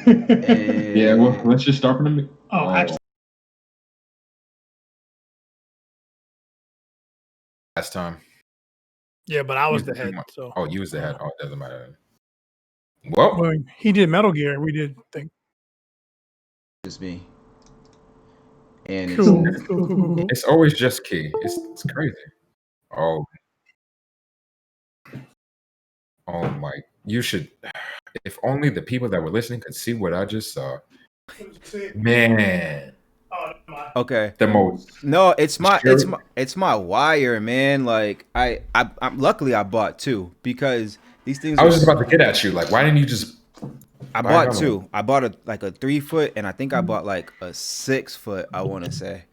Yeah, well, And let's just start from the. Oh, Oh, actually, last time. yeah, but I You was was the the head. one. So, Oh, you was the head. uh, Oh, it doesn't matter. Well, well, he did Metal Gear. We did think. just me. And it's Cool, cool, cool, cool, cool. it's always just key. It's crazy. Oh, oh my! You should. If only the people that were listening could see what I just saw. Man, Oh, my. okay. the most. No, it's my it's Sure. my it's my wire, man. Like I luckily I bought two because these things I are. was just about to get at you. Like, why didn't you just I buy bought another one? two. I bought a 3 foot, and I think I bought like a 6 foot. I want to say.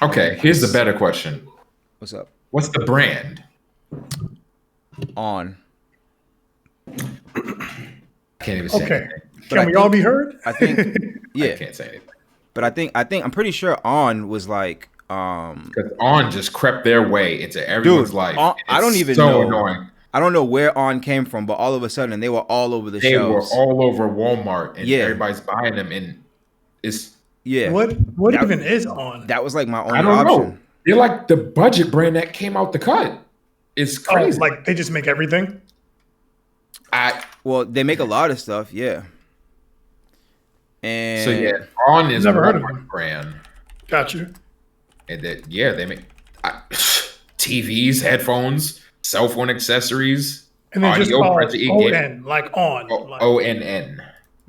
Okay, here's the better question. What's up? What's the brand? On. I can't even say Okay. anything. But Can we all be heard? I think I yeah. can't say anything. But I'm pretty sure On was like Because On just crept their way into everyone's dude, life. On, I It's don't even so know. annoying. I don't know where On came from, but all of a sudden they were all over the They were shelves. all over Walmart, and Yeah. everybody's buying them. And it's Yeah. What That- even is on? That was like my I only don't option. know. They're like the budget brand that came out the cut. It's Oh, crazy. like they just make everything. Well, they make a lot of stuff, yeah. And So yeah, On is Never heard of Walmart them. brand, Got you. and that they make TVs, headphones, cell phone accessories, And then just audio for called the ON, like on. Like, ONN.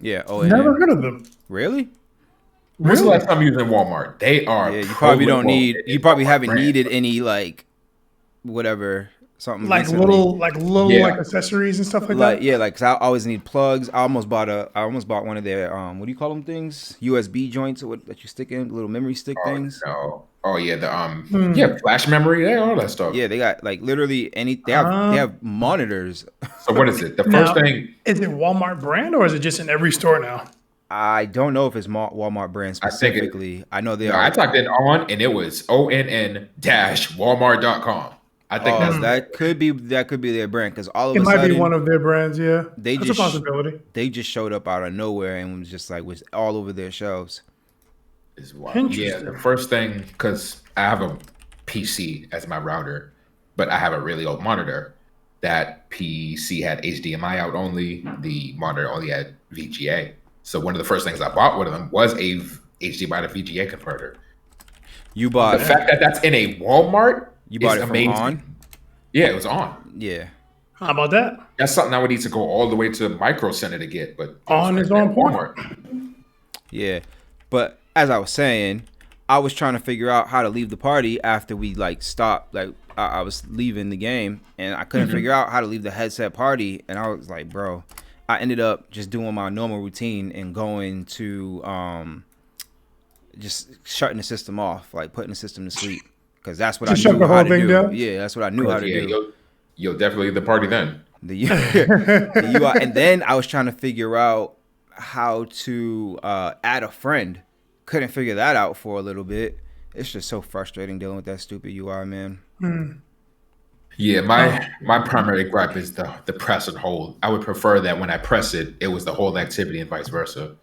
yeah, oh, never heard of them. really? When's the Really? last time you was in Walmart? They are. Yeah, you probably don't need. prolific You in probably Walmart haven't brand. needed any like, whatever, something Like recently. little Yeah. like accessories and stuff like Like that. yeah, like 'cause I always need plugs. I almost bought one of their what do you call them things? USB joints or what that you stick in little memory stick Oh things. no. Oh yeah, the Hmm. yeah, flash memory, yeah, all that stuff. Yeah, they got like literally any. They have monitors. So what is it? The Now, first thing is it Walmart brand or is it just in every store now? I don't know if it's Walmart brand I think it- specifically. I know they no, are. I typed in On and it was ONN-Walmart.com. I think that's that could be their brand because all of It a might be sudden one of their brands. Yeah, they that's just a possibility. they just showed up out of nowhere and was all over their shelves. is wild. Yeah, Interesting. the first thing, because I have a PC as my router, but I have a really old monitor. That PC had HDMI out only. The monitor only had VGA. So one of the first things I bought with them was a HDMI to VGA converter. You The bought fact that that's in a Walmart you bought is it from amazing. On. Yeah, it was On. Yeah. How about that? That's something I would need to go all the way to Micro Center to get, but it was On right is there on at point. Walmart. Yeah, but as I was saying, I was trying to figure out how to leave the party after we like stopped. Like I was leaving the game, and I couldn't figure out how to leave the headset party. And I was like, bro, I ended up just doing my normal routine and going to just shutting the system off, like putting the system to sleep, because that's what Just I shut knew the how whole to thing do. down? Yeah, that's what I knew how to Yeah, do. you'll definitely the party then. The UI, and then I was trying to figure out how to add a friend. Couldn't figure that out for a little bit. It's just so frustrating dealing with that stupid UI, man. Yeah, my primary gripe is the press and hold. I would prefer that when I press it, it was the hold activity and vice versa.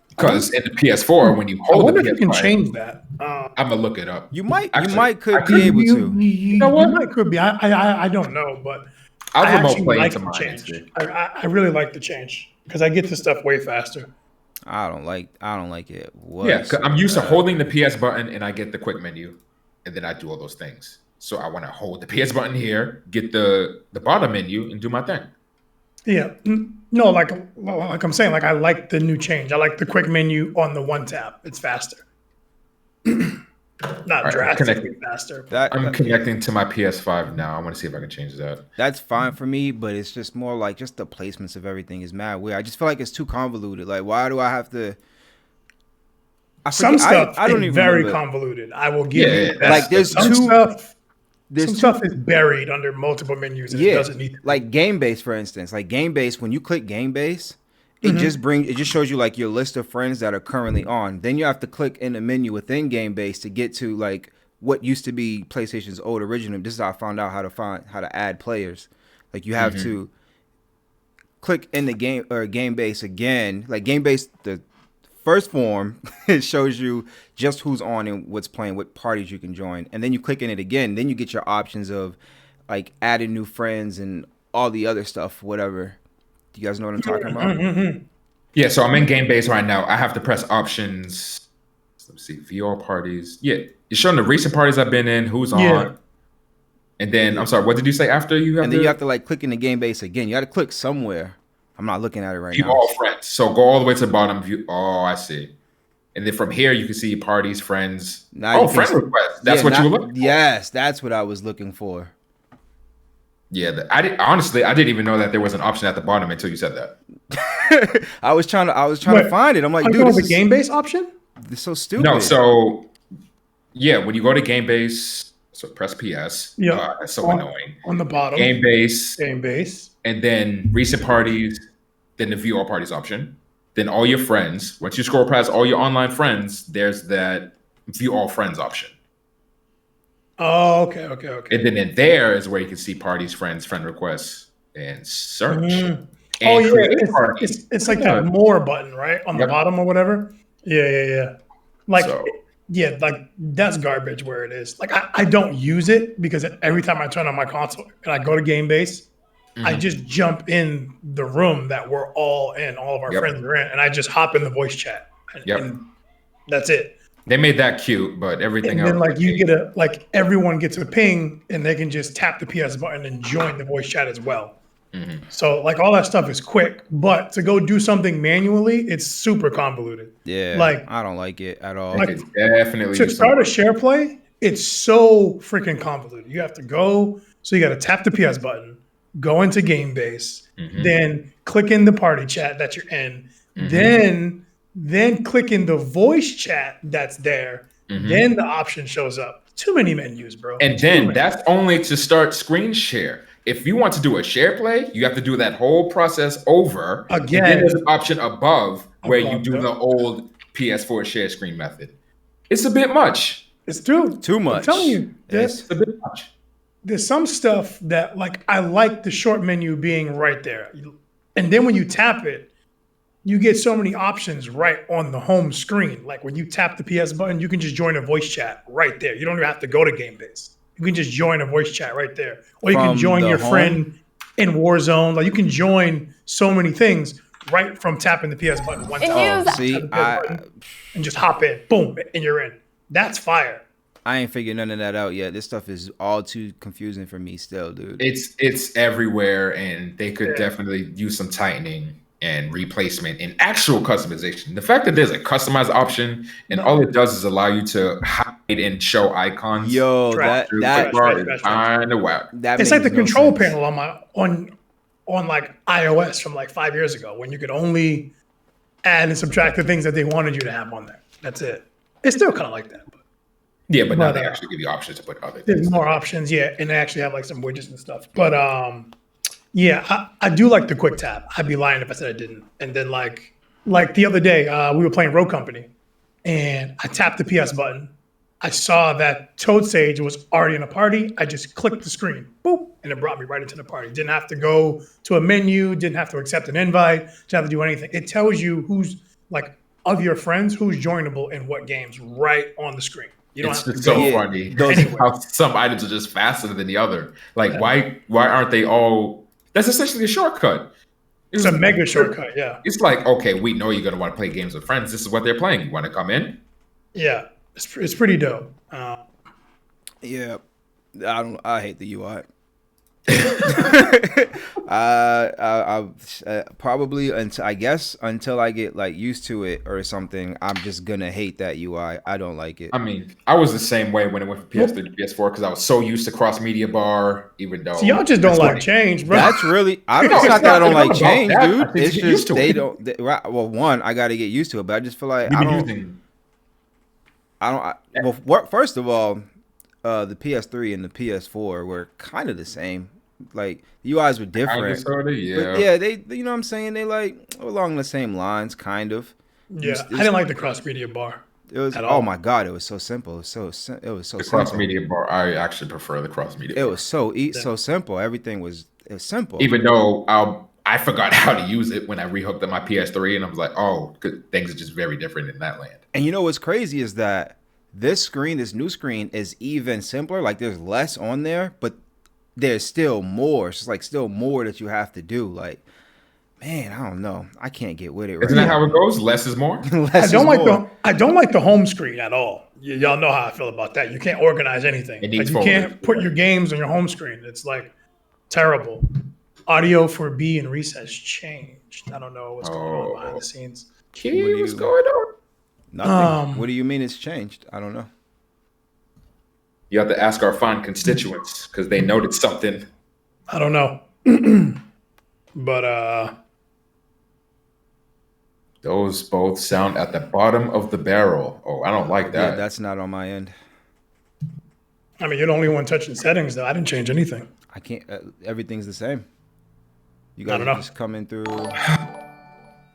Because in the PS4, when you I hold the wonder if you can PS5, change that. I'm gonna look it up. You might Actually, could I be able to. You know what? might could be. I don't know, but I'll I remote actually play like into the mine and change. see. I really like the change because I get to stuff way faster. I don't like it. Yeah, 'cause I'm used to whatsoever. holding the PS button and I get the quick menu, and then I do all those things. So I want to hold the PS button here, get the bottom menu, and do my thing. Yeah, no, like I'm saying, like I like the new change. I like the quick menu on the one tap. It's faster, not I'm drastically connecting. faster. I'm connecting to my PS5 now. I want to see if I can change that. That's fine for me, but it's just more like just the placements of everything is mad weird. I just feel like it's too convoluted. Like, why do I have to? Some stuff I don't is even very remember. convoluted. I will give Yeah, you that. Like, there's some two- stuff. There's Some two stuff is buried under multiple menus and it Yeah, doesn't need to be. like game base, for instance. Like game base, when you click game base, it just shows you like your list of friends that are currently on. Then you have to click in the menu within game base to get to like what used to be PlayStation's old original. This is how I found out how to add players. Like you have to click in the game or game base again, like game base, the first form, it shows you just who's on and what's playing, what parties you can join, and then you click in it again. Then you get your options of like adding new friends and all the other stuff, whatever. Do you guys know what I'm talking about? Yeah, so I'm in game base right now. I have to press options. Let's see, view all parties. Yeah, it's showing the recent parties I've been in, who's on. And then, I'm sorry, what did you say after you have And then you have to like click in the game base again. You got to click somewhere. I'm not looking at it right view now. all friends. So go all the way to the bottom. View. Oh, I see. And then from here, you can see parties, friends. Now Friend requests. That's what you were looking for. Yes, that's what I was looking for. Yeah, honestly, I didn't even know that there was an option at the bottom until you said that. I was trying to find it. I'm like, dude, this is the game base option. This is so stupid. No, so yeah, when you go to game base, so press PS. Yeah, that's so annoying. On the bottom, game base, and then recent parties, then the view all parties option, then all your friends. Once you scroll past all your online friends, there's that view all friends option. Oh, okay. And then in there is where you can see parties, friends, friend requests, and search. And it's like that more button, right? On the bottom or whatever. Yeah. Like, like that's garbage where it is. Like I don't use it because every time I turn on my console and I go to game base, I just jump in the room that we're all in, all of our friends are in, and I just hop in the voice chat. And that's it. They made that cute, but everything else. And then you get everyone gets a ping and they can just tap the PS button and join the voice chat as well. So like all that stuff is quick, but to go do something manually, it's super convoluted. Yeah, like I don't like it at all. Like, definitely to start a share play, it's so freaking convoluted. You have to go, so you got to tap the PS button, go into game base, then click in the party chat that you're in, then click in the voice chat that's there, then the option shows up. Too many menus, bro. And then that's only to start screen share. If you want to do a share play, you have to do that whole process over again. And then there's an option above where you do the old PS4 share screen method. It's a bit much. It's too much. I'm telling you, it's a bit much. There's some stuff that I like the short menu being right there, and then when you tap it, you get so many options right on the home screen. Like when you tap the PS button, you can just join a voice chat right there. You don't even have to go to game base. You can just join a voice chat right there. Or you can join your friend in Warzone. Like you can join so many things right from tapping the PS button one time. And just hop in. Boom. And you're in. That's fire. I ain't figured none of that out yet. This stuff is all too confusing for me still, dude. It's everywhere, and they could definitely use some tightening and replacement and actual customization. The fact that there's a customized option and all it does is allow you to hide and show icons. Yo, that's kind of whack. It's like the control panel on like iOS from like 5 years ago when you could only add and subtract the things that they wanted you to have on there. That's it. It's still kind of like that. But now they actually give you options to put other things. There's more options, and they actually have like some widgets and stuff. But I do like the quick tap. I'd be lying if I said I didn't. And then like the other day, we were playing Rogue Company, and I tapped the PS button. I saw that Toad Sage was already in a party. I just clicked the screen, boop, and it brought me right into the party. Didn't have to go to a menu. Didn't have to accept an invite. Didn't have to do anything. It tells you who's like of your friends who's joinable in what games right on the screen. You don't have to so funny. How some items are just faster than the other. Like why aren't they all? That's essentially a shortcut. It's a mega shortcut, yeah. It's like, okay, we know you're gonna want to play games with friends. This is what they're playing. You want to come in? Yeah, it's pretty dope. I hate the UI. Probably until I get like used to it or something, I'm just gonna hate that UI. I don't like it. I mean, I was the same way when it went from PS3 to PS4 because I was so used to cross media bar. Even though y'all just don't like change, bro. That's really. It's not that I don't like change, dude. It's just they don't. Well, one, I got to get used to it, but I just feel like first of all, the PS3 and the PS4 were kind of the same. Like the UIs were different. But yeah, they you know what I'm saying? They like along the same lines, kind of. Yeah, I didn't like the cross media bar. It was my god, it was so simple. It was so simple. Cross media bar, I actually prefer the cross media. It was so simple. Everything was simple. Even though I forgot how to use it when I rehooked up my PS3, and I was like, oh, things are just very different in that land. And you know what's crazy is that this new screen is even simpler. Like there's less on there, but there's still more. It's just like still more that you have to do. Like, man, I don't know. I can't get with it right Isn't that how it goes? Less is more? I don't like the home screen at all. Y'all know how I feel about that. You can't organize anything. It needs Like, you can't put your games on your home screen. It's like terrible. Audio for B and Reese has changed. I don't know what's going on behind the scenes. What's going on? Nothing. What do you mean it's changed? I don't know. You have to ask our fine constituents because they noticed something. I don't know. But those both sound at the bottom of the barrel. Oh, I don't like that. Yeah, that's not on my end. I mean, you're the only one touching settings, though. I didn't change anything. I can't. Everything's the same. You guys are just coming through.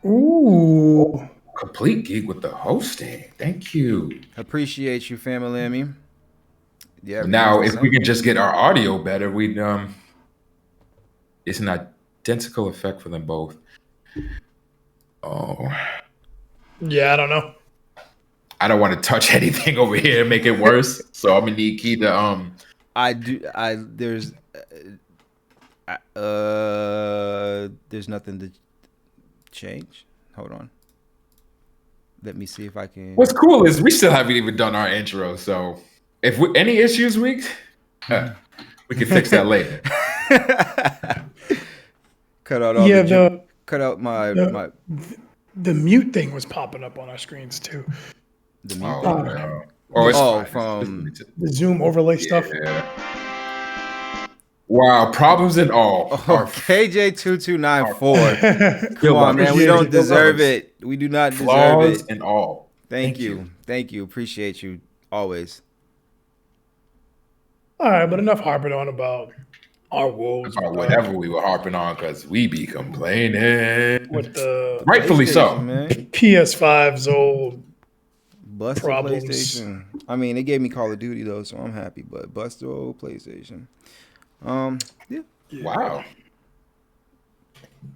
Ooh. Complete geek with the hosting. Thank you. Appreciate you, family. I mean, yeah. Now, if we could just get our audio better, we'd it's an identical effect for them both. Oh. Yeah, I don't know. I don't want to touch anything over here and make it worse. So I'm gonna need Key to there's nothing to change. Hold on. Let me see if I can. What's cool is we still haven't even done our intro. So if any issues, we can fix that later. Cut out all cut out my the mute thing was popping up on our screens too. The mute from the Zoom overlay stuff. Wow, problems and all. KJ2294. Come on, man. We don't deserve it. We do not deserve it. And all. Thank you. Thank you. Appreciate you always. All right, but enough harping on about our woes. About whatever we were harping on because we be complaining. With the rightfully so. Man. PS5's old Busted problems. PlayStation. I mean, they gave me Call of Duty though, so I'm happy. But busted old PlayStation. Yeah. Wow.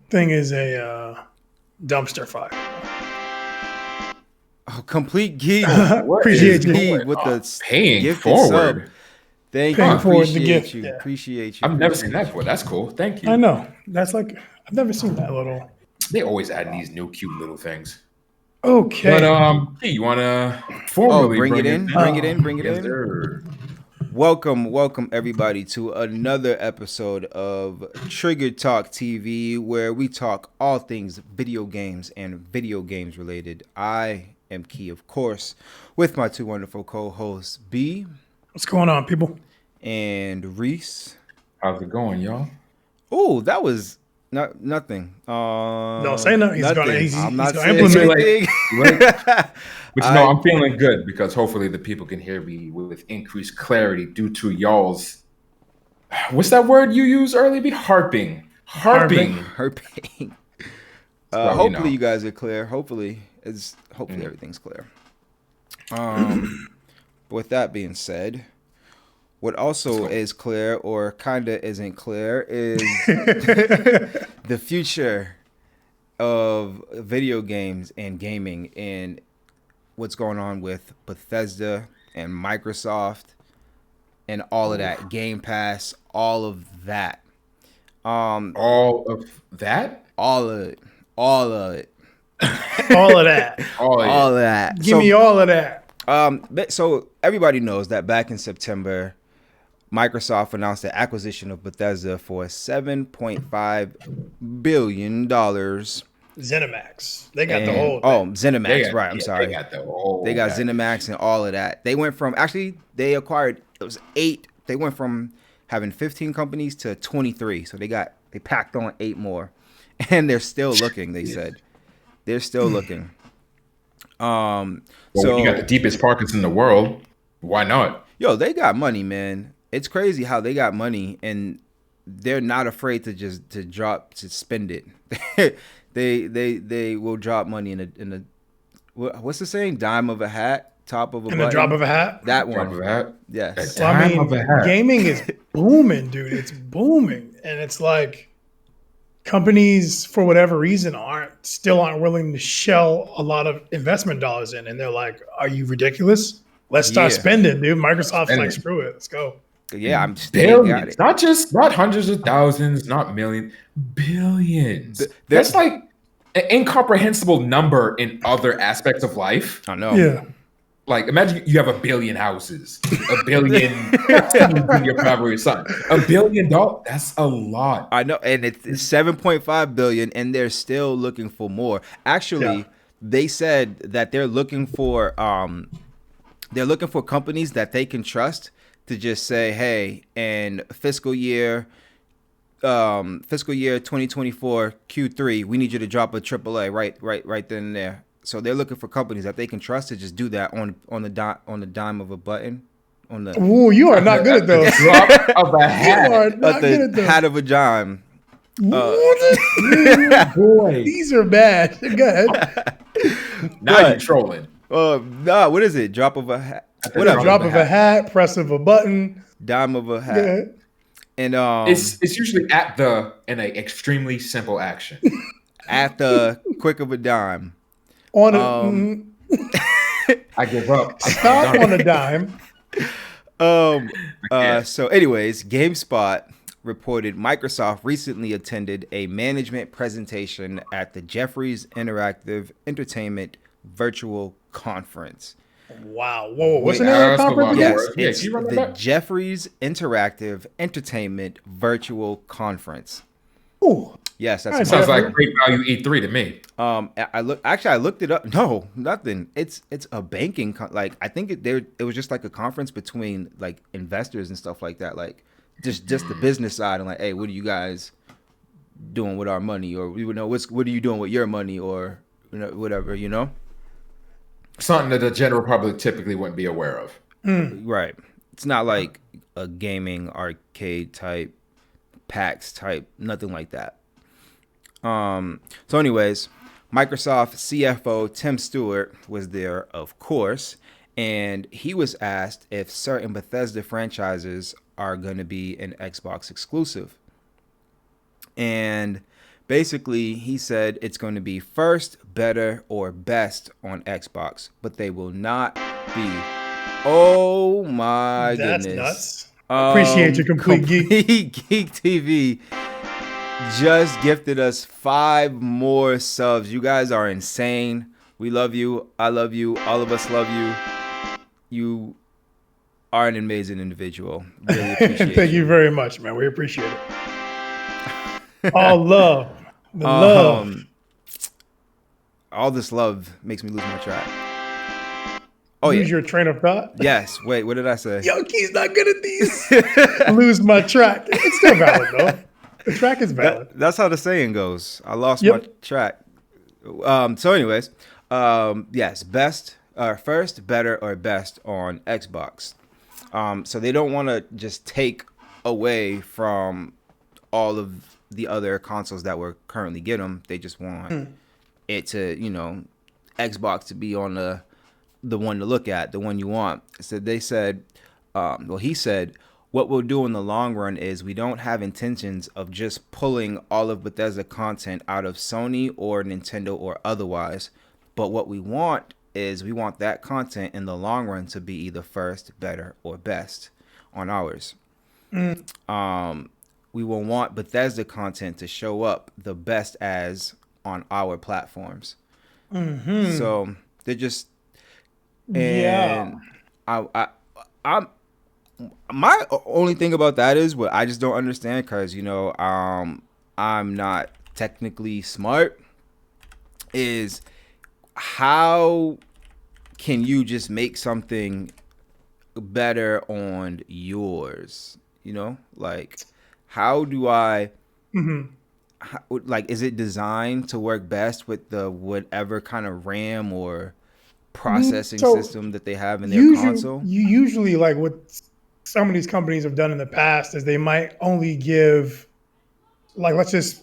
Thing is a dumpster fire. Oh, complete geek. Appreciate you with the paying forward. Sub. Thank you. Appreciate you. Appreciate you. I've never seen that before. That's cool. Thank you. I know. That's like I've never seen that little. They always add these new cute little things. Okay. But hey, you wanna formally bring it in? Bring it in. Yes, sir. Welcome everybody to another episode of Trigger Talk TV, where we talk all things video games and video games related. I am Key, of course, with my two wonderful co-hosts, B. What's going on, people? And Reese. How's it going, y'all? Oh, that was nothing. Don't say nothing. I'm not saying implement. But I'm feeling good because hopefully the people can hear me with increased clarity due to y'all's. What's that word you used earlier? Harping. Hopefully you guys are clear. Hopefully everything's clear. With that being said, what also is clear or kinda isn't clear is the future of video games and gaming and what's going on with Bethesda and Microsoft and all of that, Game Pass, all of that. All of that? All of it. All of that. All of that. Give me all of that. So everybody knows that back in September, Microsoft announced the acquisition of Bethesda for $7.5 billion. ZeniMax. They got the whole thing. Oh, ZeniMax, right. I'm sorry. They got the whole They got ZeniMax and all of that. They went from, they acquired, it was 8. They went from having 15 companies to 23. So they packed on 8 more. And they're still looking, they said. They're still looking. When you got the deepest pockets in the world, why not? Yo, they got money, man. It's crazy how they got money and they're not afraid to spend it. They will drop money in a what's the saying? Dime of a hat, top of a button. In a drop of a hat. That one. Drop of a hat. Yes. So, gaming is booming, dude. It's booming, and it's like, companies, for whatever reason, aren't willing to shell a lot of investment dollars in, and they're like, "Are you ridiculous? Let's start Yeah. spending, dude." Microsoft's like, Spending. "Screw it, let's go." Yeah, they got Billions, it. not hundreds of thousands, not millions, billions. They're- That's like an incomprehensible number in other aspects of life. I know. Yeah, Like, imagine you have a billion houses, a billion in your primary son, $1 billion. That's a lot. I know, and it's 7.5 billion, and they're still looking for more. Actually, Yeah. they said that they're looking for companies that they can trust to just say, hey, in fiscal year 2024 Q3, we need you to drop a AAA right then and there. So they're looking for companies that they can trust to just do that on the dime of a button. On the Ooh, you are not good at those. Drop of a You hat. are at not good at the those. hat of a dime. Boy. These are bad. Go ahead. Now you're But- trolling. Nah, what is it? Drop of a hat. think Whatever. Drop of a hat, press of a button. Dime of a hat. Go ahead. And It's usually in an extremely simple action. at the quick of a dime. On a I give up. stop on a dime. So anyways, GameSpot reported Microsoft recently attended a management presentation at the Jefferies Interactive Entertainment virtual conference. Wow. Whoa. What's Wait, the name of the that's a lot conference of again? work. Yes, Yeah, it's can you run that the back? Jefferies Interactive Entertainment virtual conference. Ooh. Yes, that's All right, Sounds Jeffrey. like great value E3 to me. I looked it up. No, nothing. It's a banking I think it was just like a conference between like investors and stuff like that. Like just the business side and like, hey, what are you guys doing with our money, or what are you doing with your money, or whatever, Something that the general public typically wouldn't be aware of. Right. It's not like a gaming arcade type, PAX type, nothing like that. So anyways, Microsoft CFO Tim Stewart was there, of course, and he was asked if certain Bethesda franchises are going to be an Xbox exclusive. And basically, he said it's going to be first, better, or best on Xbox, but they will not be. Oh my That's goodness. nuts. Appreciate your complete geek. Geek TV just gifted us 5 more subs. You guys are insane. We love you. I love you. All of us love you. You are an amazing individual. Really appreciate Thank you very much, man. We appreciate it. All love. The love. All this love makes me lose my track. Oh, Lose yeah. your train of thought. Yes. Wait, what did I say? Yo, Key's not good at these. Lose my track. It's still valid, though. The track is valid. That's how the saying goes. I lost Yep. my track. So anyways, yes, first, better, or best on Xbox. So they don't want to just take away from all of the other consoles that we're currently getting them. They just want it to, Xbox to be on the one to look at, the one you want. So they said, he said, what we'll do in the long run is we don't have intentions of just pulling all of Bethesda content out of Sony or Nintendo or otherwise. But what we want is we want that content in the long run to be either first, better, or best on ours. We will want Bethesda content to show up the best as on our platforms. So they're just, and I'm my only thing about that is what I just don't understand, because I'm not technically smart, is how can you just make something better on yours? Like, how do I is it designed to work best with the whatever kind of RAM or processing system that they have in their console? You usually, like what some of these companies have done in the past, is they might only give, like, let's just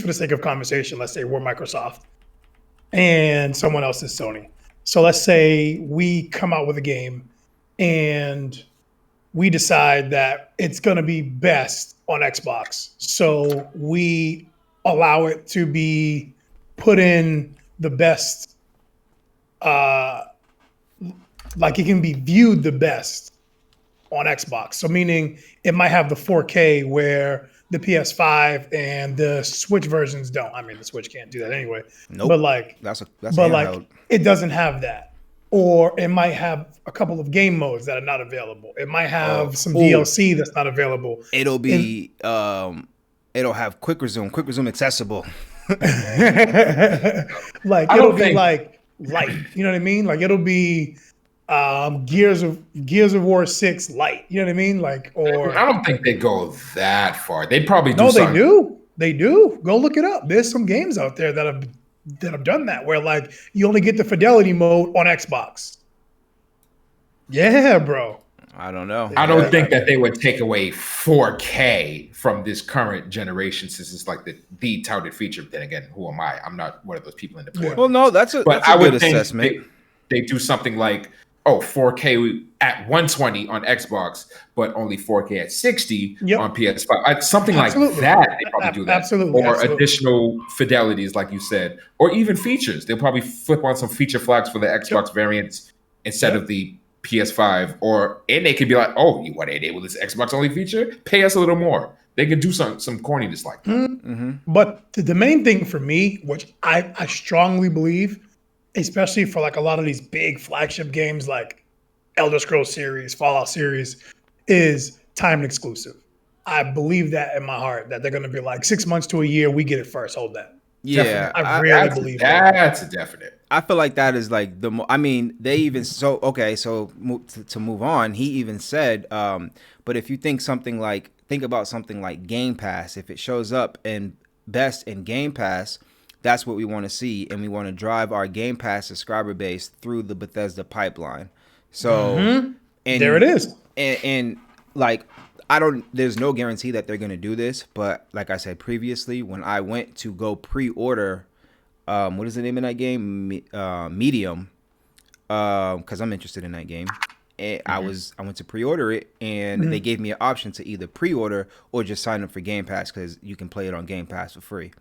for the sake of conversation, let's say we're Microsoft and someone else is Sony. So let's say we come out with a game and we decide that it's going to be best on Xbox. So we allow it to be put in the best, like it can be viewed the best on Xbox. So meaning it might have the 4K where the PS5 and the Switch versions don't. I mean, the Switch can't do that anyway. Nope. But like, That's but handheld. like, it doesn't have that. Or it might have a couple of game modes that are not available. It might have some DLC that's not available. It'll be it'll have quick resume accessible. Like it'll be like light. You know what I mean? Like it'll be Gears of War 6 light. You know what I mean? Like, or I don't think they go that far. They'd probably do. No, something. they do. They do. Go look it up. There's some games out there that have done that, where like you only get the fidelity mode on Xbox. Yeah, bro. I don't know. I don't think that they would take away 4K from this current generation, since it's like the touted feature. Then again, who am I? I'm not one of those people in the board. Well, no, that's a good assessment. They do something like, 4K at 120 on Xbox, but only 4K at 60 on PS5. Something like that. They probably do that. Absolutely. Or additional fidelities, like you said, or even features. They'll probably flip on some feature flags for the Xbox variants instead of the PS5. And they could be like, oh, you want to enable this Xbox only feature? Pay us a little more. They could do some corniness like that. Mm-hmm. But the main thing for me, which I strongly believe, especially for like a lot of these big flagship games like Elder Scrolls series, Fallout series, is timed exclusive. I believe that in my heart, that they're going to be like 6 months to a year, we get it first. Hold that. Yeah, definitely. I really believe that. That's a definite. I feel like that is like I mean, they even to move on, he even said, but if you think about something like Game Pass, if it shows up in best in Game Pass, that's what we want to see, and we want to drive our Game Pass subscriber base through the Bethesda pipeline. So, and there it is. And like, there's no guarantee that they're going to do this, but like I said previously, when I went to go pre-order, what is the name of that game? Medium, because I'm interested in that game. And I went to pre-order it, and they gave me an option to either pre-order or just sign up for Game Pass, because you can play it on Game Pass for free.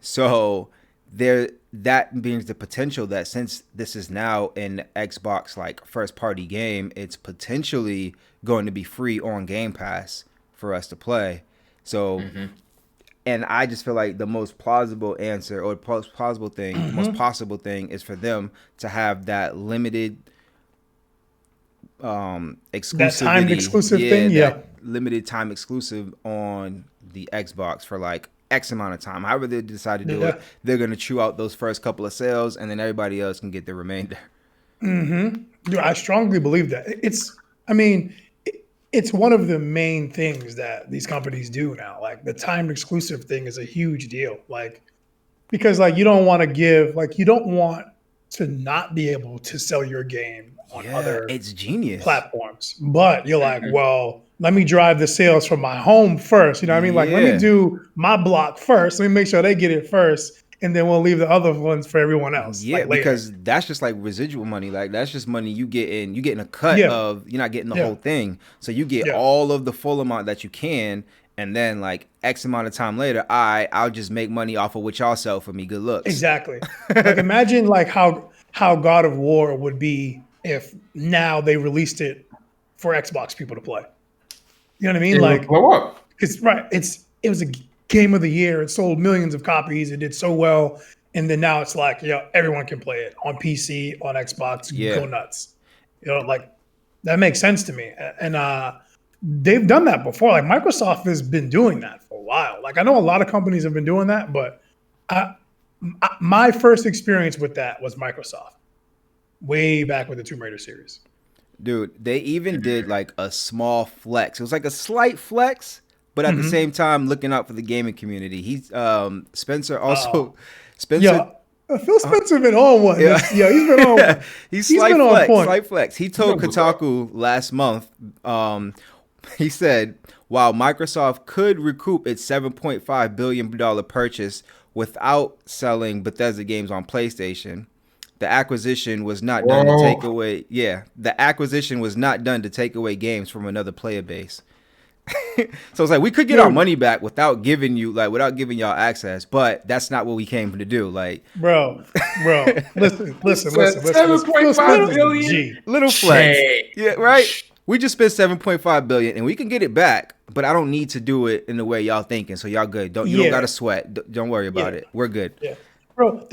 So that brings the potential that since this is now an Xbox like first party game, it's potentially going to be free on Game Pass for us to play. So, and I just feel like the most plausible answer, or most possible thing is for them to have that limited exclusivity, that timed exclusive thing, limited time exclusive on the Xbox for like X amount of time. However they decide to do it, they're going to chew out those first couple of sales, and then everybody else can get the remainder. Dude, I strongly believe that. It's one of the main things that these companies do now. Like the timed exclusive thing is a huge deal. Like, because like you don't want to not be able to sell your game on other it's genius platforms. But you're like, well, let me drive the sales from my home first. You know what I mean? Like, let me do my block first. Let me make sure they get it first, and then we'll leave the other ones for everyone else. Yeah, like because that's just like residual money. Like that's just money you getting a cut of. You're not getting the whole thing, so you get all of the full amount that you can, and then like X amount of time later, I'll just make money off of what y'all sell for me. Good looks. Exactly. Like imagine like how God of War would be if now they released it for Xbox people to play. You know what I mean? Like, blow up. It's right. It was a game of the year. It sold millions of copies. It did so well. And then now it's like, everyone can play it on PC, on Xbox. Go nuts. Like that makes sense to me. And they've done that before. Like Microsoft has been doing that for a while. Like I know a lot of companies have been doing that, but my first experience with that was Microsoft, way back with the Tomb Raider series. Dude, they even did like a small flex. It was like a slight flex, but at the same time looking out for the gaming community. He's Spencer also. Spencer. Phil Spencer been on one. Yeah, he's been on one. he's slight flex. He told Kotaku last month. He said, while Microsoft could recoup its $7.5 billion purchase without selling Bethesda games on PlayStation, the acquisition was not done to take away. Yeah, the acquisition was not done to take away games from another player base. So it's like we could get our Dude. money back without giving y'all access, but that's not what we came to do. Like Bro, listen. $7.5 billion. G. little flex. Change. Yeah, right. We just spent 7.5 billion and we can get it back, but I don't need to do it in the way y'all thinking. So y'all good. You don't gotta sweat. Don't worry about it. We're good. Yeah. Bro,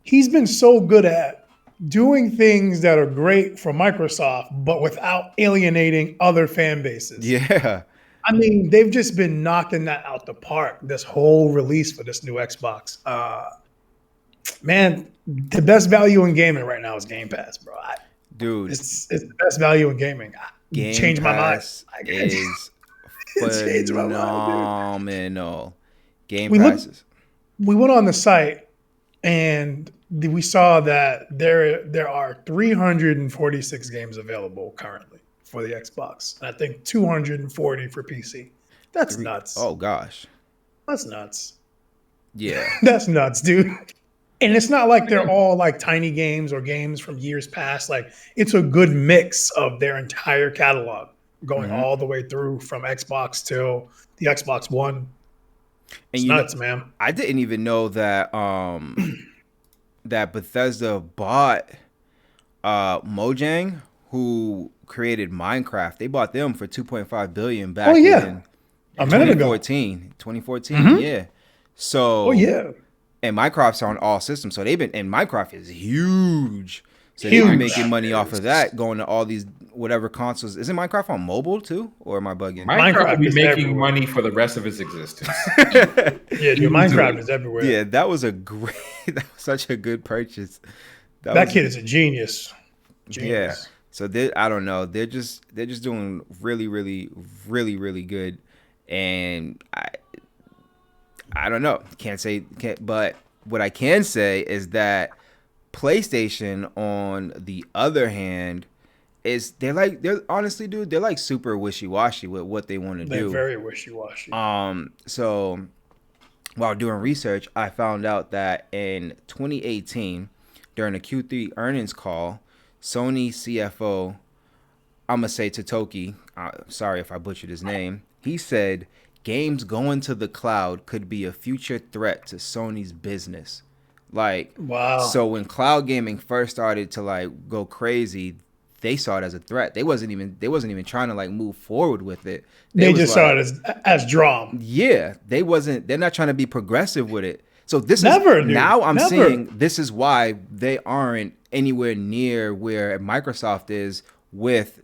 he's been so good at doing things that are great for Microsoft, but without alienating other fan bases. Yeah. I mean, they've just been knocking that out the park this whole release for this new Xbox. Man, the best value in gaming right now is Game Pass, bro. Dude, it's the best value in gaming. Game Changed my mind. Pass is Changed my mind, phenomenal. Game We looked- passes. We went on the site and we saw that there are 346 games available currently for the Xbox. And I think 240 for PC. That's nuts. Oh gosh. That's nuts. Yeah. That's nuts, dude. And it's not like they're all like tiny games or games from years past. Like it's a good mix of their entire catalog going all the way through from Xbox till the Xbox One. It's nuts, man. I didn't even know that that Bethesda bought Mojang, who created Minecraft. They bought them for 2.5 billion back in a minute ago. 2014. Yeah. So and Minecraft's on all systems. So and Minecraft is huge. So they've been making money off of that, going to all these whatever consoles. Isn't Minecraft on mobile too? Or am I bugging? Minecraft will be making money for the rest of its existence. Yeah, dude, Minecraft is everywhere. Yeah, that was such a good purchase. That kid is a genius. Yeah. So I don't know. They're just doing really, really, really, really good. And I don't know. But what I can say is that PlayStation, on the other hand, they're honestly, dude, they're like super wishy-washy with what they want to do. They're very wishy-washy. So while doing research, I found out that in 2018, during a Q3 earnings call, Sony CFO, I'm gonna say Totoki, sorry if I butchered his name, he said games going to the cloud could be a future threat to Sony's business. Like, wow. So when cloud gaming first started to like go crazy, they saw it as a threat. They wasn't even trying to like move forward with it. They just saw it as drum. Yeah, they're not trying to be progressive with it. So I'm seeing this is why they aren't anywhere near where Microsoft is with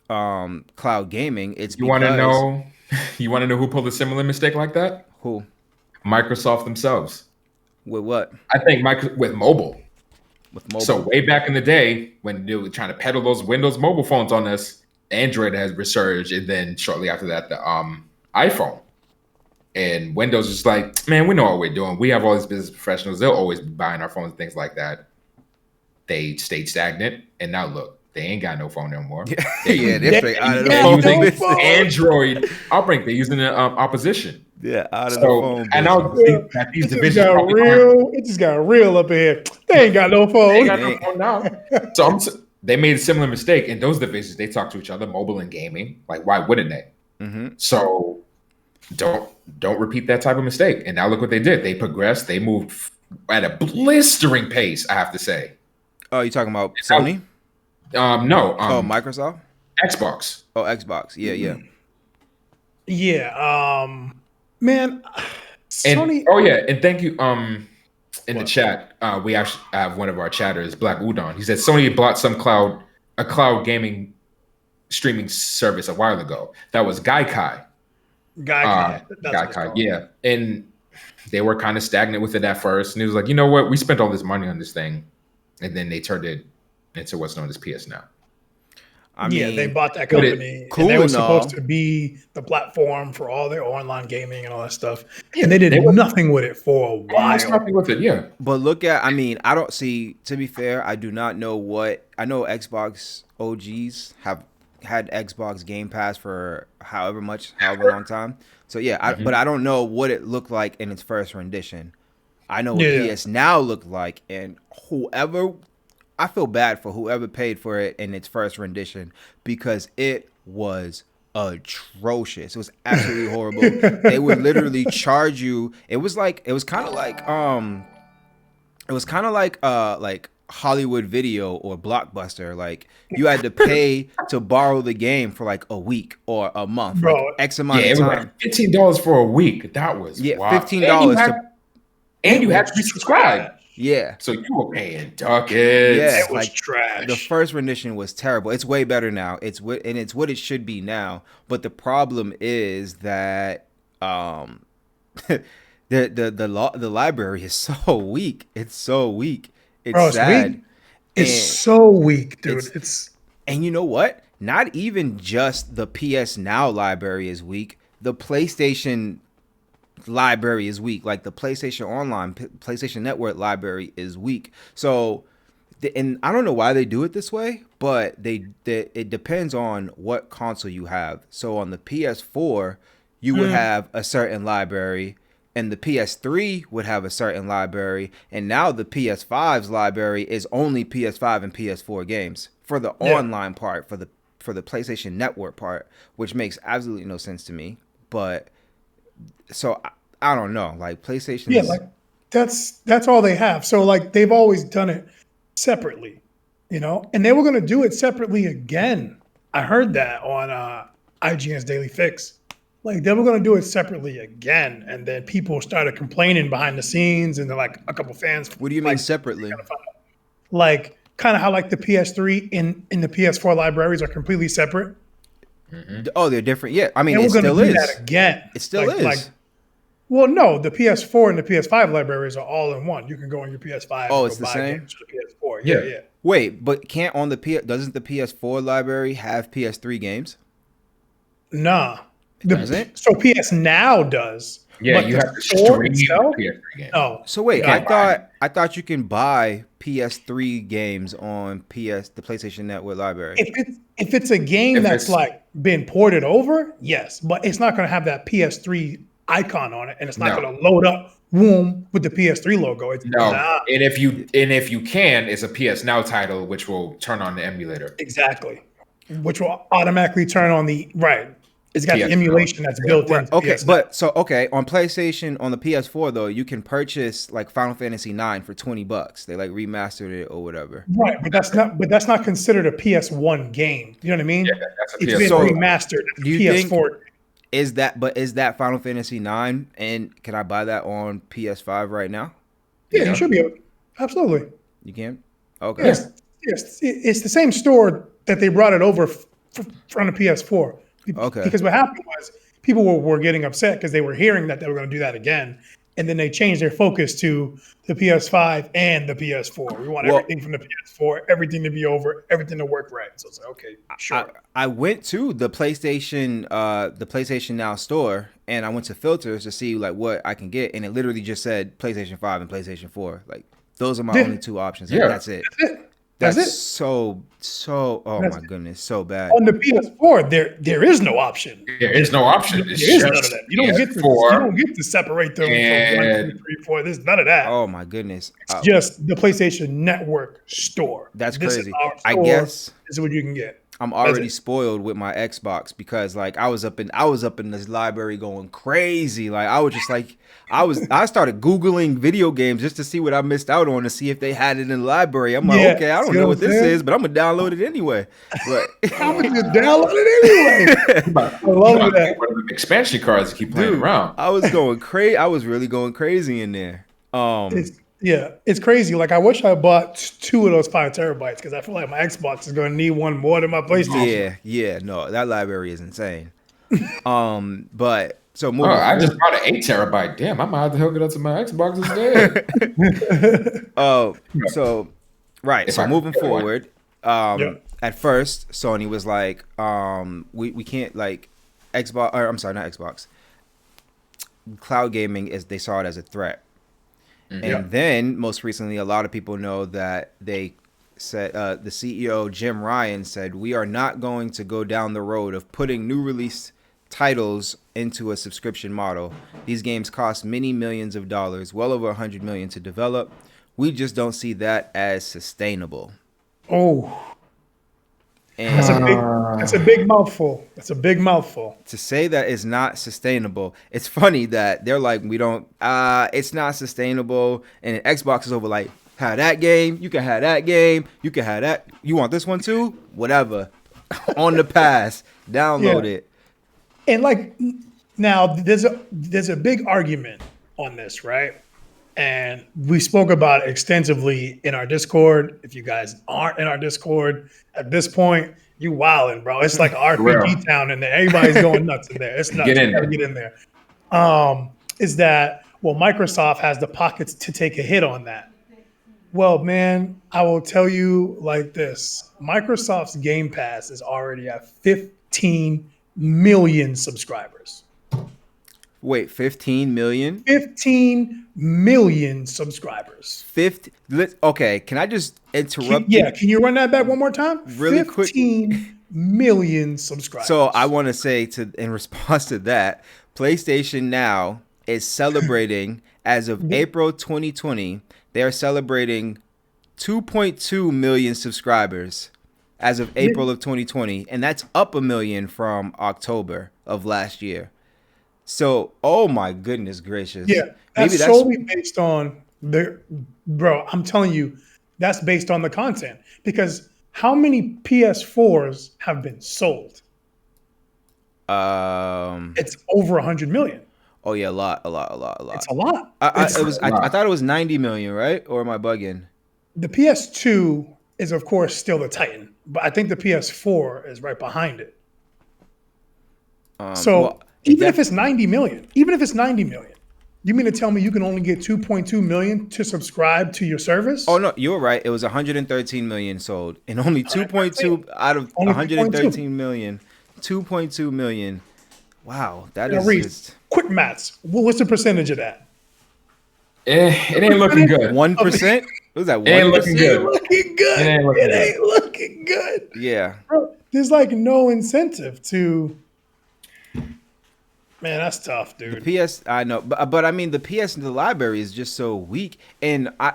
cloud gaming. You want to know who pulled a similar mistake like that? Who? Microsoft themselves. With what? I think with mobile. With mobile. So way back in the day when they were trying to peddle those Windows mobile phones on us, Android has resurged, and then shortly after that, the iPhone. And Windows is like, man, we know what we're doing. We have all these business professionals. They'll always be buying our phones, things like that. They stayed stagnant, and now look, they ain't got no phone no more. They're straight out of the phone. phone. Using Android outbreak. They're using the opposition. Yeah, out of the phone. And I'll think that these divisions it just got real up in here. They ain't got no phone. They ain't got no phone now. So they made a similar mistake in those divisions. They talk to each other, mobile and gaming. Like, why wouldn't they? Mm-hmm. So don't repeat that type of mistake. And now look what they did. They progressed. They moved at a blistering pace, I have to say. Oh, you talking about Sony? No. Microsoft? Xbox. Oh, Xbox. Yeah. Yeah. Man, Sony. And thank you. In the chat, we actually have one of our chatters, Black Udon. He said Sony bought a cloud gaming streaming service a while ago. That was Gaikai. Gaikai, yeah. And they were kind of stagnant with it at first. And he was like, you know what? We spent all this money on this thing. And then they turned it into what's known as PS Now. I mean, they bought that company. Cool, and they were supposed to be the platform for all their online gaming and all that stuff. And they did nothing with it for a while. Nothing with it, yeah. But I don't see, to be fair, I do not know I know Xbox OGs have had Xbox Game Pass for however long time. So yeah, but I don't know what it looked like in its first rendition. I know what PS Now looked like, and I feel bad for whoever paid for it in its first rendition because it was atrocious. It was absolutely horrible. They would literally charge you. It was kind of like Hollywood Video or Blockbuster. Like you had to pay to borrow the game for like a week or a month, Bro, like X amount Yeah, of it was time. like $15 for a week. That was wild. $15 And you had to be subscribed. Yeah. So you were paying ducats. Yeah, It was trash. The first rendition was terrible. It's way better now. It's what it should be now. But the problem is that the library is so weak. It's so weak. It's Bro, it's sad. weak. It's so weak, dude. And you know what? Not even just the PS Now library is weak. The PlayStation library is weak. Like the PlayStation Online, PlayStation Network library is weak. So, and I don't know why they do it this way, but it depends on what console you have. So on the PS4, you would have a certain library, and the PS3 would have a certain library, and now the PS5's library is only PS5 and PS4 games for the online part, for the PlayStation Network part, which makes absolutely no sense to me. But so I don't know, like PlayStation. Yeah, like that's all they have. So like they've always done it separately, and they were going to do it separately again. I heard that on IGN's Daily Fix. Like they were going to do it separately again, and then people started complaining behind the scenes, and they're like a couple fans. What do you mean separately? Like kind of how like the PS3 in the PS4 libraries are completely separate. Mm-hmm. Oh, they're different. Yeah, I mean, it still is. That again. It still is. Well, no, the PS4 and the PS5 libraries are all in one. You can go on your PS5. Oh, it's the same. To the PS4. Yeah. Wait, but doesn't the PS4 library have PS3 games? Nah. Does it? So PS Now does. Yeah, you have to stream itself? PS3 games. No. So wait, I thought you can buy PS3 games on the PlayStation Network library. If it's a game that's like been ported over, yes, but it's not going to have that PS3 icon on it, and it's not going to load up with the PS3 logo. And if you can, it's a PS Now title which will turn on the emulator. Exactly, which will automatically turn on the right. It's got the emulation that's built in. Okay, on PlayStation, on the PS4 though, you can purchase like Final Fantasy 9 for $20. They like remastered it or whatever. Right, but that's not considered a PS1 game. You know what I mean? Yeah, that's a it's PS4. been remastered. Do you PS4. think is that Final Fantasy 9? And can I buy that on PS5 right now? Yeah, you should be able. Absolutely. You can. Okay. Yes, it's the same store that they brought it over from the PS4. Okay. Because what happened was people were getting upset because they were hearing that they were going to do that again. And then they changed their focus to the PS5 and the PS4. We want everything from the PS4, everything to be over, everything to work right. So it's like, okay, sure. I went to the PlayStation Now store, and I went to filters to see like what I can get, and it literally just said PlayStation 5 and PlayStation 4. Like those are my only two options. Yeah. That's it. That's it. So my goodness, so bad. On the PS4, there is no option. There is no option. There is none of that. You don't get to separate them from 1, 2, 3, 4. There's none of that. Oh my goodness. It's just the PlayStation Network store. That's this crazy. Is our store. I guess this is what you can get. I'm already spoiled with my Xbox because like I was up in this library going crazy. Like I was just like I started Googling video games just to see what I missed out on, to see if they had it in the library. I'm like, okay, I don't know what this is, but I'm gonna download it anyway. But I'm gonna just download it anyway. I love that. One of the expansion cards to keep playing around. I was going crazy. I was really going crazy in there. It's crazy. Like I wish I bought 2 of those 5 terabytes because I feel like my Xbox is going to need one more than my PlayStation. Yeah. No, that library is insane. But so moving. I just bought an 8 terabyte. Damn, I might have to hook it up to my Xbox instead. So moving forward. At first, Sony was like, we can't like Xbox. Or I'm sorry, not Xbox. Cloud gaming they saw it as a threat. And then, most recently, a lot of people know that they said the CEO, Jim Ryan, said, we are not going to go down the road of putting new release titles into a subscription model. These games cost many millions of dollars, well over $100 million to develop. We just don't see that as sustainable. Oh. That's a And big. That's a big mouthful. That's a big mouthful. to say that it's not sustainable, it's funny that they're like, we don't, it's not sustainable. And Xbox is over like, have that game, you can have that game, you can have that. You want this one too? Whatever. On the pass, download Yeah. it. And like now, there's a big argument on this, right? And we spoke about it extensively in our Discord. If you guys aren't in our Discord at this point, you wildin', bro. It's like an For real. RPG town in there. Everybody's going nuts in there. It's nuts. Get You in gotta there. get in there. Is that well? Microsoft has the pockets to take a hit on that. Well, man, I will tell you like this: Microsoft's Game Pass is already at 15 million subscribers. Wait, 15 million? 15 million subscribers. 50. Okay, can I just interrupt Yeah, you? can you run that back one more time? Really quick. 15 million subscribers. So I want to say in response to that, PlayStation Now is celebrating as of April 2020. They are celebrating 2.2 million subscribers as of April of 2020, and that's up a million from October of last year. So, oh my goodness gracious. Yeah, that's solely based on bro, I'm telling you, that's based on the content. Because how many PS4s have been sold? It's over 100 million. Oh yeah, a lot. It's a lot. I thought it was 90 million, right? Or am I bugging? The PS2 is, of course, still the Titan, but I think the PS4 is right behind it. Even if it's 90 million, you mean to tell me you can only get 2.2 million to subscribe to your service? Oh no, you're right. It was 113 million sold, and only 2.2 out of 113 million, 2.2 million. Wow, that is Reese, just quick maths. What's the percentage of that? It ain't looking good. 1%. Was that 1%? It ain't looking good. It ain't looking good. Yeah. Bro, there's like no incentive to. Man, that's tough, dude. The PS, I know, but I mean, the library is just so weak, and I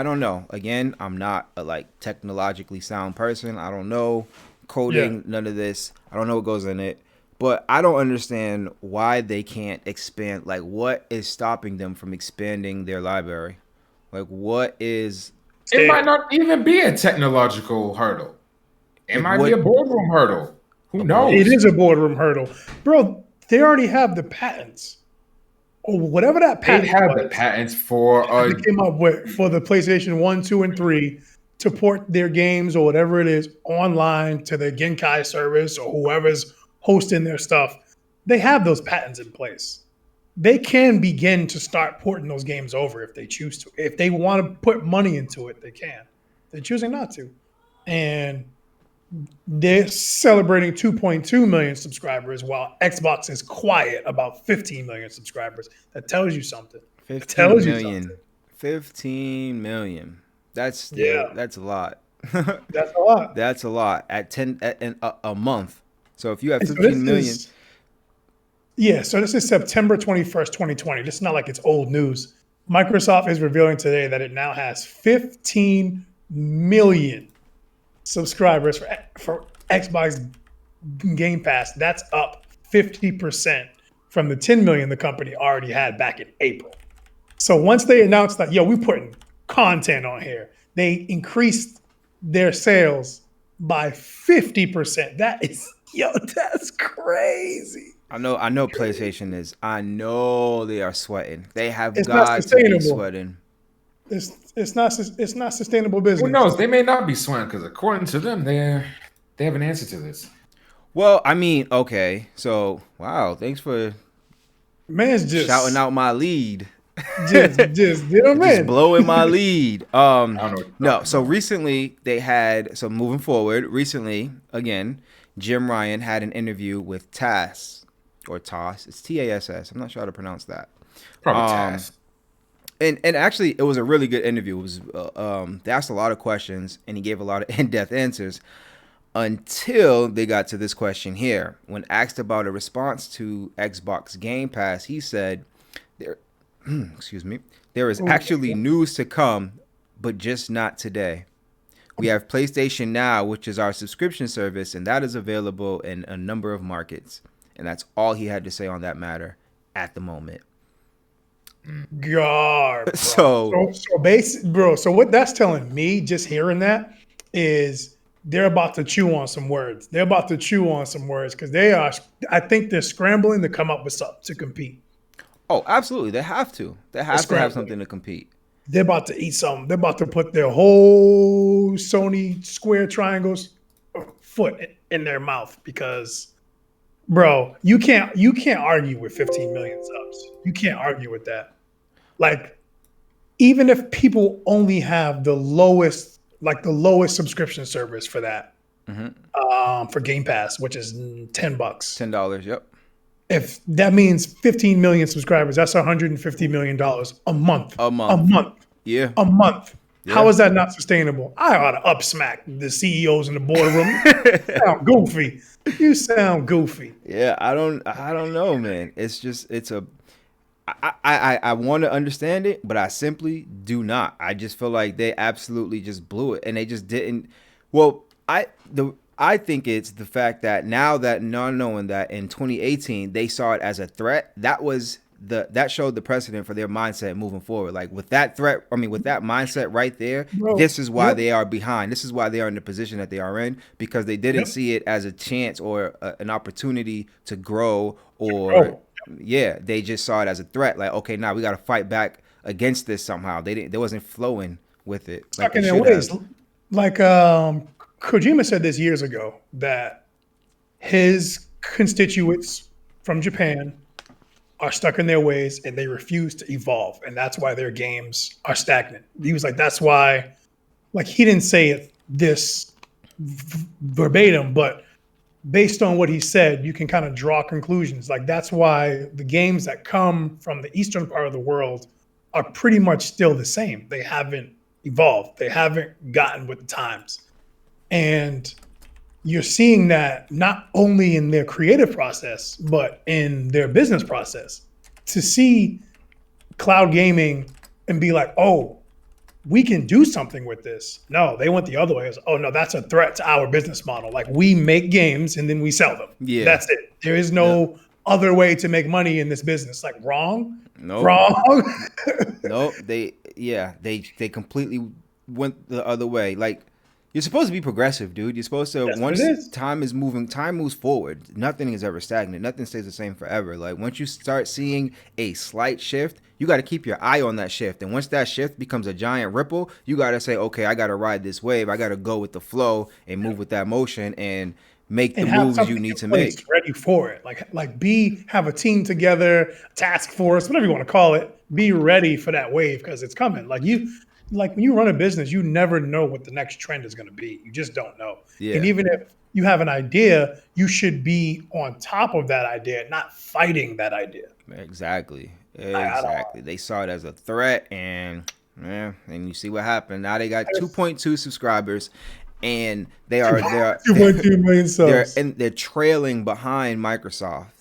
don't know. Again, I'm not a like technologically sound person. I don't know coding, none of this. I don't know what goes in it, but I don't understand why they can't expand. Like, what is stopping them from expanding their library? Like, what is? It might not even be a technological hurdle. It might be a boardroom hurdle. Who knows? It is a boardroom hurdle, bro. They already have the patents, or whatever that patent. They have the patents for. They came up with for the PlayStation 1, 2, and 3 to port their games or whatever it is online to the Genkai service or whoever's hosting their stuff. They have those patents in place. They can begin to start porting those games over if they choose to. If they want to put money into it, they can. They're choosing not to, and they're celebrating 2.2 million subscribers while Xbox is quiet about 15 million subscribers. That tells you something. 15 million. 15 million. That's a lot. That's a lot. That's a lot at a month. So if you have 15 million. So this is September 21st, 2020. This is not like it's old news. Microsoft is revealing today that it now has 15 million subscribers for Xbox Game Pass. That's up 50% from the 10 million the company already had back in April. So once they announced that, we're putting content on here, they increased their sales by 50%. That's crazy. I know PlayStation is. I know they are sweating. They have It's got to be sweating. It's not sustainable business. Who knows? They may not be sweating because according to them, they have an answer to this. Well, I mean, okay. So, wow. Thanks for just shouting out my lead. Just blowing my lead. I don't know. No. So recently moving forward, again, Jim Ryan had an interview with TASS or TASS. It's TASS. I'm not sure how to pronounce that. Probably TASS. And actually, it was a really good interview. It was they asked a lot of questions, and he gave a lot of in-depth answers until they got to this question here. When asked about a response to Xbox Game Pass, he said, "There is actually news to come, but just not today. We have PlayStation Now, which is our subscription service, and that is available in a number of markets. And that's all he had to say on that matter at the moment. God, bro. So So what that's telling me, just hearing that, is they're about to chew on some words. They're about to chew on some words because they are. I think they're scrambling to come up with something to compete. Oh, absolutely. They have to. They have to have something to compete. They're about to eat something. They're about to put their whole Sony square triangles foot in their mouth because, bro, you can't argue with 15 million subs. You can't argue with that. Like, even if people only have the lowest subscription service for that, for Game Pass, which is $10. $10. Yep. If that means 15 million subscribers, that's $150 million a month. A month. A month. Yeah. A month. Yeah. How is that not sustainable? I ought to upsmack the CEOs in the boardroom. You sound goofy. You sound goofy. Yeah, I don't know, man. I want to understand it, but I simply do not. I just feel like they absolutely just blew it, and they just didn't. Well, I think it's the fact that now that not knowing that in 2018 they saw it as a threat, that showed the precedent for their mindset moving forward. Like with that threat, with that mindset right there, Bro, this is why they are behind. This is why they are in the position that they are in, because they didn't see it as a chance or an opportunity to grow or they just saw it as a threat. Like, okay, now we got to fight back against this somehow. They wasn't flowing with it. Stuck in their ways. Like Kojima said this years ago that his constituents from Japan are stuck in their ways and they refuse to evolve. And that's why their games are stagnant. He was like, that's why, like, he didn't say it this verbatim, but based on what he said, you can kind of draw conclusions. Like, that's why the games that come from the eastern part of the world are pretty much still the same. They haven't evolved. They haven't gotten with the times. And you're seeing that not only in their creative process, but in their business process. To see cloud gaming and be like, oh, we can do something with this. No, they went the other way. Oh, no, that's a threat to our business model. Like, we make games and then we sell them. Yeah. That's it. There is no other way to make money in this business. Like, wrong? Nope. Wrong? Nope. They completely went the other way. Like, you're supposed to be progressive, dude. You're supposed to, once time moves forward. Nothing is ever stagnant. Nothing stays the same forever. Like, once you start seeing a slight shift, you got to keep your eye on that shift. And once that shift becomes a giant ripple, you got to say, okay, I got to ride this wave. I got to go with the flow and move with that motion and make the moves you need to make. Ready for it. Have a team together, task force, whatever you want to call it. Be ready for that wave because it's coming. Like when you run a business, you never know what the next trend is going to be. You just don't know. Yeah. And even if you have an idea, you should be on top of that idea, not fighting that idea. Exactly. They saw it as a threat, and you see what happened. Now they got 2.2 subscribers, and they are 2.2 million subs. They're trailing behind Microsoft.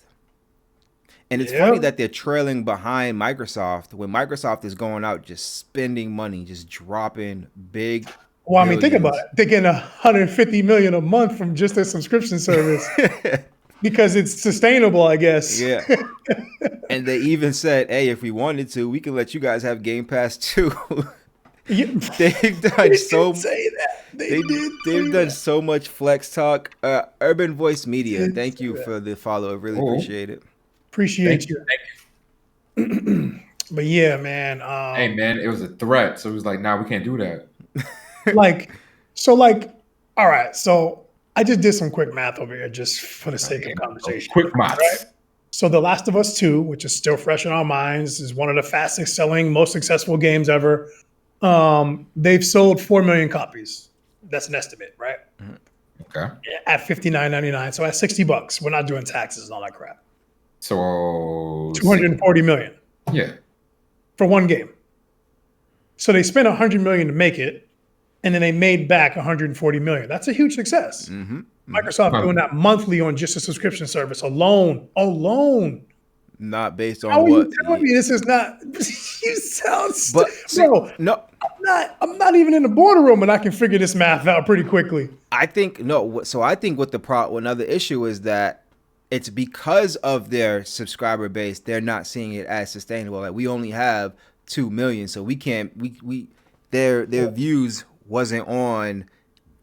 And it's funny that they're trailing behind Microsoft when Microsoft is going out just spending money, just dropping big. Well, I mean, think about it. They're getting $150 million a month from just their subscription service because it's sustainable, I guess. Yeah. And they even said, "Hey, if we wanted to, we can let you guys have Game Pass too." They've done They've done so much flex talk. Urban Voice Media, thank you for the follow. I really appreciate it. Appreciate you. Thank you. But yeah, man. Hey, man, it was a threat. So it was like, nah, we can't do that. All right. So I just did some quick math over here just for the sake of conversation. Quick math. Right? So The Last of Us 2, which is still fresh in our minds, is one of the fastest selling, most successful games ever. They've sold 4 million copies. That's an estimate, right? Okay. At $59.99. So at $60, we're not doing taxes and all that crap. So 240 million. Yeah. For one game. So they spent 100 million to make it, and then they made back 140 million. That's a huge success. Microsoft doing that monthly on just a subscription service alone. not based on How are what. you telling me this is not? You sound, But see, bro. no, I'm not even in the boardroom, and I can figure this math out pretty quickly. I think no. So I think what another issue is that it's because of their subscriber base, they're not seeing it as sustainable. Like we only have 2 million, so we can't. We their views wasn't on.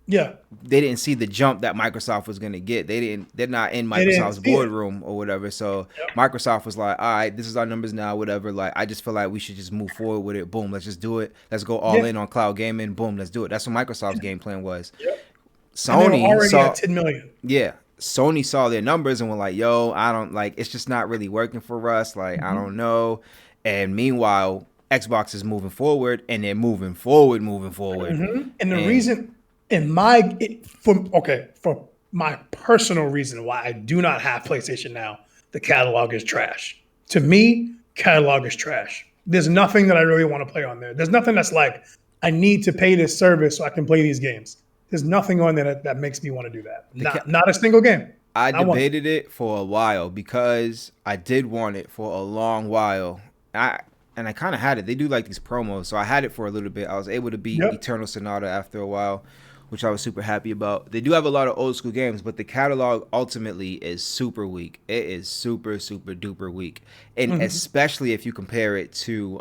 Yeah, They didn't see the jump that Microsoft was going to get. They're not in They didn't Microsoft's see it. boardroom or whatever. So Microsoft was like, all right, this is our numbers now, whatever. Like, I just feel like we should just move forward with it. Boom, let's just do it. Let's go all in on cloud gaming. Boom, let's do it. That's what Microsoft's game plan was. And they were Sony already saw, at 10 million. yeah, Sony saw their numbers and were like, yo, I don't like, it's just not really working for us. Like, I don't know. And meanwhile, Xbox is moving forward and they're moving forward. And the reason, for my personal reason why I do not have PlayStation now, the catalog is trash. To me, catalog is trash. There's nothing that I really want to play on there. There's nothing that's like, I need to pay this service so I can play these games. There's nothing on there that makes me want to do that. Not a single game. I debated it for a while because I did want it for a long while. I kind of had it. They do like these promos, so I had it for a little bit. I was able to beat Eternal Sonata after a while, which I was super happy about. They do have a lot of old school games, but the catalog ultimately is super weak. It is super, super duper weak. And especially if you compare it to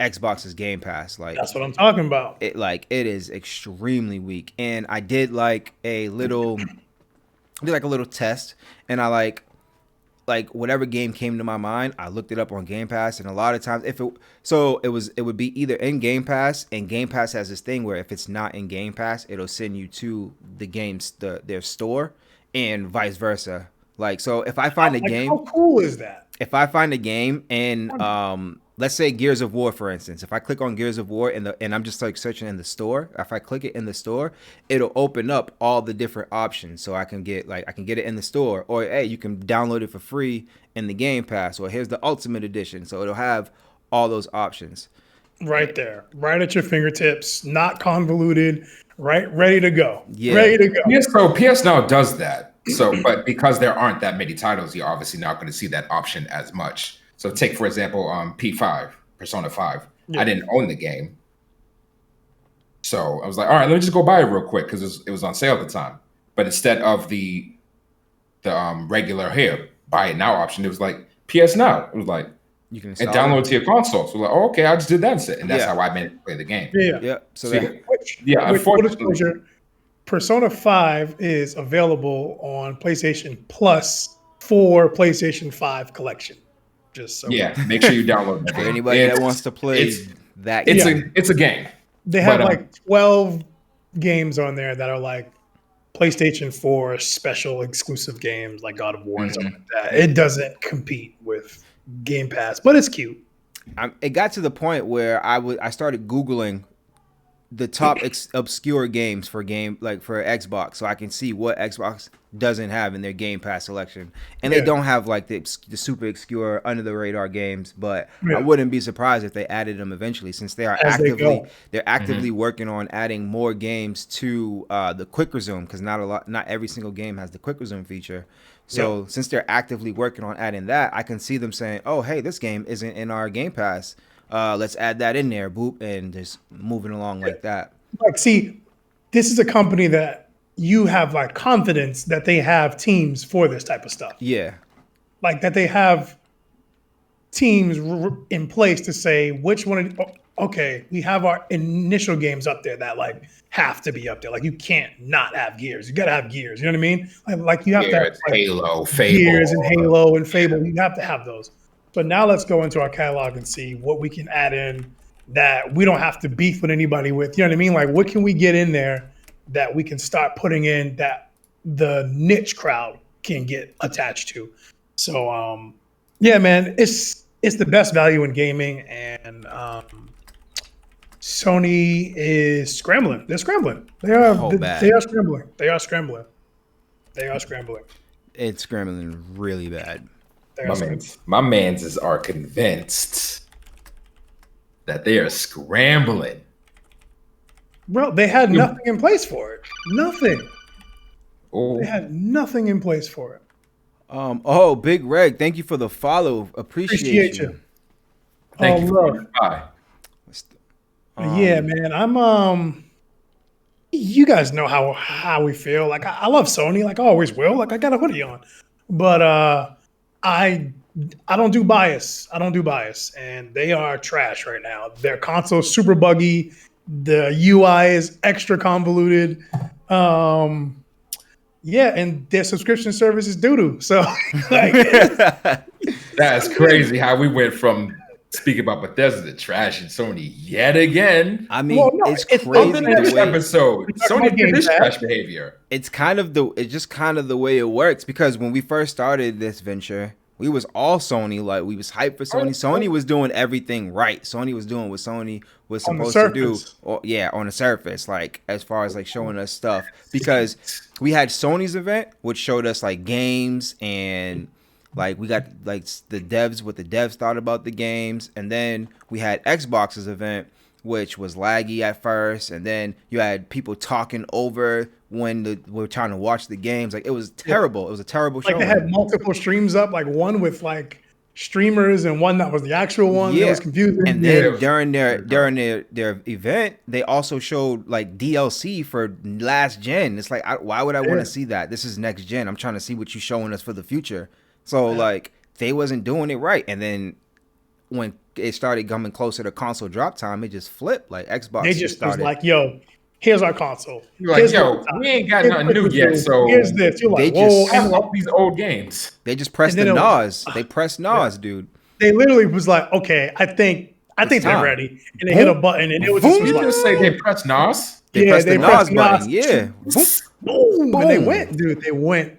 Xbox's Game Pass. Like that's what I'm talking about. It is extremely weak. And I did like a little test, and I like whatever game came to my mind, I looked it up on Game Pass, and a lot of times it would be either in Game Pass, and Game Pass has this thing where if it's not in Game Pass, it'll send you to the game's their store, and vice versa. Like, so if I find a game, how cool is that? If I find a game and let's say Gears of War, for instance, if I click on Gears of War and I'm just like searching in the store, if I click it in the store, it'll open up all the different options. So I can get it in the store, or hey, you can download it for free in the Game Pass, or here's the Ultimate Edition. So it'll have all those options. Right there, right at your fingertips, not convoluted, right, ready to go. Yeah. Ready to go. Yes, so PS Now does that. So, but because there aren't that many titles, you're obviously not going to see that option as much. So take, for example, P5, Persona 5. Yeah. I didn't own the game. So I was like, all right, let me just go buy it real quick because it was on sale at the time. But instead of the regular buy it now option, it was like PS Now. It was like, you can download it to your console. So like, oh, okay, I just did that instead. And that's how I managed to play the game. Yeah. So unfortunately, Persona 5 is available on PlayStation Plus for PlayStation 5 collection. Just so make sure you download it. For anybody that wants to play that game. It's a game. They have like 12 games on there that are like PlayStation 4 special exclusive games like God of War and something like that. It doesn't compete with Game Pass, but it's cute. It got to the point where I started Googling the top obscure games for Xbox, so I can see what Xbox doesn't have in their Game Pass selection, and they don't have like the super obscure under the radar games. But I wouldn't be surprised if they added them eventually, since they're actively working on adding more games to the quick resume, because not every single game has the quick resume feature. So since they're actively working on adding that, I can see them saying, "Oh, hey, this game isn't in our Game Pass. Let's add that in there," boop, and just moving along like that. Like, see, this is a company that you have like confidence that they have teams for this type of stuff. Yeah. Like that they have teams in place to say which one. Okay, we have our initial games up there that like have to be up there. Like you can't not have Gears. You got to have Gears. You know what I mean? Like you have to have like, Halo, Fable. Gears and Halo and Fable. You have to have those. But now let's go into our catalog and see what we can add in that we don't have to beef with anybody with. You know what I mean? Like, what can we get in there that we can start putting in that the niche crowd can get attached to? So, yeah, man, it's the best value in gaming, and Sony is scrambling. They're scrambling. They are scrambling. They are scrambling. It's scrambling really bad. My mans are convinced that they are scrambling. Bro, they had nothing in place for it. Nothing. Oh. They had nothing in place for it. Oh, Big Reg, thank you for the follow. Appreciate Appreciate you. you. Thank Oh, you for look. coming by. Yeah, man. You guys know how we feel. Like I love Sony, like I always will. Like I got a hoodie on, but I I don't do bias. I don't do bias, and they are trash right now. Their console's super buggy. The UI is extra convoluted. Um, yeah, and their subscription service is doo doo. So like, That's crazy how we went from speaking about Bethesda to trash and Sony yet again. I well, mean, no, it's it's On the crazy something. the next way episode, We talk Sony about did Game this Pass. trash behavior. it's just kind of the way it works, because when we first started this venture, we was all Sony. Like, we was hyped for Sony. Sony was doing everything right. Sony was doing what Sony was On the supposed to do. surface. Or, yeah, on the surface, like as far as like showing us stuff, because we had Sony's event, which showed us like games, and like we got like the devs, what the devs thought about the games, and then we had Xbox's event, which was laggy at first, and then you had people talking over when we were trying to watch the games. Like, it was terrible. It was a terrible show. Like they had multiple streams up, like one with like streamers and one that was the actual one. It was confusing. And Yeah. then during their event, they also showed like DLC for last gen. It's like, why would I want Yeah. to see that? This is next gen. I'm trying to see what you're showing us for the future. So like, they wasn't doing it right. And then when it started coming closer to console drop time, it just flipped. Like, Xbox They just was started. like, "Yo, here's our console. You're like, Here's yo, what we ain't got here's nothing what new we yet, do. so Here's this." You're they like, "Whoa!" just- I And love these old games. they just pressed And the then it was- NOS. They pressed NOS, dude. they literally was like, "Okay, I think they're time. ready," and they hit a button, and it was just You was like, just say they press NOS? They Yeah, pressed they the pressed NOS button. NOS. Yeah. Boom. boom, and they Boom. went, dude. They went,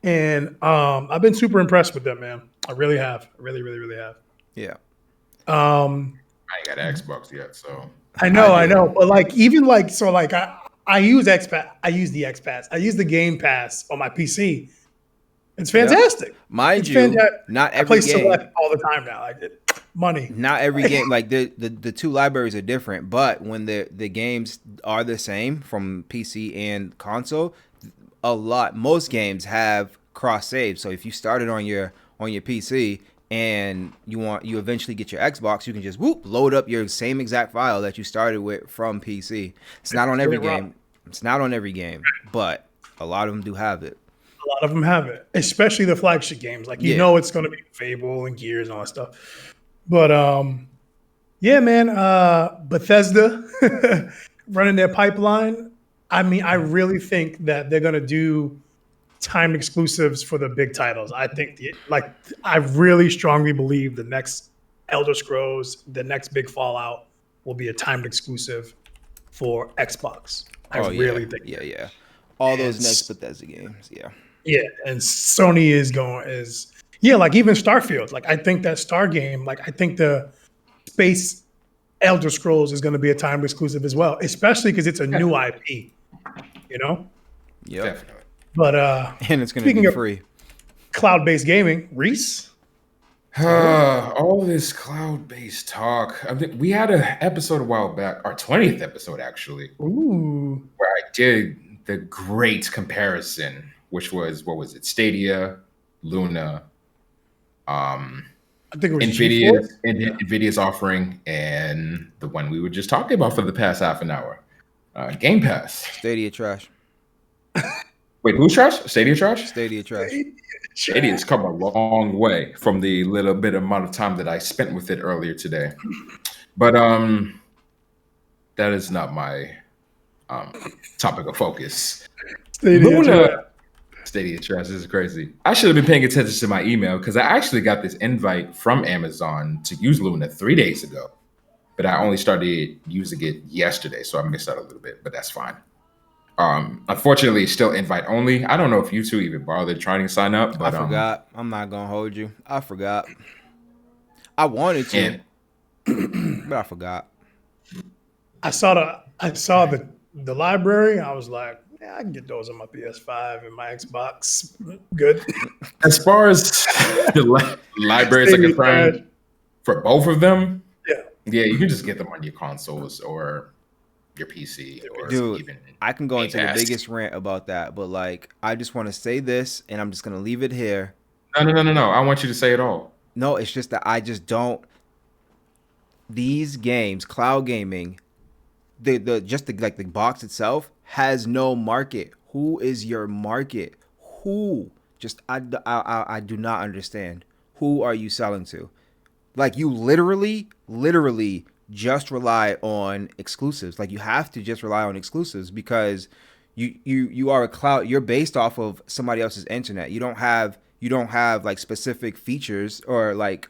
and I've been super impressed with them, man. I really have. I really, really, really have. Yeah. I ain't got an Xbox yet, so I know, but like even like so, like I use XPass, I use the XPass, I use the Game Pass on my PC. It's fantastic. Mind It's you, fantastic. not I play every game. Select all the time now. Like money. Not every game, like the two libraries are different, but when the games are the same from PC and console, most games have cross saves. So if you started on your PC and you eventually get your Xbox, you can just load up your same exact file that you started with from PC. It's not on every Get it right. game. It's not on every game, but a lot of them do have it. A lot of them have it, especially the flagship games. Like you Yeah. know, it's going to be Fable and Gears and all that stuff. But yeah, man, Bethesda running their pipeline. I mean, I really think that they're going to do timed exclusives for the big titles. I think, I really strongly believe the next Elder Scrolls, the next big Fallout will be a timed exclusive for Xbox. I really think. Yeah. All those It's- next Bethesda games, yeah. Yeah, and Sony is like even Starfield. Like I think that Star game, like I think the Space Elder Scrolls is going to be a timed exclusive as well, especially because it's a new IP. You know, Yep. definitely. but And it's gonna Speaking be of- free. cloud-based gaming, Reese. All this cloud-based talk. I think we had an episode a while back, our 20th episode actually, Ooh, where I did the great comparison, which was what was it? Stadia, Luna, I think it was Nvidia's GeForce. Nvidia's offering, and the one we were just talking about for the past half an hour, Game Pass. Stadia trash. Wait, who's trash? Stadia trash? Stadia trash. Stadia's come a long way from the little bit amount of time that I spent with it earlier today. But that is not my topic of focus. Stadia trash is crazy. I should have been paying attention to my email because I actually got this invite from Amazon to use Luna 3 days ago, but I only started using it yesterday, so I missed out a little bit, but that's fine. Unfortunately, it's still invite only. I don't know if you two even bothered trying to sign up, but I forgot. I'm not gonna hold you. I forgot. I wanted to, but I forgot. I saw the library. I was like, yeah, I can get those on my PS5 and my Xbox. Good. as far as the libraries are Stadia concerned, trash. for both of them, Yeah. you can just get them on your consoles or your PC or Dude, even. I can go Game into the Pass. biggest rant about that, but like, I just want to say this, and I'm just gonna leave it here. No. I want you to say it all. No, it's just that I just don't. These games, cloud gaming, like the box itself has no market. Who is your market? Who? Just I do not understand. Who are you selling to? Like you literally just rely on exclusives. Like you have to just rely on exclusives because you are a cloud. You're based off of somebody else's internet. You don't have like specific features or like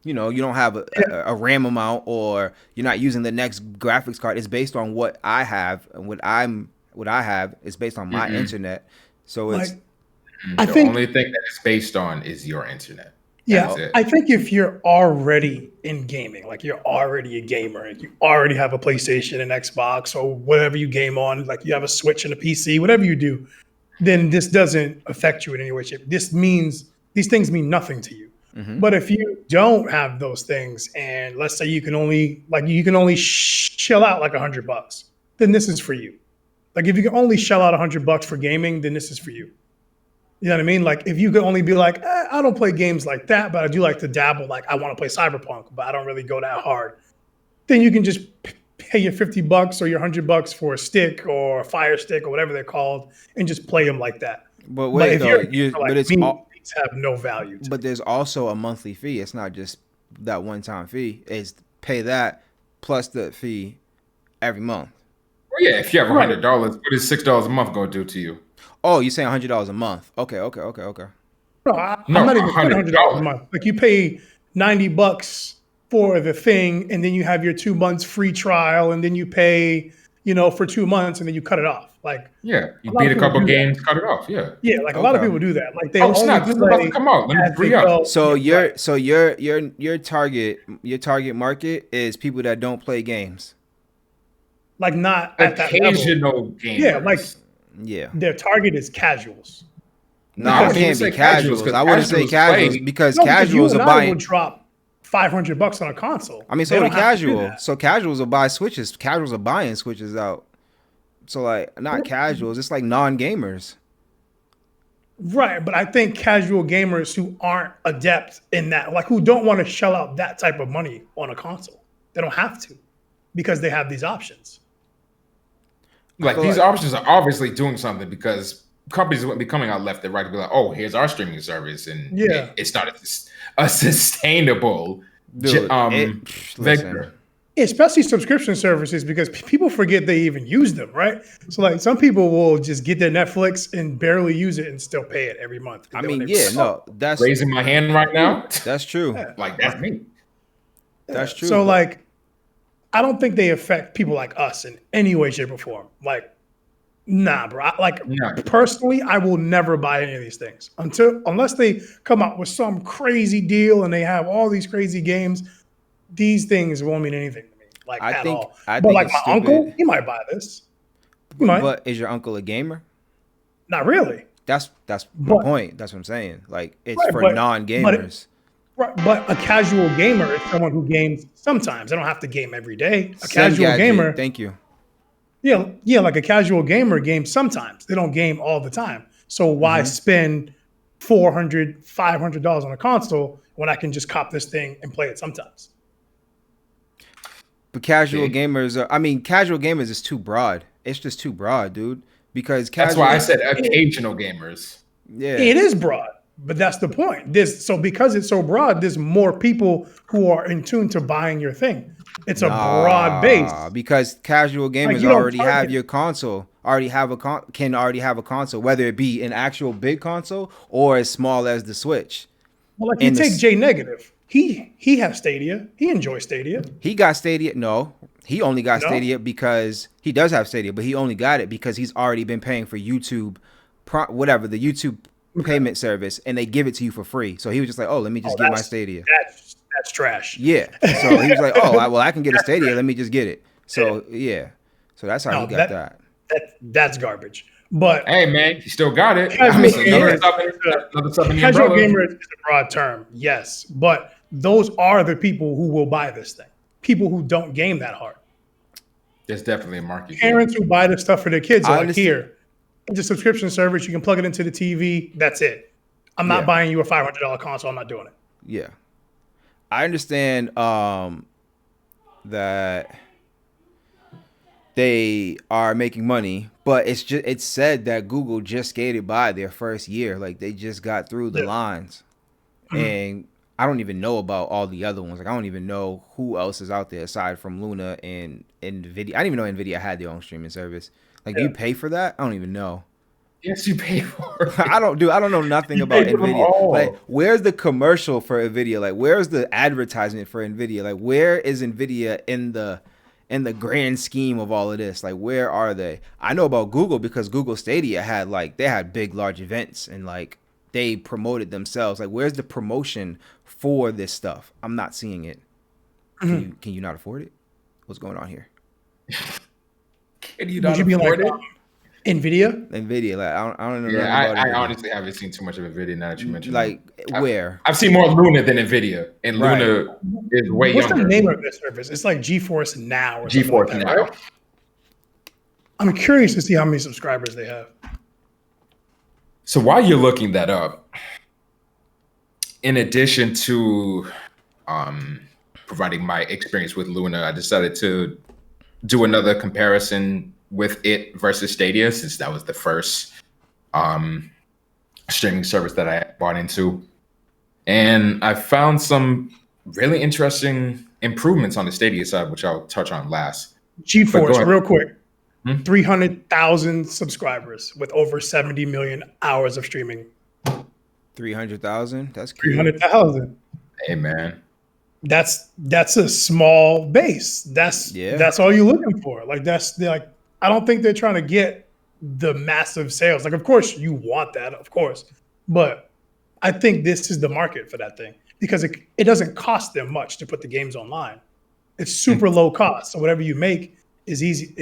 you don't have a RAM amount or you're not using the next graphics card. It's based on what I have and what I have is based on my internet. So it's Like, I The think, only thing that it's based on is your internet. That's yeah, it. I think if you're already in gaming, like you're already a gamer and you already have a PlayStation and Xbox or whatever you game on, like you have a Switch and a PC, whatever you do, then this doesn't affect you in any way, shape. This means these things mean nothing to you. But if you don't have those things, and let's say you can only shell out like $100, then this is for you. Like if you can only shell out $100 for gaming, then this is for you. You know what I mean? Like if you could only be like, I don't play games like that, but I do like to dabble. Like I want to play Cyberpunk, but I don't really go that hard. Then you can just pay your $50 or your $100 for a stick or a Fire Stick or whatever they're called, and just play them like that. but But wait if though, you're a gamer but like it's me, all, these have no value to but me. there's also a monthly fee. It's not just that one time fee. It's pay that plus the fee every month. Well, yeah, if you have Right. $100, what is $6 a month going to do to you? Oh, you're saying $100 a month? Okay. No, I'm No, not a even saying hundred $100 a dollars. month. Like you pay $90 for the thing, and then you have your 2 months free trial, and then you pay, for 2 months, and then you cut it off. Like Yeah, you a lot beat of a people couple do that. games, cut it off. Yeah. Yeah, like a lot of Okay. people do that. Like Oh they'll only snap! This is about to play come out. Let me as they re up. go. So Yeah, right. your target market is people that don't play games. Like not at that level. Occasional gamers. Yeah, like Yeah. their target is casuals. No, I it wouldn't even can't be say casuals, casuals. 'cause I wouldn't say casuals casuals play- because No, because you casuals and are I will buying. drop $500 on a console. I mean, They so do don't have to do casual. that. So casuals will buy switches. Casuals are buying switches out. So like not casuals. It's like non-gamers. Right, but I think casual gamers who aren't adept in that, like who don't want to shell out that type of money on a console, they don't have to because they have these options. Like feel these like- options are obviously doing something because companies wouldn't be coming out left and right to be like, "Oh, here's our streaming service," and Yeah. it's not a sustainable Dude, vector. listen. Especially subscription services because people forget they even use them, right? So like some people will just get their Netflix and barely use it and still pay it every month. I And then when mean, they- yeah, no, that's Raising my hand right now, true. like that's me. That's true. So but- like, I don't think they affect people like us in any way, shape, or form. Like, nah, bro. No. Personally, I will never buy any of these things unless they come out with some crazy deal and they have all these crazy games. These things won't mean anything to me, like I at think- all. I But think like it's my uncle, stupid. he might buy this. He might. But is your uncle a gamer? Not really. That's my But- point. That's what I'm saying. Like it's Right, for but- non-gamers. Right, but a casual gamer is someone who games sometimes. They don't have to game every day. A Send casual gadget, gamer, Thank you. yeah, like a casual gamer games sometimes. They don't game all the time. So why Mm-hmm. spend $400, $500 on a console when I can just cop this thing and play it sometimes? But casual Big. gamers are. I mean, casual gamers is too broad. It's just too broad, dude. Because That's casual. why I said occasional gamers. Yeah. It is broad, but that's the point. So because it's so broad, there's more people who are in tune to buying your thing. It's a broad base. Because casual gamers you don't already have target- your console. Can already have a console, whether it be an actual big console or as small as the Switch. Well, like you in the take s- J Negative. He has Stadia. He enjoys Stadia. He got Stadia. No, he only got No? Stadia because he does have Stadia, but he only got it because he's already been paying for YouTube, whatever the YouTube payment service, and they give it to you for free. So he was just like, "Oh, let me just get my That's- Stadia." That's trash. Yeah. So he was like, "Oh, I can get a Stadia. Let me just get it." So yeah. So that's how No, he got that. That's garbage. But Hey man, you still got it. Casual That's another gamer- stuff another stuff in the casual umbrella. gamer is a broad term, yes. But those are the people who will buy this thing. People who don't game that hard. There's definitely a market. here. Parents who buy this stuff for their kids I are like, understand. here, it's a subscription service. You can plug it into the TV. That's it. I'm not buying you a $500 console. I'm not doing it. Yeah. I understand that they are making money, but it's said that Google just skated by their first year. Like they just got through the lines. And I don't even know about all the other ones. Like I don't even know who else is out there aside from Luna and Nvidia. I didn't even know Nvidia had their own streaming service. Like do you pay for that? I don't even know. Yes, you pay for it. I don't know nothing about Nvidia. Like, where's the commercial for Nvidia? Like, where's the advertisement for Nvidia? Like, where is Nvidia in the grand scheme of all of this? Like, where are they? I know about Google because Google Stadia had big, large events and like they promoted themselves. Like, where's the promotion for this stuff? I'm not seeing it. Can you not afford it? What's going on here? Can you not afford it? Nvidia, like I don't know. Yeah, I honestly haven't seen too much of Nvidia now that you mentioned. Like where? I've seen more Luna than Nvidia, and Luna is way What's younger. the name of this service? It's like GeForce Now or something GeForce like that, Now. right? I'm curious to see how many subscribers they have. So while you're looking that up, in addition to providing my experience with Luna, I decided to do another comparison with it versus Stadia, since that was the first streaming service that I bought into. And I found some really interesting improvements on the Stadia side, which I'll touch on last. GeForce, real quick. 300,000 subscribers with over 70 million hours of streaming. 300,000? That's cute. 300,000. Hey, man. That's a small base. That's all you're looking for. Like I don't think they're trying to get the massive sales. Like, of course you want that, of course, but I think this is the market for that thing because it doesn't cost them much to put the games online. It's super low cost, so whatever you make is easy.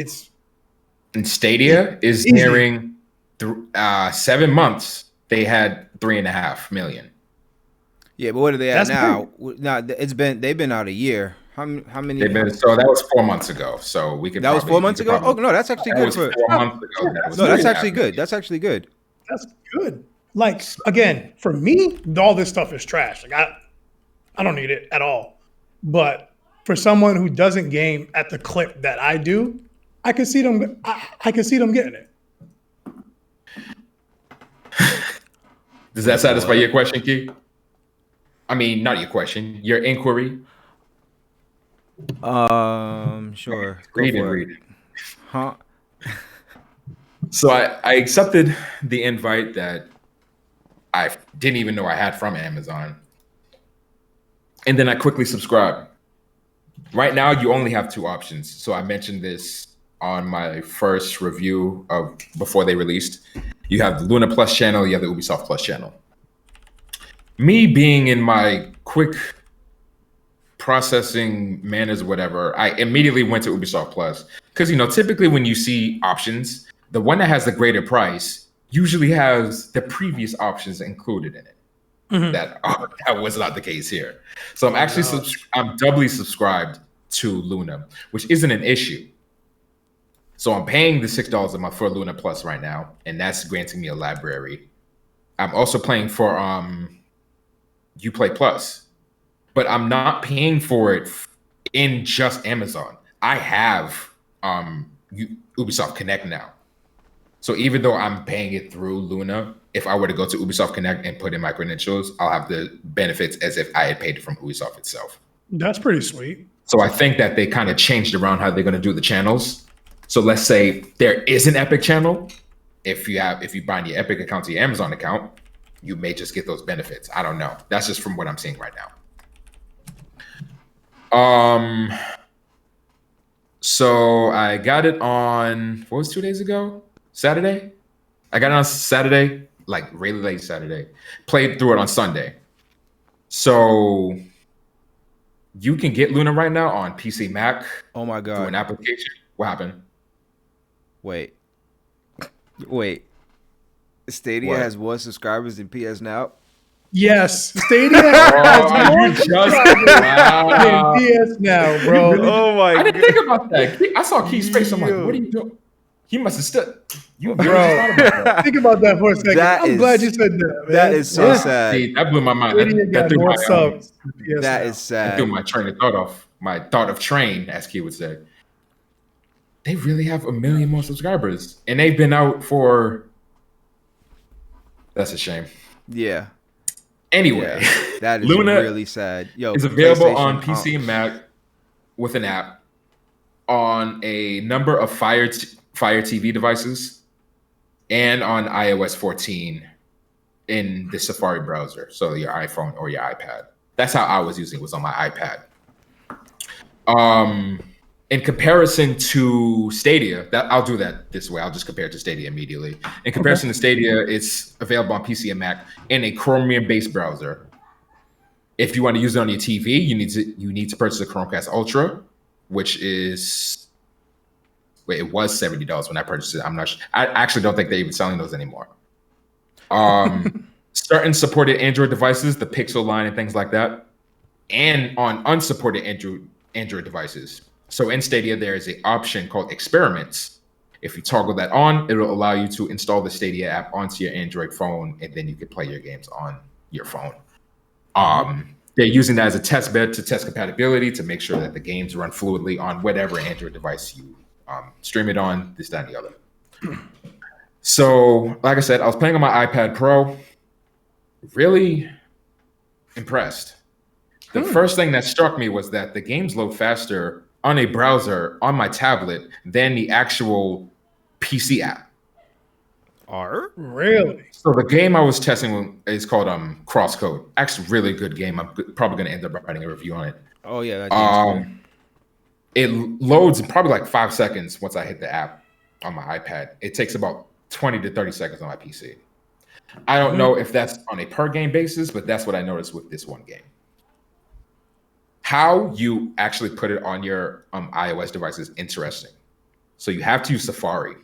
And Stadia is nearing 7 months. They had 3.5 million. Yeah, but what are they at now? Now they've been out a year. How many? So that was 4 months ago. So we could. That was 4 months ago. Oh no, that's actually good for. 4 months ago. No, that's actually good. That's actually good. That's good. Like again, for me, all this stuff is trash. Like I don't need it at all. But for someone who doesn't game at the clip that I do, I can see them. I can see them getting it. Does that satisfy your question, Key? I mean, not your question, your inquiry. Sure. Read it. Huh? So I accepted the invite that I didn't even know I had from Amazon. And then I quickly subscribed. Right now, you only have two options. So I mentioned this on my first review of before they released. You have the Luna Plus channel, you have the Ubisoft Plus channel. Me being in my quick processing manners, whatever, I immediately went to Ubisoft Plus. Because, typically when you see options, the one that has the greater price usually has the previous options included in it. Mm-hmm. That was not the case here. So I'm actually I'm doubly subscribed to Luna, which isn't an issue. So I'm paying the $6 a month for Luna Plus right now, and that's granting me a library. I'm also paying for Uplay Plus, but I'm not paying for it in just Amazon. I have Ubisoft Connect now. So even though I'm paying it through Luna, if I were to go to Ubisoft Connect and put in my credentials, I'll have the benefits as if I had paid it from Ubisoft itself. That's pretty sweet. So I think that they kind of changed around how they're going to do the channels. So let's say there is an Epic channel. If you bind your Epic account to your Amazon account, you may just get those benefits. I don't know. That's just from what I'm seeing right now. So I got it on, what was 2 days ago? Saturday? I got it on Saturday, like really late Saturday. Played through it on Sunday. So you can get Luna right now on PC, Mac. Oh my God. Through an application. What happened? Wait. Stadia has more subscribers than PS Now? Yes. Stadia has more subscribers than PS Now, bro. Really? Oh my God. I didn't think about that. I saw Key's face. I'm like, what are you doing? He must have stood. You Bro, really just thought about that. think about that for a second. That I'm is- glad you said that, man. That is so Yeah. sad. See, that blew my mind. Stadia That got threw more my subs than PS That now. is that threw sad. my train of thought off. My thought of train, as Key would say. They really have 1 million more subscribers, and they've been out for. That's a shame. Yeah. Anyway, That is Luna really sad. Yo, is available PlayStation, on PC and Mac with an app on a number of Fire TV devices and on iOS 14 in the Safari browser, so your iPhone or your iPad. That's how I was using it, was on my iPad. In comparison to Stadia, that I'll do that this way. I'll just compare it to Stadia immediately. In comparison to Stadia, it's available on PC and Mac in a Chromium-based browser. If you want to use it on your TV, you need to purchase a Chromecast Ultra, which is it was $70 when I purchased it. I'm not sure. I actually don't think they're even selling those anymore. Certain supported Android devices, the Pixel line and things like that, and on unsupported Android devices. So in Stadia, there is an option called Experiments. If you toggle that on, it'll allow you to install the Stadia app onto your Android phone, and then you can play your games on your phone. They're using that as a test bed to test compatibility to make sure that the games run fluidly on whatever Android device you stream it on, this, that, and the other. So, like I said, I was playing on my iPad Pro. Really impressed. The first thing that struck me was that the games load faster on a browser on my tablet than the actual PC app. Really? So the game I was testing is called Crosscode. Actually, really good game. I'm probably going to end up writing a review on it. Oh yeah, that game's cool. It loads in probably like 5 seconds once I hit the app on my iPad. It takes about 20 to 30 seconds on my PC. I don't know if that's on a per game basis, but that's what I noticed with this one game. How you actually put it on your iOS device is interesting. So you have to use Safari.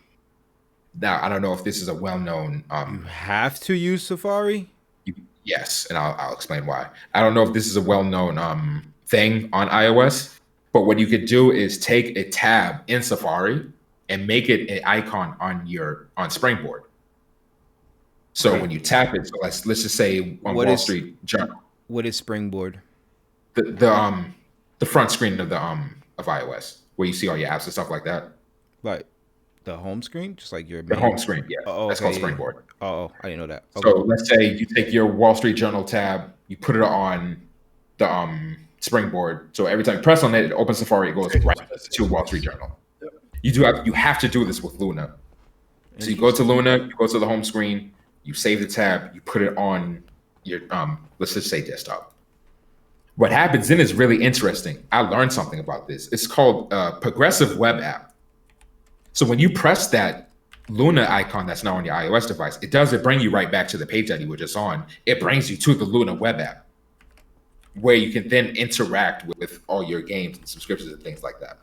Now, I don't know if this is a well-known... You have to use Safari? Yes, and I'll explain why. I don't know if this is a well-known thing on iOS, but what you could do is take a tab in Safari and make it an icon on Springboard. So when you tap it, so let's just say on Wall Street Journal. What is Springboard? The front screen of iOS, where you see all your apps and stuff like that. Like the home screen, just like your the home screen. Yeah, that's called Springboard. Oh, I didn't know that. Okay. So let's say you take your Wall Street Journal tab, you put it on the Springboard. So every time you press on it, it opens Safari, it goes right to Wall Street Journal. You have to do this with Luna. So you go to Luna, you go to the home screen, you save the tab, you put it on your let's just say desktop. What happens then is really interesting. I learned something about this. It's called Progressive Web App. So when you press that Luna icon that's now on your iOS device, it doesn't bring you right back to the page that you were just on. It brings you to the Luna web app, where you can then interact with all your games and subscriptions and things like that.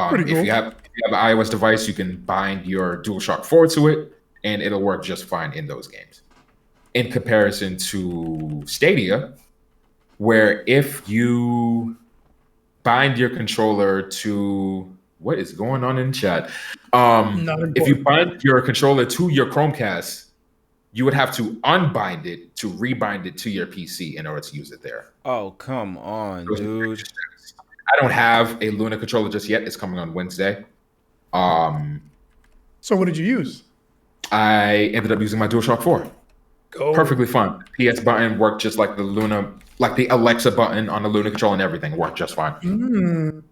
Pretty cool. If you have an iOS device, you can bind your DualShock 4 to it, and it'll work just fine in those games. In comparison to Stadia, where if you bind your controller to what is going on in chat? If you bind your controller to your Chromecast, you would have to unbind it to rebind it to your PC in order to use it there. Oh, come on, dude. I don't have a Luna controller just yet. It's coming on Wednesday. So what did you use? I ended up using my DualShock 4. Perfectly fine. PS button worked just like the Luna, like the Alexa button on the Luna controller, and everything worked just fine.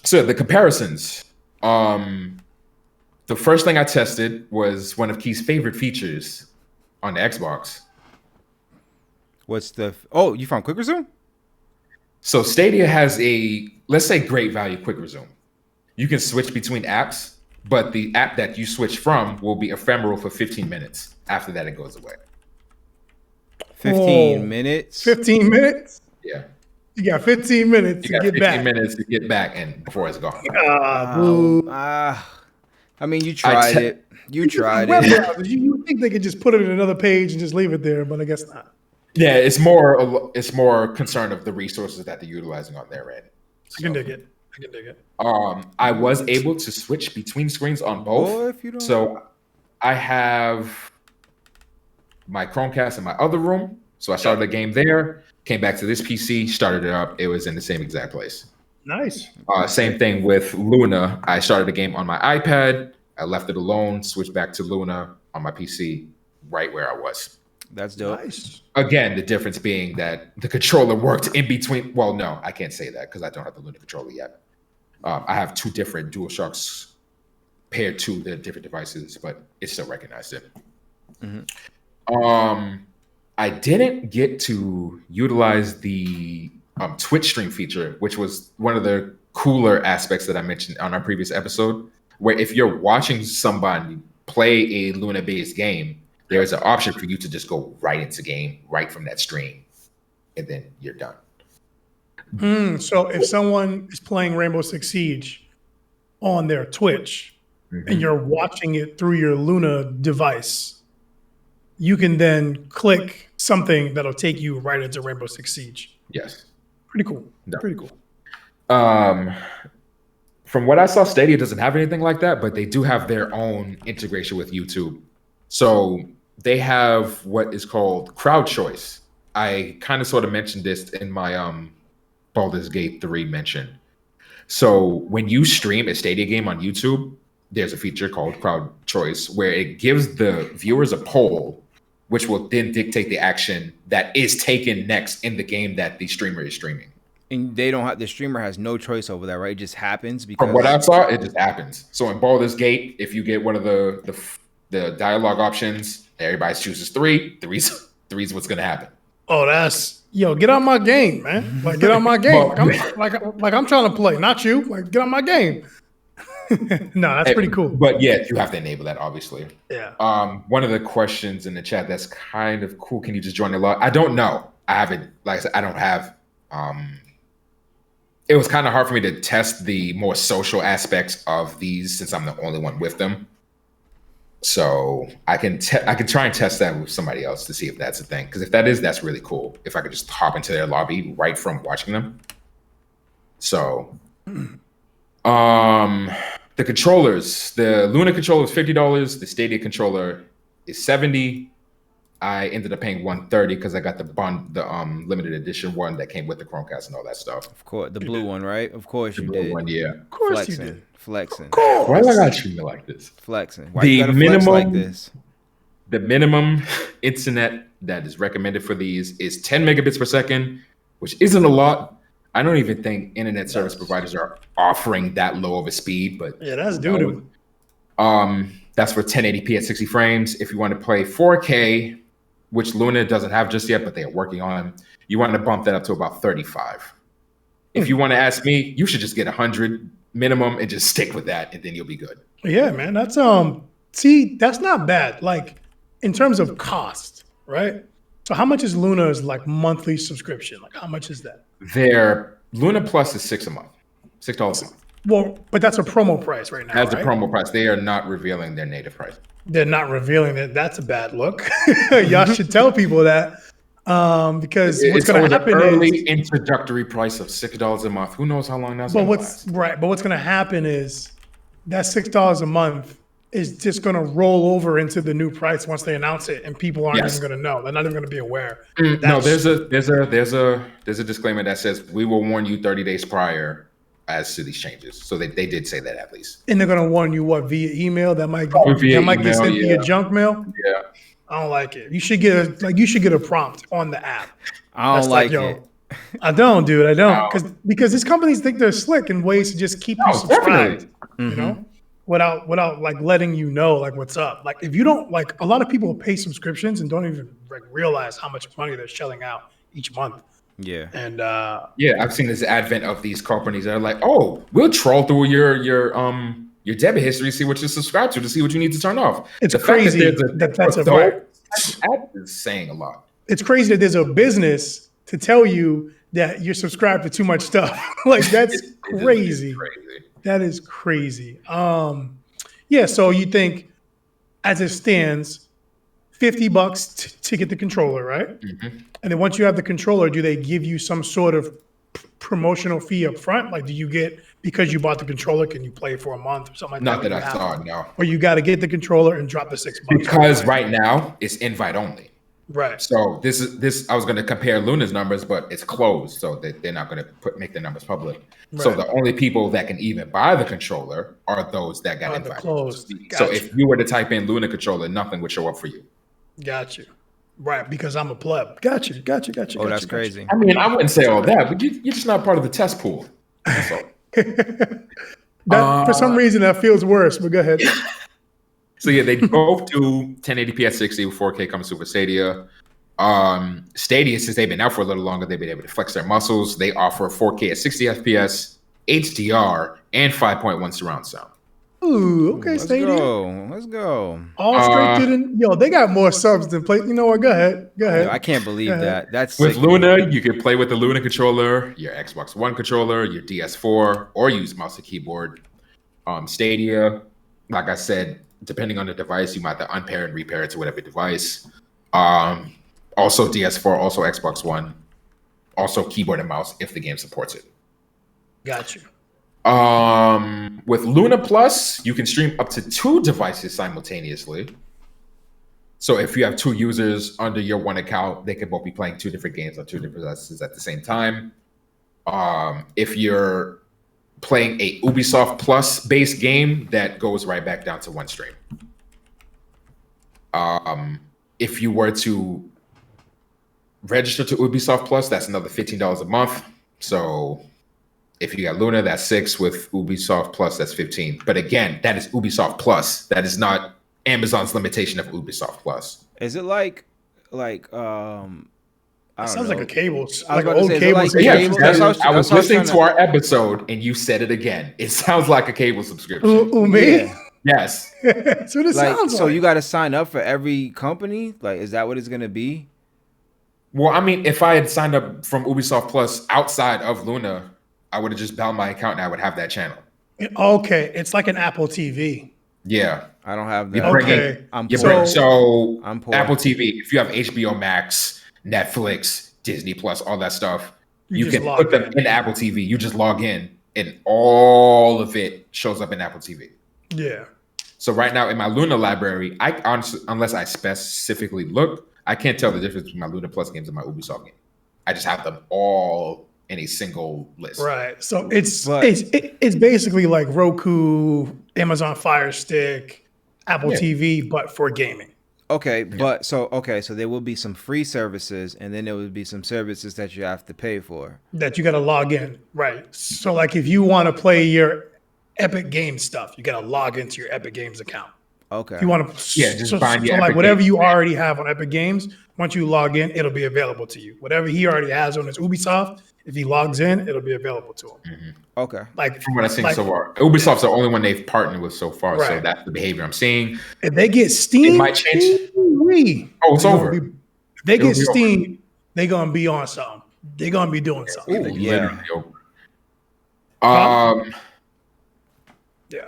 So the comparisons. The first thing I tested was one of Key's favorite features on the Xbox. What's you found Quick Resume? So Stadia has a, let's say, great value Quick Resume. You can switch between apps, but the app that you switch from will be ephemeral for 15 minutes. After that, it goes away. 15 minutes? 15 minutes? Yeah. You got 15 minutes to get back. 15 minutes to get back, and before it's gone. I mean, you tried it. You tried it. You think they could just put it in another page and just leave it there, but I guess not. Yeah, it's more concern of the resources that they're utilizing on their end. I can dig it. I can dig it. I was able to switch between screens on both. Boy, if you don't. So I have my Chromecast in my other room. So I started the game there, came back to this PC, started it up. It was in the same exact place. Nice. Same thing with Luna. I started the game on my iPad. I left it alone, switched back to Luna on my PC, right where I was. That's dope. Nice. Again, the difference being that the controller worked in between. Well, no, I can't say that because I don't have the Luna controller yet. I have two different DualShocks paired to the different devices, but it still recognized it. I didn't get to utilize the Twitch stream feature, which was one of the cooler aspects that I mentioned on our previous episode, where if you're watching somebody play a Luna-based game, there's an option for you to just go right into game, right from that stream, and then you're done. So if someone is playing Rainbow Six Siege on their Twitch and you're watching it through your Luna device, you can then click something that'll take you right into Rainbow Six Siege. Yes. Pretty cool. No. Pretty cool. From what I saw, Stadia doesn't have anything like that, but they do have their own integration with YouTube. So they have what is called crowd choice. I kind of sort of mentioned this in my Baldur's Gate 3 mention. So when you stream a Stadia game on YouTube, there's a feature called crowd choice where it gives the viewers a poll, which will then dictate the action that is taken next in the game that the streamer is streaming. And they don't have, the streamer has no choice over that, right? It just happens because From what I saw, it just happens. So in Baldur's Gate, if you get one of the dialogue options, everybody chooses three. Three's what's gonna happen. Oh, get on my game, man. Like, get on my game. I'm trying to play, not you. Like, get on my game. No, that's pretty cool. But yeah, you have to enable that, obviously. Yeah. One of the questions in the chat that's kind of cool. Can you just join the log? I don't know. I haven't, like I said, I don't have. It was kind of hard for me to test the more social aspects of these since I'm the only one with them. So I can try and test that with somebody else to see if that's a thing. Because if that is, that's really cool. If I could just hop into their lobby right from watching them. So, the controllers, the Luna controller is $50. The Stadia controller is $70. I ended up paying $130 because I got the limited edition one that came with the Chromecast and all that stuff. of course the blue one, right? Of course you The blue did. one, yeah. Of course you did. Flexing. Why do I gotta treat me like this? Why you gotta flex like this? The minimum internet that is recommended for these is 10 megabits per second, which isn't a lot. I don't even think internet service providers are offering that low of a speed, but Yeah, that's doo-doo. that's for 1080p at 60 frames. If you want to play 4K, which Luna doesn't have just yet, but they are working on, you want to bump that up to about 35. If you want to ask me, you should just get 100 minimum and just stick with that, and then you'll be good. Yeah, man. That's that's not bad. Like, in terms of cost, right? So how much is Luna's like monthly subscription? Like, how much is that? Their Luna Plus is $6 a month. $6 a month. Well, but that's a promo price right now. That's right? a promo price. They are not revealing their native price. They're not revealing that. That's a bad look. Y'all should tell people that because what's going to happen early is introductory price of $6 a month. Who knows how long that's But going to what's last? right? But what's going to happen is that $6 a month is just going to roll over into the new price once they announce it, and people aren't Yes. even going to know. They're not even going to be aware. No, there's a disclaimer that says we will warn you 30 days prior as to these changes. So they did say that at least. And they're going to warn you via email. That might Probably via get email, sent to yeah. your junk mail. Yeah. I don't like it. You should get a prompt on the app. I don't like yo, it. I don't, dude. I don't No. because these companies think they're slick in ways to just keep you subscribed. Definitely. You know, without like letting you know like what's up. Like if you don't like, a lot of people pay subscriptions and don't even like realize how much money they're shelling out each month. Yeah. And Yeah, I've seen this advent of these companies that are like, oh, we'll troll through your debit history, see what you're subscribed to see what you need to turn off. It's The fact crazy that's a right. ad is saying a lot. It's crazy that there's a business to tell you that you're subscribed to too much stuff. Like that's crazy. Crazy. That is crazy. Yeah. So you think, as it stands, $50 to get the controller, right? Mm-hmm. And then once you have the controller, do they give you some sort of promotional fee up front? Like, do you get, because you bought the controller, can you play for a month or something like Not that? that I saw, no. Or you got to get the controller and drop the $6. Because right now it's invite only. Right. So this I was going to compare Luna's numbers, but it's closed, so they're not going to make the numbers public. Right. So the only people that can even buy the controller are those that got invited. Closed. So if you were to type in Luna controller, nothing would show up for you. Got you. Right, because I'm a pleb. Got you. Oh, that's crazy. I mean, I wouldn't say all that, but you're just not part of the test pool. That's all. For some reason, that feels worse, but go ahead. So yeah, they both do 1080p at 60 with 4K coming to Stadia. Stadia, since they've been out for a little longer, they've been able to flex their muscles. They offer 4K at 60 FPS, HDR, and 5.1 surround sound. Ooh, okay, Stadia. Let's go. All straight to the they got more subs than play. You know what? Go ahead. Yo, I can't believe that. That's with Luna. You can play with the Luna controller, your Xbox One controller, your DS4, or use mouse and keyboard. Stadia, like I said, depending on the device, you might have to unpair and repair it to whatever device. Also DS4, also Xbox One, also keyboard and mouse if the game supports it. Got you. With Luna Plus, you can stream up to 2 devices simultaneously. So if you have 2 users under your one account, they can both be playing 2 different games on 2 different devices at the same time. If you're playing a Ubisoft Plus based game, that goes right back down to 1 stream. If you were to register to Ubisoft Plus, that's another $15 a month. So if you got Luna, that's $6. With Ubisoft Plus, that's $15. But again, that is Ubisoft Plus. That is not Amazon's limitation of Ubisoft Plus. Is it like sounds like a cable. Like old cable. I was listening to our episode and you said it again. It sounds like a cable subscription. Ooh, me? Yeah. Yes. That's what it sounds like. So you got to sign up for every company? Like, is that what it's going to be? Well, I mean, if I had signed up from Ubisoft Plus outside of Luna, I would have just bound my account and I would have that channel. Okay. It's like an Apple TV. Yeah. I don't have that. I'm poor. Apple TV, if you have HBO Max, Netflix, Disney Plus, all that stuff, you can put them in Apple TV. You just log in and all of it shows up in Apple TV. Yeah. So right now in my Luna library, I honestly, unless I specifically look, I can't tell the difference between my Luna Plus games and my Ubisoft game. I just have them all in a single list. Right. So it's basically like Roku, Amazon Fire Stick, Apple TV, but for gaming. Okay, so there will be some free services, and then there will be some services that you have to pay for. That you got to log in, right? So, like, if you want to play your Epic Games stuff, you got to log into your Epic Games account. Okay. If you want to, just find your like Epic whatever Games. you already have on Epic Games, once you log in, it'll be available to you. Whatever he already has on his Ubisoft, if he logs in, it'll be available to him. Mm-hmm. Okay. Like from what I've seen so far, Ubisoft's the only one they've partnered with so far. Right. So that's the behavior I'm seeing. If they get Steam, it might change. It's over. If they get Steam, they're gonna be on something. They're gonna be doing something. Ooh, yeah. Yeah.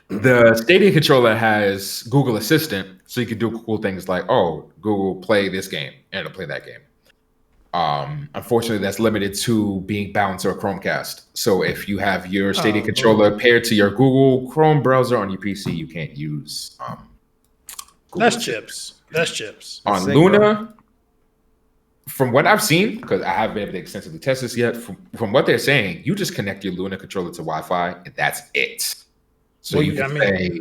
The Stadia controller has Google Assistant, so you can do cool things like, oh, Google, play this game, and it'll play that game. Unfortunately, that's limited to being bound to a Chromecast. So if you have your Stadia controller paired to your Google Chrome browser on your PC, you can't use Google Assistant. That's chips. On Luna, from what I've seen, because I haven't been able to extensively test this yet, from what they're saying, you just connect your Luna controller to Wi-Fi, and that's it. So you can say,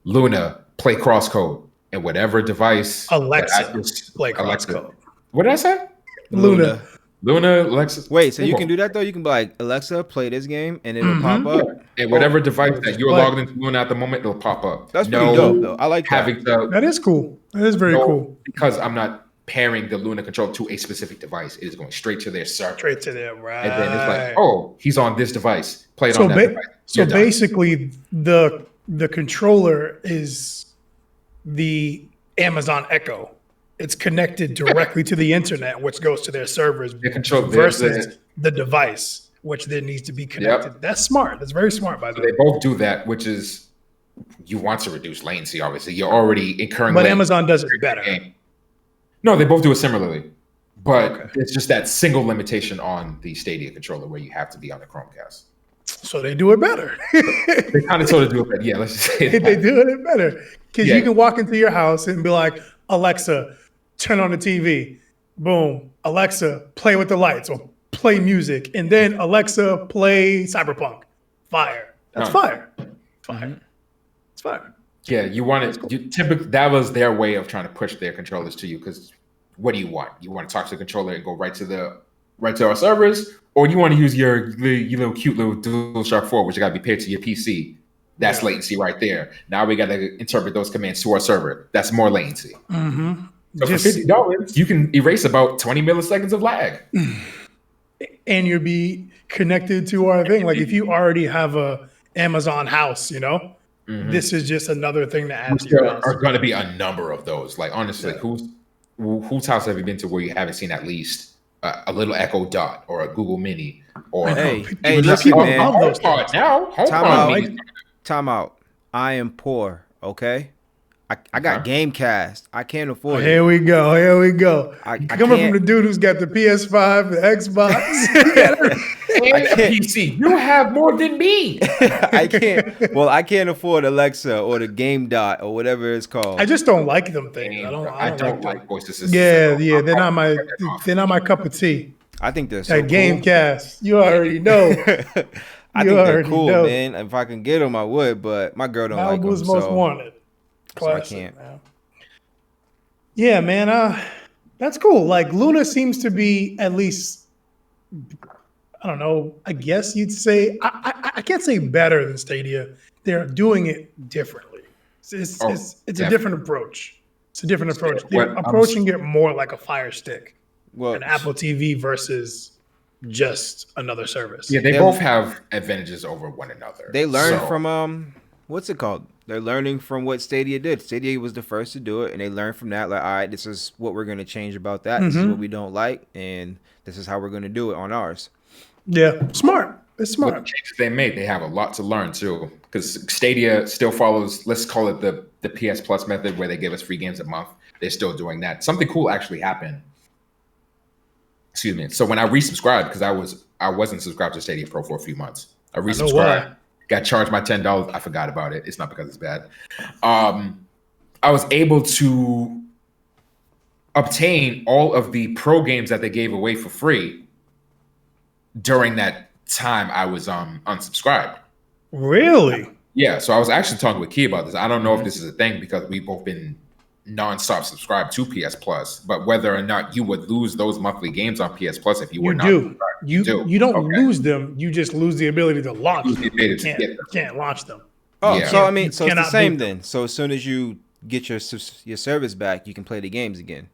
Luna, play crosscode, and whatever device. Alexa, play crosscode. What did I say? Luna, Alexa. Wait, so you can do that though? You can be like, Alexa, play this game, and it'll pop up. Yeah. And whatever device that you're logged into Luna at the moment, it'll pop up. That's pretty dope, though. I like that. That is cool. That is very cool. Because I'm not pairing the Luna controller to a specific device. It is going straight to their server. Straight to there, right. And then it's like, oh, he's on this device. Play it on that device. So basically, the controller is the Amazon Echo. It's connected directly to the internet, which goes to their servers versus the device, which then needs to be connected. Yep. That's smart. That's very smart, by the way. They both do that, which is, you want to reduce latency, obviously. You're already incurring But Amazon does it better. No, they both do it similarly. But it's just that single limitation on the Stadia controller where you have to be on the Chromecast. So they do it better. They kind of sort of do it, but yeah, let's just say that. They do it better because you can walk into your house and be like, Alexa, turn on the TV. Boom. Alexa, play with the lights or play music. And then Alexa, play Cyberpunk. Fire. That's fire. Fire. It's fire. Yeah, you want it. You typically that was their way of trying to push their controllers to you. Because what do you want? You want to talk to the controller and go right to our servers, or you want to use your little cute little DualShock 4, which got to be paired to your PC. That's latency right there. Now we got to interpret those commands to our server. That's more latency. Mm-hmm. So for $50, you can erase about 20 milliseconds of lag. And you'll be connected to our thing. Like if you already have a Amazon house, this is just another thing to add to your house. There are going to be a number of those. Like honestly, whose house have you been to where you haven't seen at least a little Echo Dot or a Google Mini or hey, listen, man. HomePod. Time out. I am poor. Okay. I got Gamecast. I can't afford it. Here we go. Coming from the dude who's got the PS5, the Xbox, and the PC. You have more than me. I can't. Well, I can't afford Alexa or the Game Dot or whatever it's called. I just don't like them things. I don't like voice assistants. Yeah. They're not my cup of tea. I think they're so that Gamecast. Cool. You already know. I think they're cool, man. If I can get them, I would. But my girl don't like them. Malibu's most wanted. Classic, so I can't. Man. Yeah, man. That's cool. Like Luna seems to be at least, I don't know. I guess you'd say I can't say better than Stadia. They're doing it differently. It's a different approach. It's a different approach. They're approaching it more like a Fire Stick, an Apple TV versus just another service. Yeah, they both have advantages over one another. They learned from what's it called? They're learning from what Stadia did. Stadia was the first to do it, and they learned from that. Like, all right, this is what we're going to change about that. This is what we don't like, and this is how we're going to do it on ours. Yeah, smart. It's smart. What changes they made, they have a lot to learn too. Because Stadia still follows, let's call it the PS Plus method, where they give us free games a month. They're still doing that. Something cool actually happened. Excuse me. So when I resubscribed, because I wasn't subscribed to Stadia Pro for a few months, I resubscribed. Got charged my $10. I forgot about it. It's not because it's bad. I was able to obtain all of the pro games that they gave away for free during that time I was unsubscribed. Really? Yeah. So I was actually talking with Key about this. I don't know if this is a thing because we've both been nonstop subscribed to PS Plus, but whether or not you would lose those monthly games on PS Plus if you were not subscribed. You don't lose them. You just lose the ability to launch them. You can't launch them. Oh, yeah. So I mean, so it's the same then. So as soon as you get your service back, you can play the games again.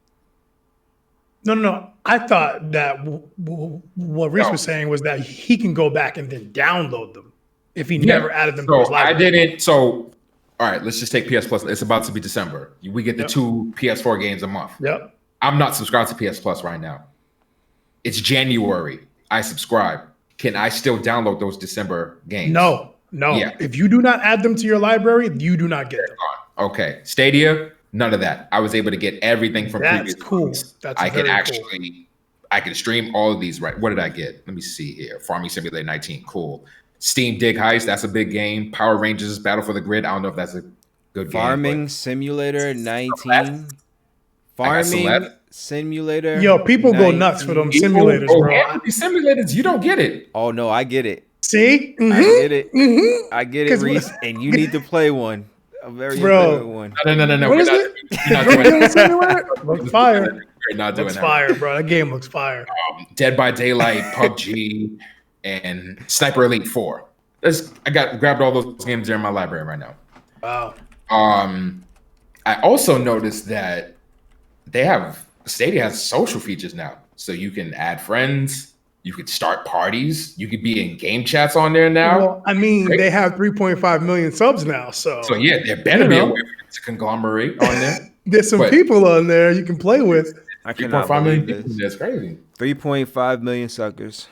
No. I thought that what Reese was saying was that he can go back and then download them if he never added them to his library. I didn't. So, all right, let's just take PS Plus. It's about to be December. We get the 2 PS4 games a month. Yep. I'm not subscribed to PS Plus right now. It's January. I subscribe. Can I still download those December games? No. Yeah. If you do not add them to your library, you do not get them. Okay. Stadia, none of that. I was able to get everything from previous cool. months. That's I can stream all of these, right? What did I get? Let me see here. Farming Simulator 19. Cool. Steam Dig Heist, that's a big game. Power Rangers Battle for the Grid. I don't know if that's a good game. Farming Simulator 19. Farming Simulator. Yo, people 19. Go nuts for them simulators, bro. These simulators, you don't get it. Oh no, I get it. See, I get it. I get it, Reese. And you need to play one. A very important one. No. What is it? Looks fire. We're not doing that. Fire, bro. That game looks fire. Dead by Daylight, PUBG, and Sniper Elite 4. I grabbed all those games there in my library right now. Wow. I also noticed that Stadia has social features now. So you can add friends, you could start parties, you could be in game chats on there now. Well, I mean, they have 3.5 million subs now. So yeah, there better be a way to conglomerate on there. There's some people on there you can play with. I cannot believe this. That's crazy. 3.5 million suckers.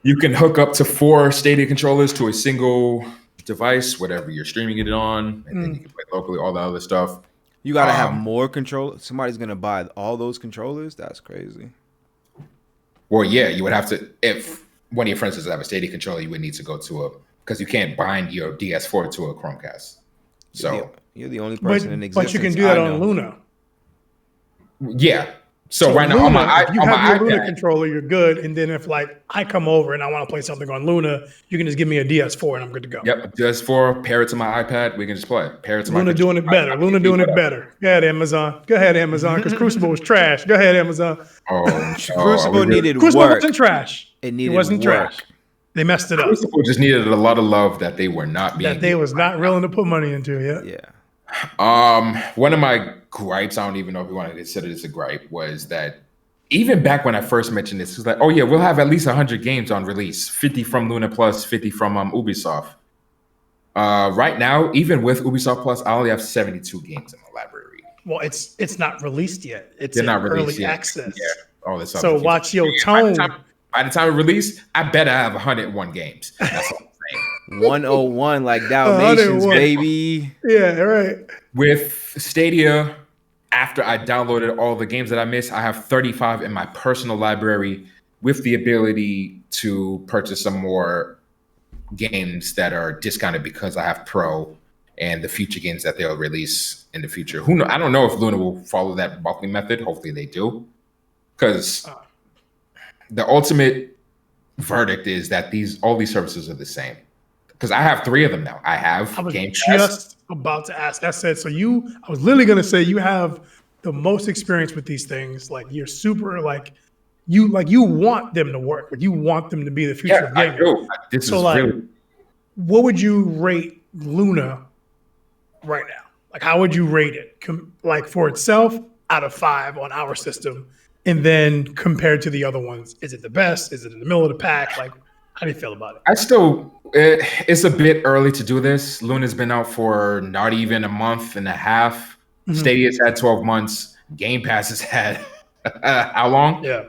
You can hook up to 4 Stadia controllers to a single device, whatever you're streaming it on, and then you can play locally, all the other stuff. You gotta have more controllers. Somebody's gonna buy all those controllers. That's crazy. Well, yeah, you would have to, if one of your friends doesn't have a Stadia controller, you would need to go to because you can't bind your DS4 to a Chromecast. So You're the only person in But you can existence do that I on know. Luna. yeah. So So right now on Luna, my if you on have my your Luna iPad, controller, you're good. And then if like I come over and I want to play something on Luna, you can just give me a DS4 and I'm good to go. yep, DS4, pair it to my iPad, we can just play. Pair it to my Luna doing it better. Luna doing it better. Go ahead, Amazon. Go ahead, Amazon. Because Crucible was trash. Go ahead, Amazon. Crucible needed Crucible work. wasn't trash. It needed wasn't work. trash. They messed it up. Crucible just needed a lot of love that they were not being. That they was not willing to put money into. Yeah. One of my gripes, I don't even know if you want to consider this a gripe, was that even back when I first mentioned this, it was like, oh yeah, we'll have at least 100 games on release, 50 from Luna Plus, 50 from Ubisoft. Right now, even with Ubisoft Plus, I only have 72 games in my library. Well, it's not released yet. It's They're in not released early yet. access. Yeah, all this. So watch your tone. By the time it release, I bet I have 101 games. That's what I'm saying. 101 like Dalmatians, 101. baby. Yeah, right. With Stadia, after I downloaded all the games that I missed, I have 35 in my personal library with the ability to purchase some more games that are discounted because I have Pro and the future games that they'll release in the future. Who know? I don't know if Luna will follow that bulking method. Hopefully they do. Because the ultimate verdict is that all these services are the same. Because I have 3 of them now. I was Game Pass. Just about to ask. I said, I was literally gonna say you have the most experience with these things. Like you're super you want them to work. Like you want them to be the future of gaming. I do. This is really. What would you rate Luna right now? Like how would you rate it? Like for itself, out of 5 on our system, and then compared to the other ones, is it the best? Is it in the middle of the pack? Like, how do you feel about it? It's a bit early to do this. Luna's been out for not even a month and a half. Mm-hmm. Stadia's had 12 months. Game Pass has had how long? Yeah.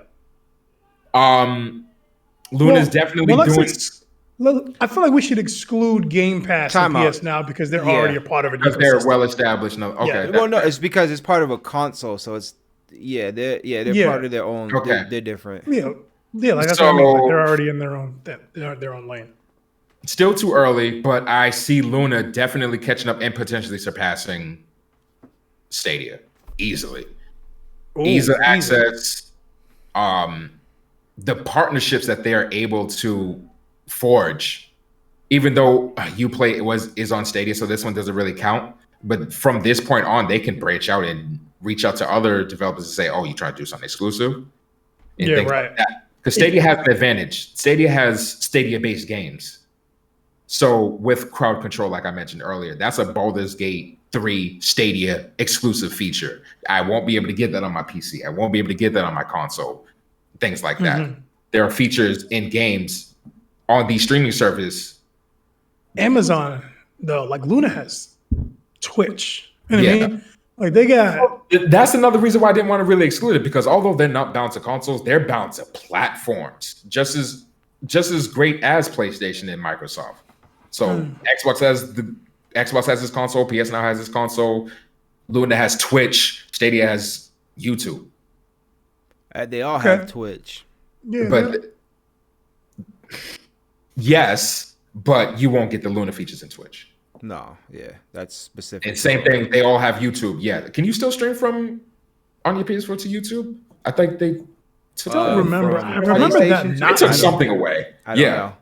Luna's definitely doing. I feel like we should exclude Game Pass and PS Now because they're already a part of it. Because they're well established. No, okay. Yeah. Well, no, it's because it's part of a console, so it's they're part of their own. Okay. They're different. Yeah, like that's what I mean. Like they're already in their own lane. Still too early, but I see Luna definitely catching up and potentially surpassing Stadia easily. Ease of access, the partnerships that they are able to forge, even though Uplay is on Stadia, so this one doesn't really count. But from this point on, they can branch out and reach out to other developers and say, "Oh, you trying to do something exclusive?" And yeah, right. Because Stadia has an advantage. Stadia has Stadia-based games. So with crowd control, like I mentioned earlier, that's a Baldur's Gate 3 Stadia exclusive feature. I won't be able to get that on my PC. I won't be able to get that on my console. Things like that. Mm-hmm. There are features in games on the streaming service. Amazon, though, like Luna has Twitch. You know what I mean? Like they got. That's another reason why I didn't want to really exclude it, because although they're not bound to consoles, they're bound to platforms just as great as PlayStation and Microsoft. So Xbox has this console, PS Now has this console, Luna has Twitch, Stadia has YouTube. They all have Twitch. Yeah, but yes, but you won't get the Luna features in Twitch. No, yeah, that's specific. And same thing, they all have YouTube. Yeah, can you still stream from on your PS4 to YouTube? I think they. I don't remember. I remember that. They took something away. I don't know.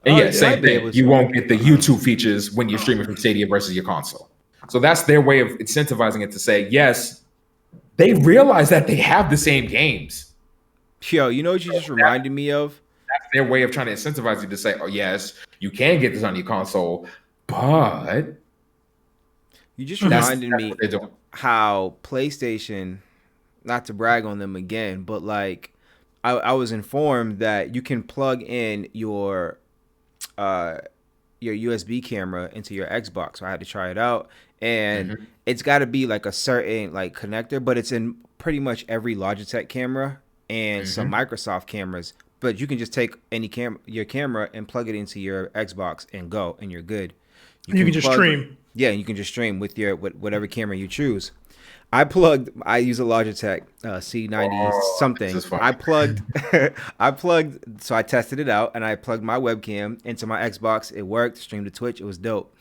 And same thing. You won't get the YouTube features when you're streaming from Stadia versus your console. So that's their way of incentivizing it to say, yes, they realize that they have the same games. Yo, you know what you just reminded me of? That's their way of trying to incentivize you to say, oh, yes, you can get this on your console, but... You just reminded me how PlayStation, not to brag on them again, but like I was informed that you can plug in your USB camera into your Xbox. So I had to try it out, and it's got to be like a certain like connector, but it's in pretty much every Logitech camera and some Microsoft cameras. But you can just take your camera and plug it into your Xbox and go, and you're good. You can just stream. Yeah, you can just stream with your whatever camera you choose. I use a Logitech C90 Oh, this something. is funny. I plugged, so I tested it out and I plugged my webcam into my Xbox. It worked, streamed to Twitch. It was dope.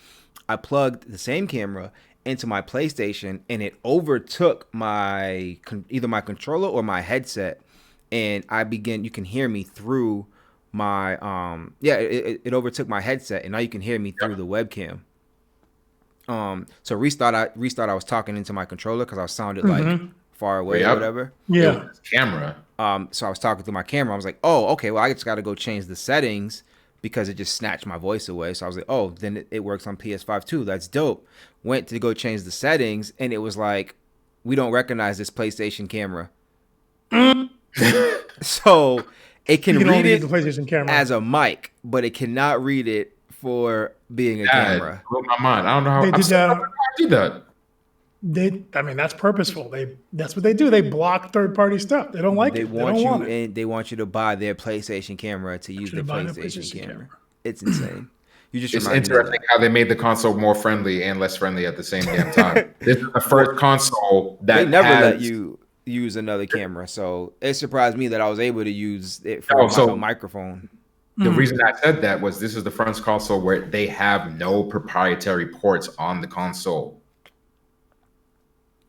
I plugged the same camera into my PlayStation and it overtook either my controller or my headset. And you can hear me through my, it overtook my headset and now you can hear me through the webcam. So restart. I was talking into my controller because I sounded like far away or whatever. Yeah. Camera. So I was talking through my camera. I was like, oh, okay. Well, I just got to go change the settings because it just snatched my voice away. So I was like, oh, then it works on PS5 too. That's dope. Went to go change the settings, and it was like, we don't recognize this PlayStation camera. So it can You read only use it the PlayStation camera. as a mic, but it cannot read it for being a That camera. blew my mind. I don't know how They I'm did still that. not sure how to do that. I mean, that's purposeful. That's what they do. They block third-party stuff. They don't like it. They don't want it. And they want you to buy their PlayStation camera to use the PlayStation camera. It's insane. You just It's reminded me of interesting that. how they made the console more friendly and less friendly at the same damn time. This is the first console that They never has, let you use another camera, so it surprised me that I was able to use it for a microphone. The reason I said that was this is the first console where they have no proprietary ports on the console.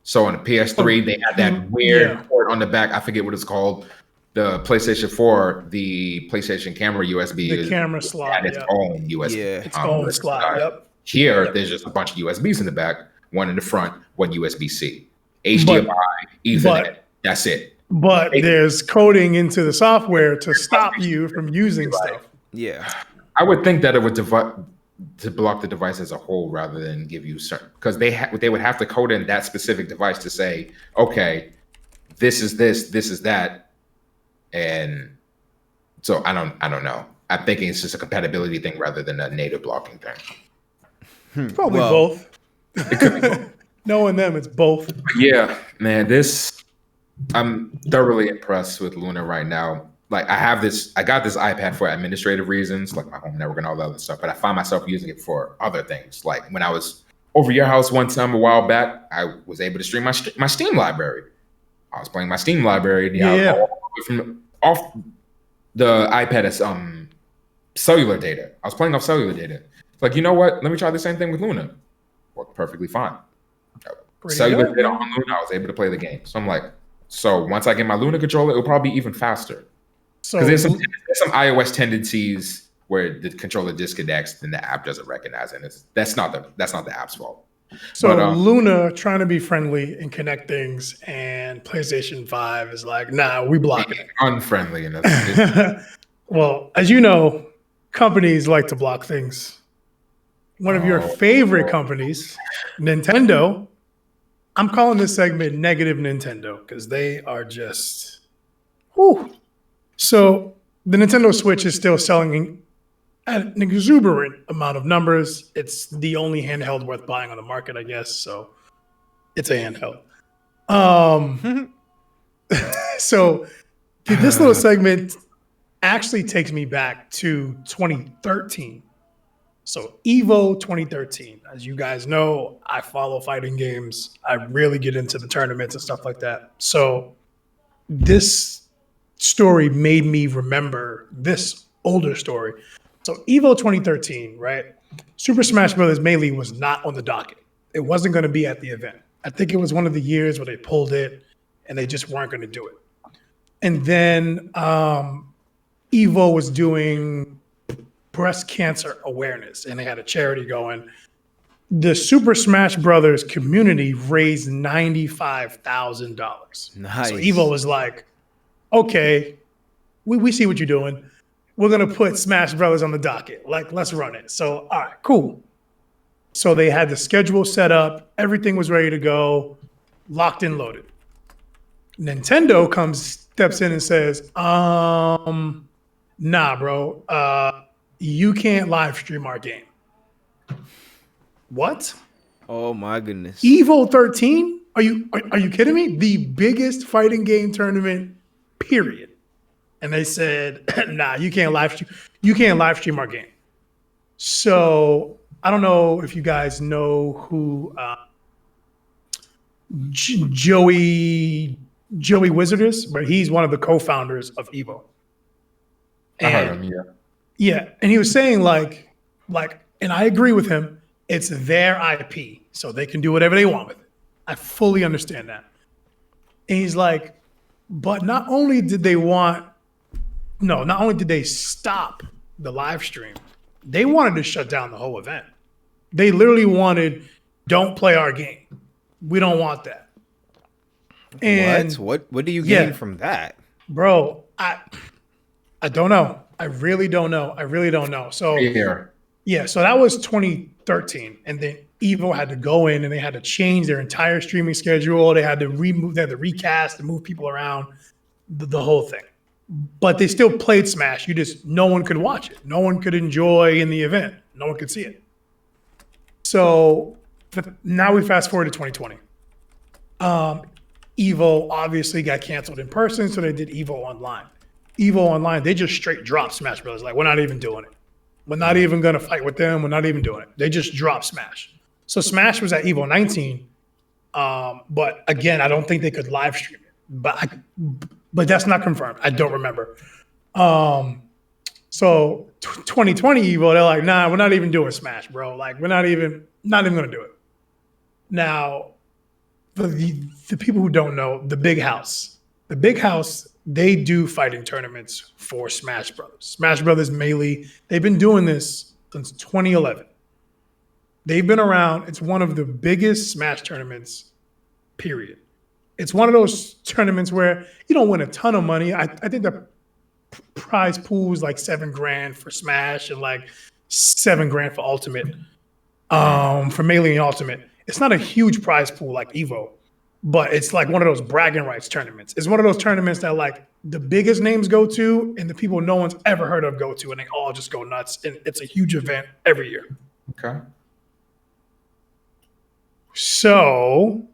So on the PS3, they had that weird port on the back. I forget what it's called. The PlayStation 4, the PlayStation camera USB The camera slot had its own USB. Yeah. Its own slot. Yep. Here, there's just a bunch of USBs in the back, one in the front, one USB-C, HDMI, Ethernet. That's it. But there's coding into the software to stop you from using stuff. Yeah. I would think that it would to block the device as a whole rather than give you certain, because they would have to code in that specific device to say, okay, this is this is that, and so I don't know. I'm thinking it's just a compatibility thing rather than a native blocking thing. Probably both. It could be both. Knowing them, it's both. Yeah, man, I'm thoroughly impressed with Luna right now. Like I got this iPad for administrative reasons, like my home network and all that other stuff, but I find myself using it for other things. Like when I was over your house one time a while back, I was able to stream my Steam library. I was playing my Steam library off the iPad as cellular data. I was playing off cellular data. It's like, you know what? Let me try the same thing with Luna. Worked perfectly fine. Cellular data on Luna, I was able to play the game. So I'm like, so once I get my Luna controller, it'll probably be even faster. Because there's some iOS tendencies where the controller disconnects and the app doesn't recognize it. That's not the app's fault. So Luna trying to be friendly and connect things, and PlayStation 5 is like, nah, we block it. Unfriendly enough. Well, as you know, companies like to block things. One of your favorite companies, Nintendo. I'm calling this segment Negative Nintendo because they are just, whew. So the Nintendo Switch is still selling at an exuberant amount of numbers. It's the only handheld worth buying on the market, I guess. So it's a handheld. So this little segment actually takes me back to 2013. So Evo 2013. As you guys know, I follow fighting games. I really get into the tournaments and stuff like that. So this story made me remember this older story. So Evo 2013, right? Super Smash Bros. Melee was not on the docket. It wasn't going to be at the event. I think it was one of the years where they pulled it and they just weren't going to do it. And then Evo was doing breast cancer awareness and they had a charity going. The Super Smash Brothers community raised $95,000. Nice. So Evo was like, okay, we see what you're doing. We're going to put Smash Brothers on the docket. Like, let's run it. So, all right, cool. So they had the schedule set up. Everything was ready to go, locked and loaded. Nintendo steps in and says, nah, bro, you can't live stream our game. What? Oh my goodness. Evo 13? Are you kidding me? The biggest fighting game tournament, period. And they said, nah, you can't live stream our game. So I don't know if you guys know who Joey Wizardus, but he's one of the co-founders of Evo. I heard And him. Yeah. yeah, and he was saying and I agree with him. It's their IP, so they can do whatever they want with it. I fully understand that. And he's like, but not only did they stop the live stream, they wanted to shut down the whole event. They literally wanted, don't play our game. We don't want that. And what do you gain from that? Bro, I don't know. I really don't know. So Yeah. So that was 2013. And then Evo had to go in and they had to change their entire streaming schedule. They had to recast and move people around, the whole thing. But they still played Smash. No one could watch it. No one could enjoy in the event. No one could see it. So now we fast forward to 2020. Evo obviously got canceled in person, so they did Evo Online. Evo Online, they just straight dropped Smash Brothers. Like, we're not even doing it. We're not even going to fight with them. We're not even doing it. They just dropped Smash. So Smash was at Evo 19. But again, I don't think they could live stream it. But that's not confirmed. I don't remember. So 2020 Evo, they're like, nah, we're not even doing Smash, bro. Like, we're not even going to do it. Now, for the people who don't know, the Big House, they do fighting tournaments for Smash Brothers. Smash Brothers Melee, they've been doing this since 2011. They've been around. It's one of the biggest Smash tournaments, period. It's one of those tournaments where you don't win a ton of money. I think the prize pool is like $7,000 for Smash and like $7,000 for Ultimate, for Melee and Ultimate. It's not a huge prize pool like Evo, but it's like one of those bragging rights tournaments. It's one of those tournaments that like the biggest names go to and the people no one's ever heard of go to, and they all just go nuts. And it's a huge event every year. Okay. So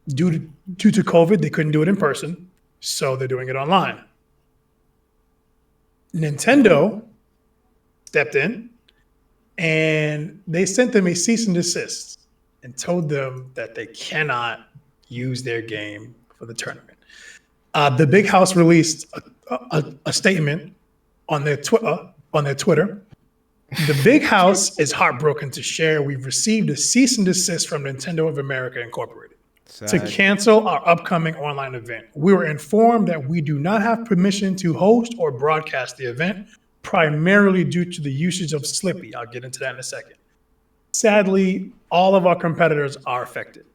due to COVID, they couldn't do it in person, so they're doing it online. Nintendo stepped in and they sent them a cease and desist and told them that they cannot use their game for the tournament. The Big House released a statement on their Twitter. The Big House is heartbroken to share we've received a cease and desist from Nintendo of America Incorporated to cancel our upcoming online event. We were informed that we do not have permission to host or broadcast the event, primarily due to the usage of Slippy. I'll get into that in a second. Sadly, all of our competitors are affected.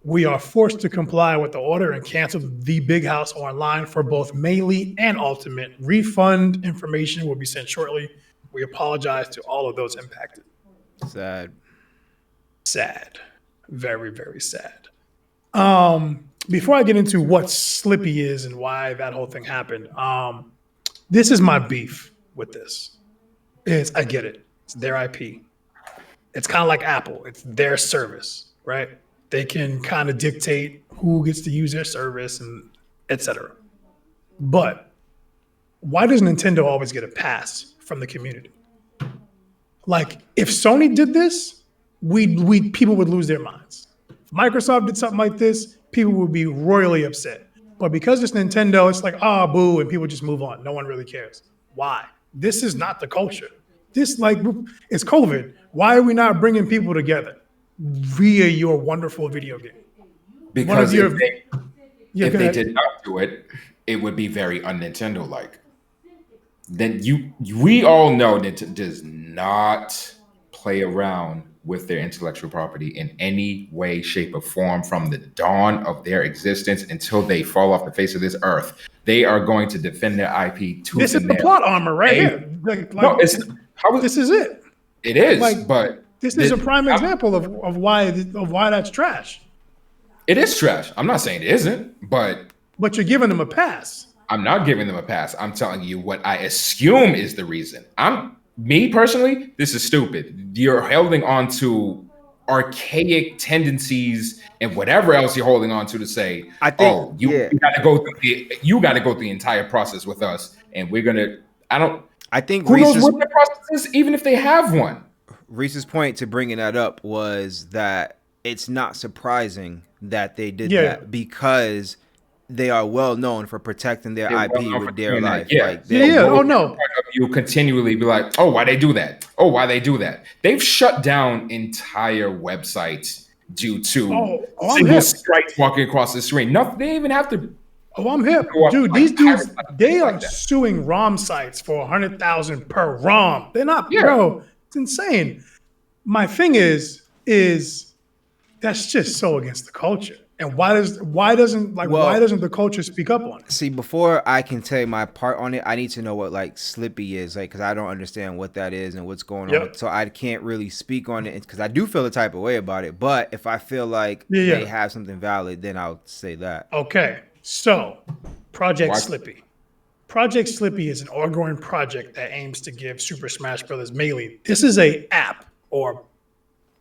We are forced to comply with the order and cancel the Big House online for both Melee and Ultimate. Refund information will be sent shortly. We apologize to all of those impacted. Sad. Very, very sad. Before I get into what Slippy is and why that whole thing happened, this is my beef with this. I get it. It's their IP. It's kind of like Apple. It's their service, right? They can kind of dictate who gets to use their service and et cetera. But why does Nintendo always get a pass from the community? Like, if Sony did this, people would lose their minds. If Microsoft did something like this, people would be royally upset. But because it's Nintendo, it's like, boo, and people just move on. No one really cares. Why? This is not the culture. It's COVID. Why are we not bringing people together via your wonderful video game? Because if they did not do it, it would be very un-Nintendo-like. Then we all know Nintendo does not play around with their intellectual property in any way, shape, or form from the dawn of their existence until they fall off the face of this earth. They are going to defend their IP tooth This is and the nail. plot armor right here. This is it. It is, but this is a prime example of why that's trash. It is trash. I'm not saying it isn't, but you're giving them a pass. I'm not giving them a pass. I'm telling you what I assume is the reason. Me personally, this is stupid. You're holding on to archaic tendencies and whatever else you're holding on to say, you got to go through the entire process with us, and we're gonna. I think who knows what the process is, even if they have one. Reese's point to bringing that up was that it's not surprising that they did Yeah. that because they are well known for protecting their They're well IP known for with their doing that. life. Yeah. Like Yeah, they, yeah. What Oh would be the no. point of you continually be like, oh, why they do that? Oh, why they do that? They've shut down entire websites due to I'm single hip. strikes walking across the screen. Nothing. They even have to Oh, I'm hip, go up dude. like These dudes, pirates like they are that. suing ROM sites for 100,000 per ROM. They're not, Yeah. bro. It's insane. My thing is that's just so against the culture. And why doesn't the culture speak up on it? see, before I can tell you my part on it, I need to know what like Slippy is, like, because I don't understand what that is and what's going on. Yep. So I can't really speak on it because I do feel a type of way about it. But if I feel like Yeah. they have something valid, then I'll say that. Okay, so Project Why- Slippy. Project Slippy is an ongoing project that aims to give Super Smash Bros. Melee. This is a app or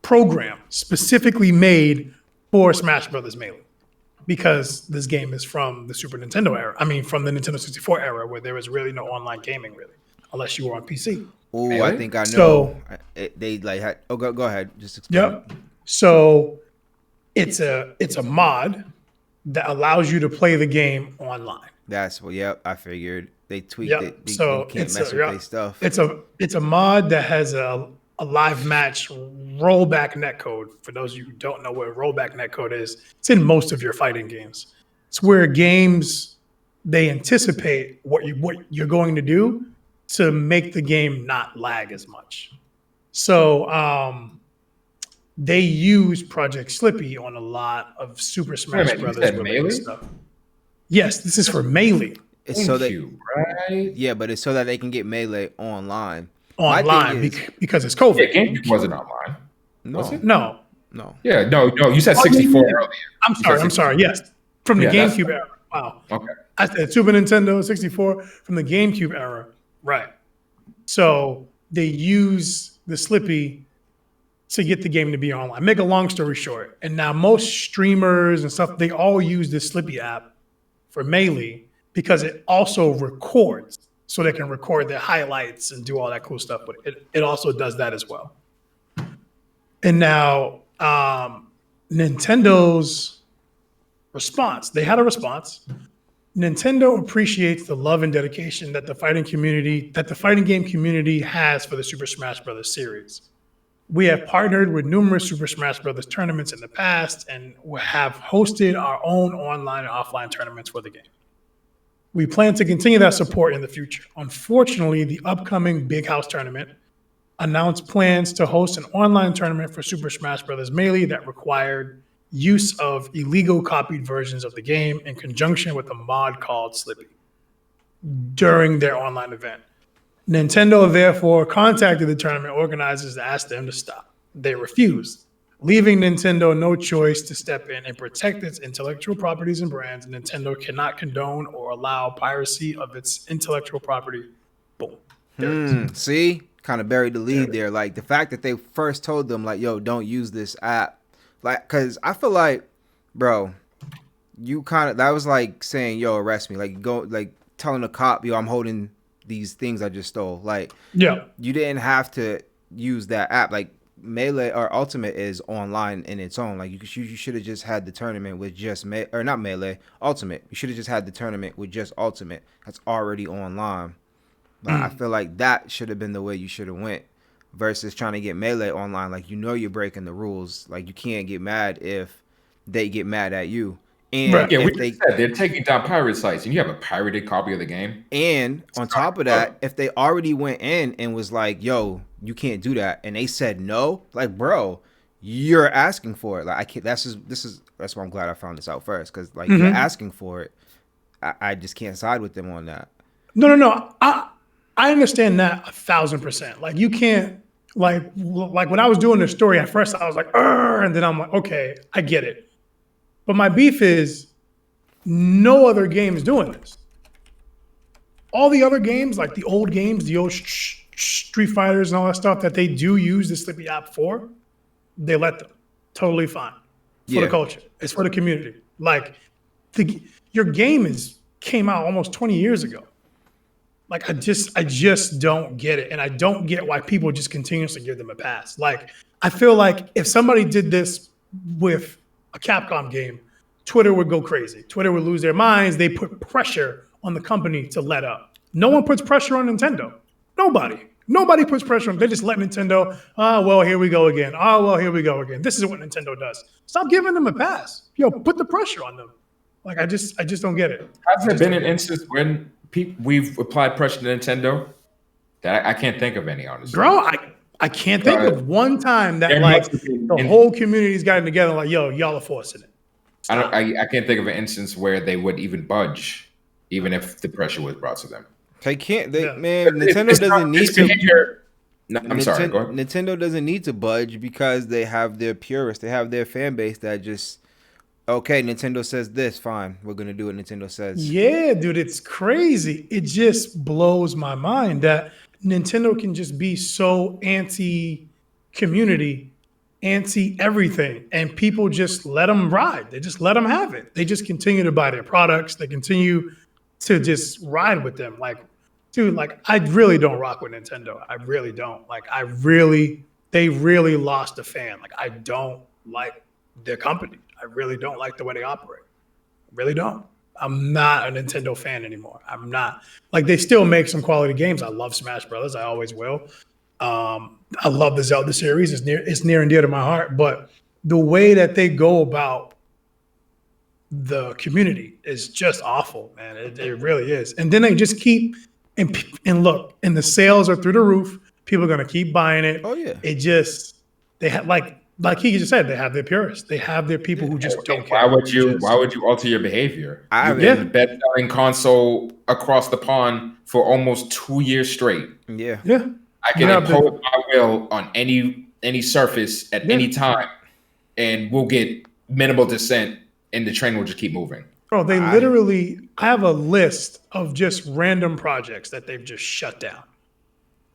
program specifically made for Smash Bros. Melee because this game is from the Super Nintendo era. I mean, from the Nintendo 64 era, where there was really no online gaming, really, unless you were on PC. Oh, I Really? think I know. So- They like had. Oh, go ahead. Just explain. Yep. So it's a mod that allows you to play the game online. That's what. Yep, I figured they tweaked Yep. it. So You can't it's mess a- with yeah. their stuff. It's a mod that has a live match rollback netcode. For those of you who don't know what a rollback netcode is, it's in most of your fighting games. It's where games they anticipate what you're going to do to make the game not lag as much. So they use Project Slippy on a lot of Super Smash minute, you Brothers said related Melee? stuff. Yes, this is for Melee It's so that GameCube, right? yeah, but it's so that they can get Melee online. My thing online is- because it's Yeah, COVID. GameCube wasn't online. No, Was it? No, no. Yeah, no. You said 64 earlier. I'm You sorry. said I'm sorry. Yes, from the Yeah, that's- GameCube era. Wow. Okay. I said Super Nintendo 64 from the GameCube era. Right. So they use the Slippy to get the game to be online. Make a long story short, and now most streamers and stuff, they all use this Slippy app for Melee because it also records, so they can record their highlights and do all that cool stuff. But it also does that as well. And now Nintendo's response, they had a response. Nintendo appreciates the love and dedication that the fighting game community has for the Super Smash Bros. Series. We have partnered with numerous Super Smash Bros. Tournaments in the past and have hosted our own online and offline tournaments for the game. We plan to continue that support in the future. Unfortunately, the upcoming Big House tournament announced plans to host an online tournament for Super Smash Bros. Melee that required use of illegal copied versions of the game in conjunction with a mod called Slippy during their online event. Nintendo therefore contacted the tournament organizers to ask them to stop. They refused, leaving Nintendo no choice to step in and protect its intellectual properties and brands. Nintendo cannot condone or allow piracy of its intellectual property. Boom. There it is. See, kind of buried the lead there. Like the fact that they first told them, like, "Yo, don't use this app," like, cause I feel like, bro, you kind of that was like saying, "Yo, arrest me," like go, like telling a cop, "Yo, I'm holding these things I just stole." Like, Yeah. you didn't have to use that app. Like Melee or Ultimate is online in its own. Like you should have just had the tournament with just not Melee, Ultimate. You should have just had the tournament with just Ultimate. That's already online. Like, I feel like that should have been the way you should have went versus trying to get Melee online. Like, you know you're breaking the rules. Like, you can't get mad if they get mad at you. And Right. Yeah, we if they just said they're taking down pirate sites, and you have a pirated copy of the game. and on top of that, if they already went in and was like, "Yo, you can't do that," and they said no, like, bro, you're asking for it. Like, I can't. That's why I'm glad I found this out first, because like you're asking for it. I just can't side with them on that. No. I understand that 1,000%. Like you can't like when I was doing the story at first, I was like, "Arr," and then I'm like, okay, I get it. But my beef is no other game is doing this. All the other games, like the old games, the old Street Fighters and all that stuff that they do use the Slippy app for, they let them. Totally fine. For Yeah. the culture. It's for the community. Like your game came out almost 20 years ago. Like I just don't get it. And I don't get why people just continuously give them a pass. Like I feel like if somebody did this with a Capcom game, Twitter would go crazy. Twitter would lose their minds. They put pressure on the company to let up. No one puts pressure on Nintendo. Nobody puts pressure on them. They just let Nintendo, oh, well, here we go again. Oh, well, here we go again. This is what Nintendo does. Stop giving them a pass. Yo, put the pressure on them. Like, I just don't get it. Has there been an instance when we've applied pressure to Nintendo? That I can't think of any, honestly. Bro, I can't think of one time that like the whole community's gotten together like, yo, y'all are forcing it. I can't think of an instance where they would even budge, even if the pressure was brought to them. They can't. Man, Nintendo doesn't need to. No, I'm sorry. Go ahead. Nintendo doesn't need to budge because they have their purists. They have their fan base that just, okay, Nintendo says this, fine, we're gonna do what Nintendo says. Yeah, dude, it's crazy. It just blows my mind that Nintendo can just be so anti-community, anti-everything, and people just let them ride. They just let them have it. They just continue to buy their products. They continue to just ride with them. Like, dude, like, I really don't rock with Nintendo. I really don't. Like, they really lost a fan. Like, I don't like their company. I really don't like the way they operate. I really don't. I'm not a Nintendo fan anymore. I'm not. Like, they still make some quality games. I love Smash Brothers. I always will. I love the Zelda series. It's near and dear to my heart. But the way that they go about the community is just awful, man. It really is. And then they just keep and look, and the sales are through the roof. People are gonna keep buying it. Oh yeah. It just they have like he just said, they have their purists. They have their people who just don't care. Why would you alter your behavior? You've been the best-selling console across the pond for almost 2 years straight. Yeah. Yeah. I can impose my will on any surface at any time, and we'll get minimal dissent, and the train will just keep moving. Bro, they literally have a list of just random projects that they've just shut down.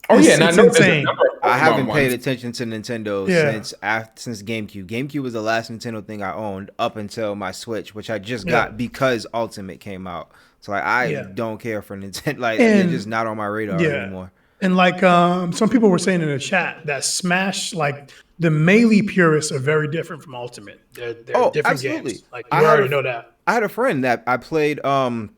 Oh yeah, it's insane. I haven't paid attention to Nintendo since GameCube. GameCube was the last Nintendo thing I owned up until my Switch, which I just got because Ultimate came out. So like, I don't care for Nintendo. Like, they're just not on my radar anymore. And like some people were saying in the chat that Smash, like the Melee purists are very different from Ultimate. They're different absolutely. games. Like, you already know that. I had a friend that I played Final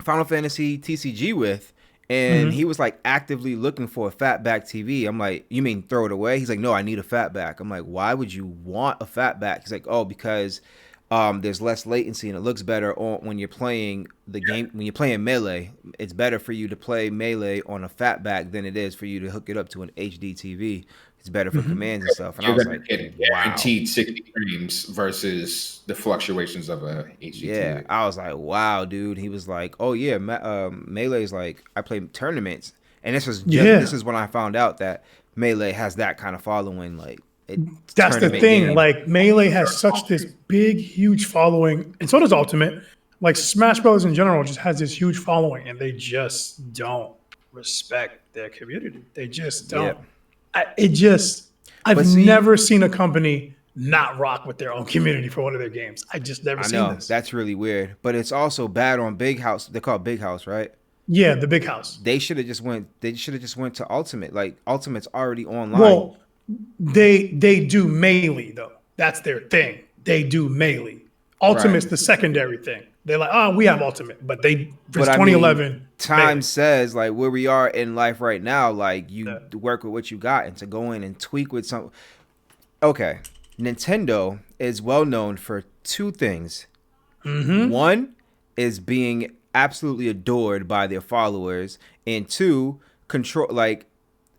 Fantasy TCG with, and he was like actively looking for a fatback TV. I'm like, you mean throw it away? He's like, no, I need a fatback. I'm like, why would you want a fatback? He's like, oh, because there's less latency and it looks better when you're playing the game. When you're playing Melee, it's better for you to play Melee on a fatback than it is for you to hook it up to an HD TV. It's better for commands and stuff. And You're I was gonna like, get guaranteed 60 frames versus the fluctuations of a HD yeah, TV. I was like, wow, dude. He was like, oh yeah, Melee's like, I play tournaments, and this is when I found out that Melee has that kind of following. Like, that's the thing. Game. Like, Melee has such this big, huge following, and so does Ultimate. Like, Smash Bros. In general just has this huge following, and they just don't respect their community. They just don't. Yeah. I've never seen a company not rock with their own community for one of their games. I just never seen this. That's really weird. But it's also bad on Big House. They call it Big House, right? Yeah, the Big House. They should have just went to Ultimate. Like, Ultimate's already online. Well, they do Melee though. That's their thing. They do Melee. Ultimate's the secondary thing. They're like, oh, we have Ultimate, but it's 2011. I mean, time says, like, where we are in life right now, like, you work with what you got, and to go in and tweak with some. Okay, Nintendo is well known for two things. One is being absolutely adored by their followers, and two,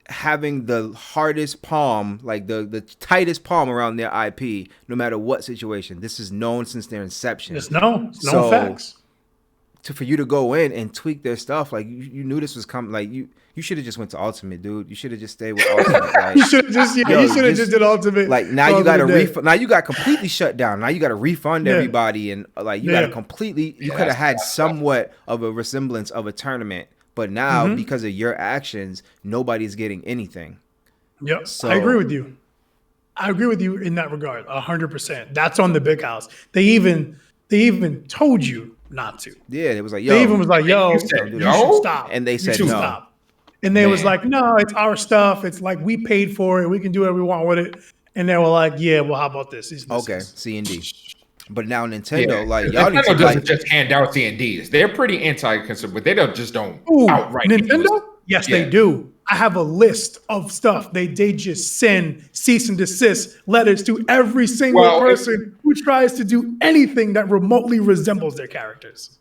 having the hardest palm, like the tightest palm around their IP, no matter what situation. This is known since their inception. It's known facts. For you to go in and tweak their stuff, like, you knew this was coming. Like, you should have just went to Ultimate, dude. You should have just stayed with Ultimate. Like, you should have just did Ultimate. Like, now you got to refund. Now you got completely shut down. Now you got to refund everybody, and like, you got to completely. You could have had somewhat of a resemblance of a tournament. But now, because of your actions, nobody's getting anything. Yep, so, I agree with you. I agree with you in that regard, 100%. That's on the Big House. They even told you not to. Yeah, it was like, yo. They even was like, yo, you should stop. And they said no. Stop. And they was like, no, it's our stuff. It's like, we paid for it. We can do whatever we want with it. and they were like, "Yeah, well, how about this?" Okay, C and D. But now Yeah, Nintendo, like y'all need to Nintendo doesn't like, just hand out C&Ds. They're pretty anti-consumer, but they don't Ooh, outright use. Nintendo? Yes, they Yeah. do. I have a list of stuff. They just send cease and desist letters to every single Well, person who tries to do anything that remotely resembles their characters.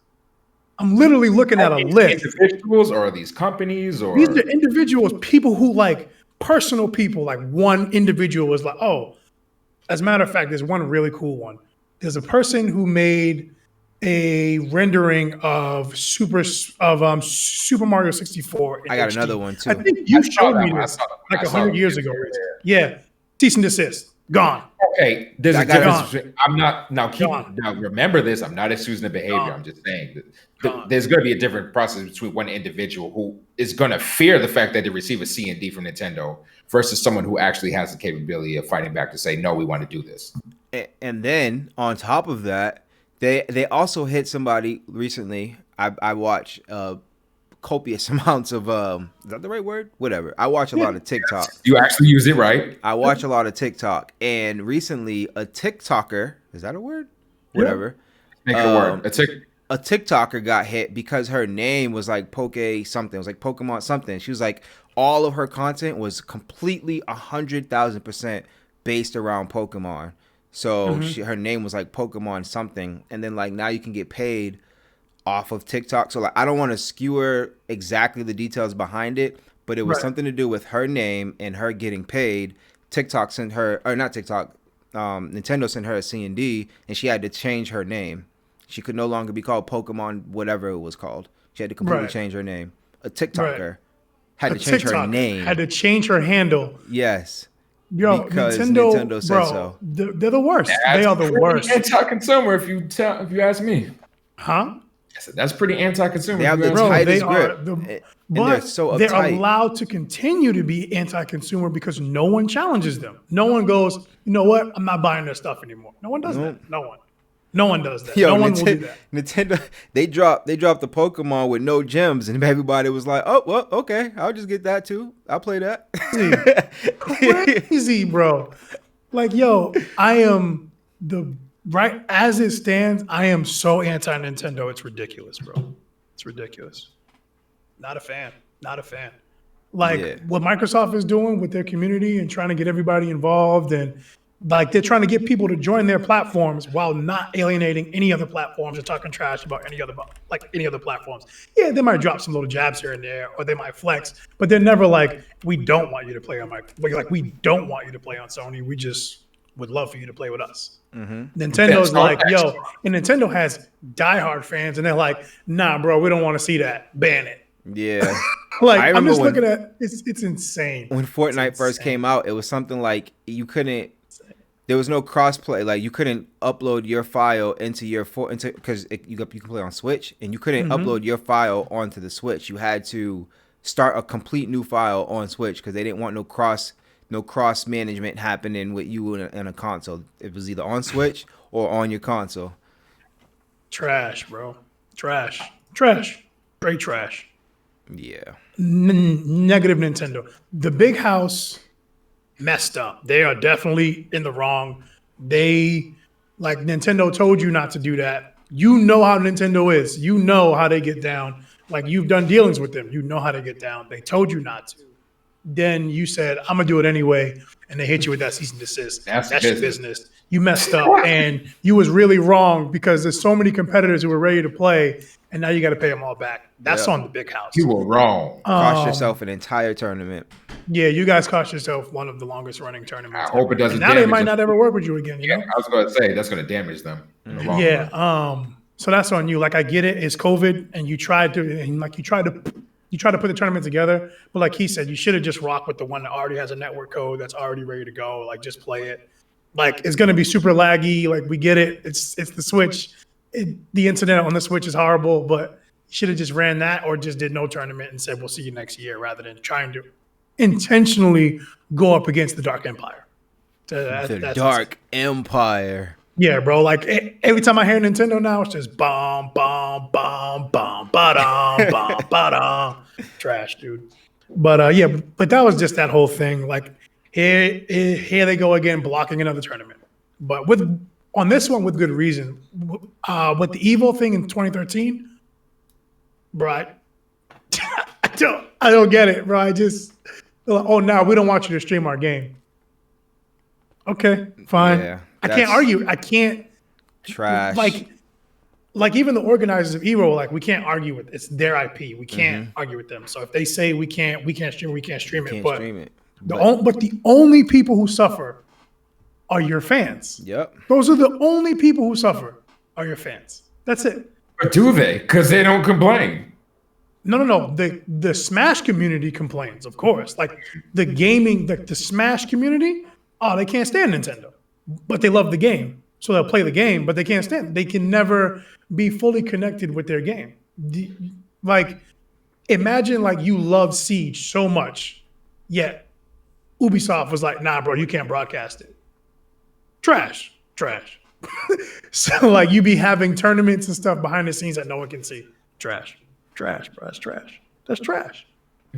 I'm literally looking at a Are these list. individuals or are these companies These or are individuals, people who like personal people. Like one individual was like, oh, as a matter of fact, there's one really cool one. There's a person who made a rendering of Super Mario 64. In I got HD. another one too. I think you I saw showed that me one. I this saw that one. like I saw 100 that years one. ago. Yeah, cease and desist, gone. Okay, there's I a got difference. Between, I'm not now. Gone. Now remember this. I'm not excusing the behavior. Gone. I'm just saying that Gone. there's going to be a different process between one individual who is going to fear the fact that they receive a C and D from Nintendo versus someone who actually has the capability of fighting back to say, no, we want to do this. And then on top of that, they also hit somebody recently. I watch copious amounts of is that the right word? Whatever. I watch a lot of TikTok. You actually use it right. I watch a lot of TikTok, and recently a TikToker, is that a word? Whatever. Make it a word. A TikToker got hit because her name was like Poke something. It was like Pokemon something. She was like, all of her content was completely 100,000% based around Pokemon. So her name was like Pokemon something, and then like now you can get paid off of TikTok. So like I don't want to skewer exactly the details behind it, but it was something to do with her name and her getting paid. TikTok sent her, or not TikTok, Nintendo sent her a C&D, and she had to change her name. She could no longer be called Pokemon whatever it was called. She had to completely change her name. A TikToker had to change her name. Had to change her handle. Yes. Yo, because Nintendo said bro, so. They're the worst. They are the worst. Anti-consumer, if you ask me. Huh? I said, that's pretty anti-consumer. They have the Bro, tightest they grip. are And but they're so they're uptight. allowed to continue to be anti-consumer because no one challenges them. No one goes, you know what? I'm not buying their stuff anymore. No one does that. No one. No one does that. Yo, no one will do that. Nintendo, they dropped the Pokemon with no gems, and everybody was like, "Oh, well, okay, I'll just get that too. I'll play that." Crazy, bro. Like, yo, I am right as it stands. I am so anti-Nintendo. It's ridiculous, bro. It's ridiculous. Not a fan. Not a fan. Like what Microsoft is doing with their community and trying to get everybody involved, and like they're trying to get people to join their platforms while not alienating any other platforms or talking trash about any other platforms. Yeah, they might drop some little jabs here and there, or they might flex, but they're never like, we don't want you to play on we don't want you to play on Sony. We just would love for you to play with us. Nintendo's like, yo, and Nintendo has diehard fans, and they're like, nah, bro, we don't want to see that. Ban it. Yeah. Like I'm just looking at it's insane. When Fortnite first came out, it was something like there was no crossplay. Like you couldn't upload your file into because you can play on Switch, and you couldn't upload your file onto the Switch. You had to start a complete new file on Switch because they didn't want no cross management happening with you in a console. It was either on Switch or on your console. Trash, bro. Trash. Straight trash. Yeah. Negative Nintendo. The big house messed up. They are definitely in the wrong. Nintendo told you not to do that. You know how Nintendo is. You know how they get down. Like you've done dealings with them. You know how they get down. They told you not to. Then you said, I'm gonna do it anyway, and they hit you with that cease and desist. That's your business. You messed up, and you was really wrong because there's so many competitors who were ready to play, and now you got to pay them all back. That's on the big house. You were wrong. Cost yourself an entire tournament. Yeah, you guys cost yourself one of the longest running tournaments. I hope it doesn't. And now they might not ever work with you again. You know? I was going to say that's going to damage them. In the long run. So that's on you. Like I get it. It's COVID, and you tried to put the tournament together, but like he said, you should have just rocked with the one that already has a network code that's already ready to go. Like just play it. Like it's gonna be super laggy. Like we get it. It's the Switch. The internet on the Switch is horrible, but you should have just ran that or just did no tournament and said we'll see you next year rather than trying to intentionally go up against the Dark Empire. The Dark Empire. Yeah, bro. Like every time I hear Nintendo now, it's just bomb, bomb, bomb, bomb, ba-dum, bomb, ba-dum. Trash, dude. But but that was just that whole thing. Like Here they go again, blocking another tournament. But on this one, with good reason. With the Evo thing in 2013, bro, I don't get it, bro. Oh, no, we don't want you to stream our game. Okay, fine. Yeah, I can't argue. I can't. Trash. Like even the organizers of Evo, like we can't argue with it's their IP. We can't argue with them. So if they say we can't stream it. But the only people who suffer are your fans. Yep. Those are the only people who suffer are your fans. That's it. But do they? Because they don't complain. No. The Smash community complains, of course. Like the gaming, the Smash community, they can't stand Nintendo, but they love the game. So they'll play the game, but they can't stand. They can never be fully connected with their game. Like, imagine like you love Siege so much, yet Ubisoft was like, "Nah, bro, you can't broadcast it." Trash. So like you be having tournaments and stuff behind the scenes that no one can see. Trash, bro. That's trash. That's trash.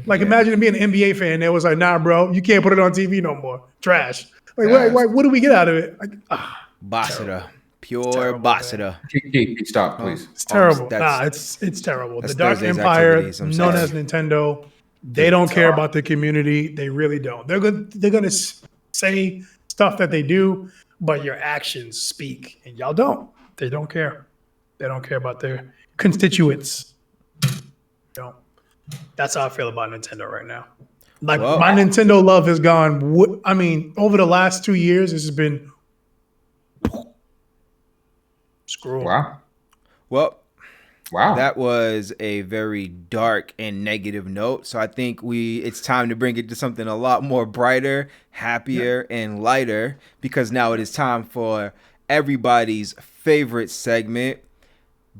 Like imagine being an NBA fan that was like, "Nah, bro, you can't put it on TV no more." Trash. Like, what do we get out of it? Like, Bethesda. Pure Bethesda. Stop, please. It's terrible. It's terrible. The Dark Empire, known as Nintendo, they don't care about the community. They really don't. They're gonna say stuff that they do, but your actions speak, and y'all don't. They don't care. They don't care about their constituents. Don't. That's how I feel about Nintendo right now. Like my Nintendo love has gone. I mean, over the last 2 years, this has been. Screw 'em. Wow. Well, wow. That was a very dark and negative note. So I think it's time to bring it to something a lot more brighter, happier, and lighter, because now it is time for everybody's favorite segment.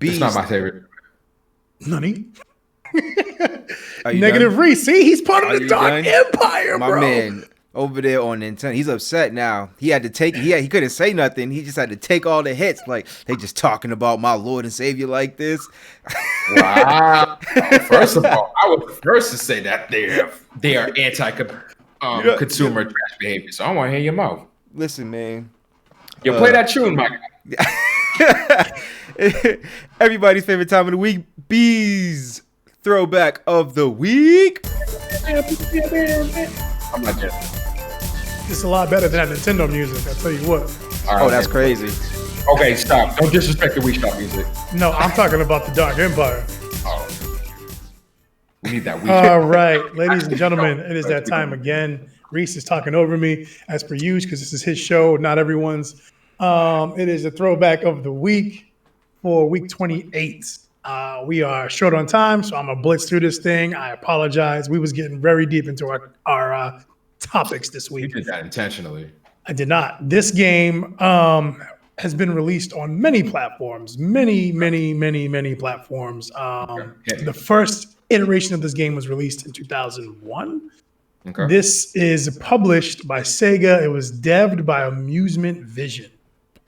It's not my favorite. Nani? Negative Reese. See, he's part of the Dark Empire, bro. My man over there on Nintendo, he's upset now. He had to take. He couldn't say nothing. He just had to take all the hits. Like, they just talking about my Lord and Savior like this. Wow. First of all, I was the first to say that they are anti-consumer trash behavior. So I want to hear your mouth. Listen, man. You play that tune, my guy. Everybody's favorite time of the week, Bees throwback of the week. I'm not joking. It's a lot better than that Nintendo music, I'll tell you what. Oh, that's crazy. Okay, stop. Don't disrespect the Wii Shop music. No, I'm talking about the Dark Empire. Oh. We need that Wii All right, ladies and gentlemen, it is that time again. Reese is talking over me, as per usual, because this is his show, not everyone's. It is a throwback of the week for week 28. We are short on time, so I'm going to blitz through this thing. I apologize. We was getting very deep into our topics this week. You did that intentionally. I did not. This game has been released on many platforms, many platforms. The first iteration of this game was released in 2001. Okay. This is published by Sega. It was devved by Amusement Vision.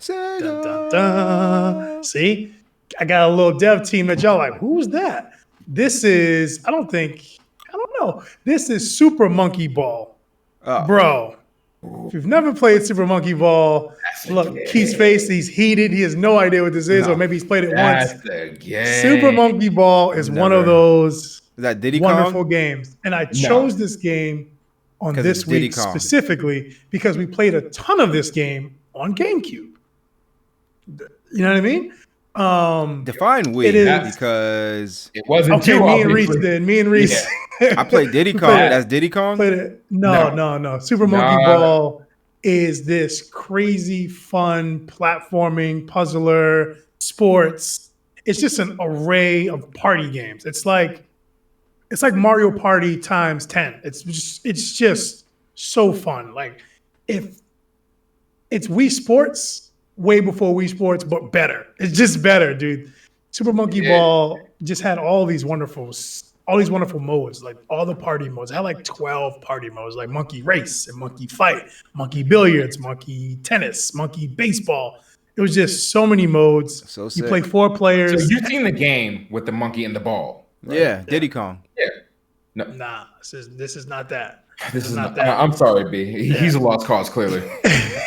Sega. Dun, dun, dun. See? I got a little dev team that y'all like, who's that? This is, I don't know. This is Super Monkey Ball. Bro, if you've never played Super Monkey Ball, look, Keith's face, he's heated. He has no idea what this is, or maybe he's played it once. Super Monkey Ball is one of those Is that Diddy wonderful Kong? games. And I chose this game on this week specifically because we played a ton of this game on GameCube. You know what I mean? Define we, because it wasn't okay. Me and Reese did. Me and Reese. Yeah. I played Diddy Kong. That's Diddy Kong. Played it. No. Super Monkey Ball is this crazy, fun platforming puzzler sports. It's just an array of party games. It's like Mario Party times 10. It's just so fun. Like if it's Wii Sports. Way before Wii Sports, but better. It's just better, dude. Super Monkey Ball just had all these wonderful modes, like all the party modes. It had like 12 party modes, like Monkey Race and Monkey Fight, Monkey Billiards, Monkey Tennis, Monkey Baseball. It was just so many modes. So sick. You play 4 players. So you've seen the game with the monkey and the ball, right? Yeah, Diddy Kong. Yeah. Nah, this is not that. This is not not. that. I'm sorry, B. He's a lost cause, clearly.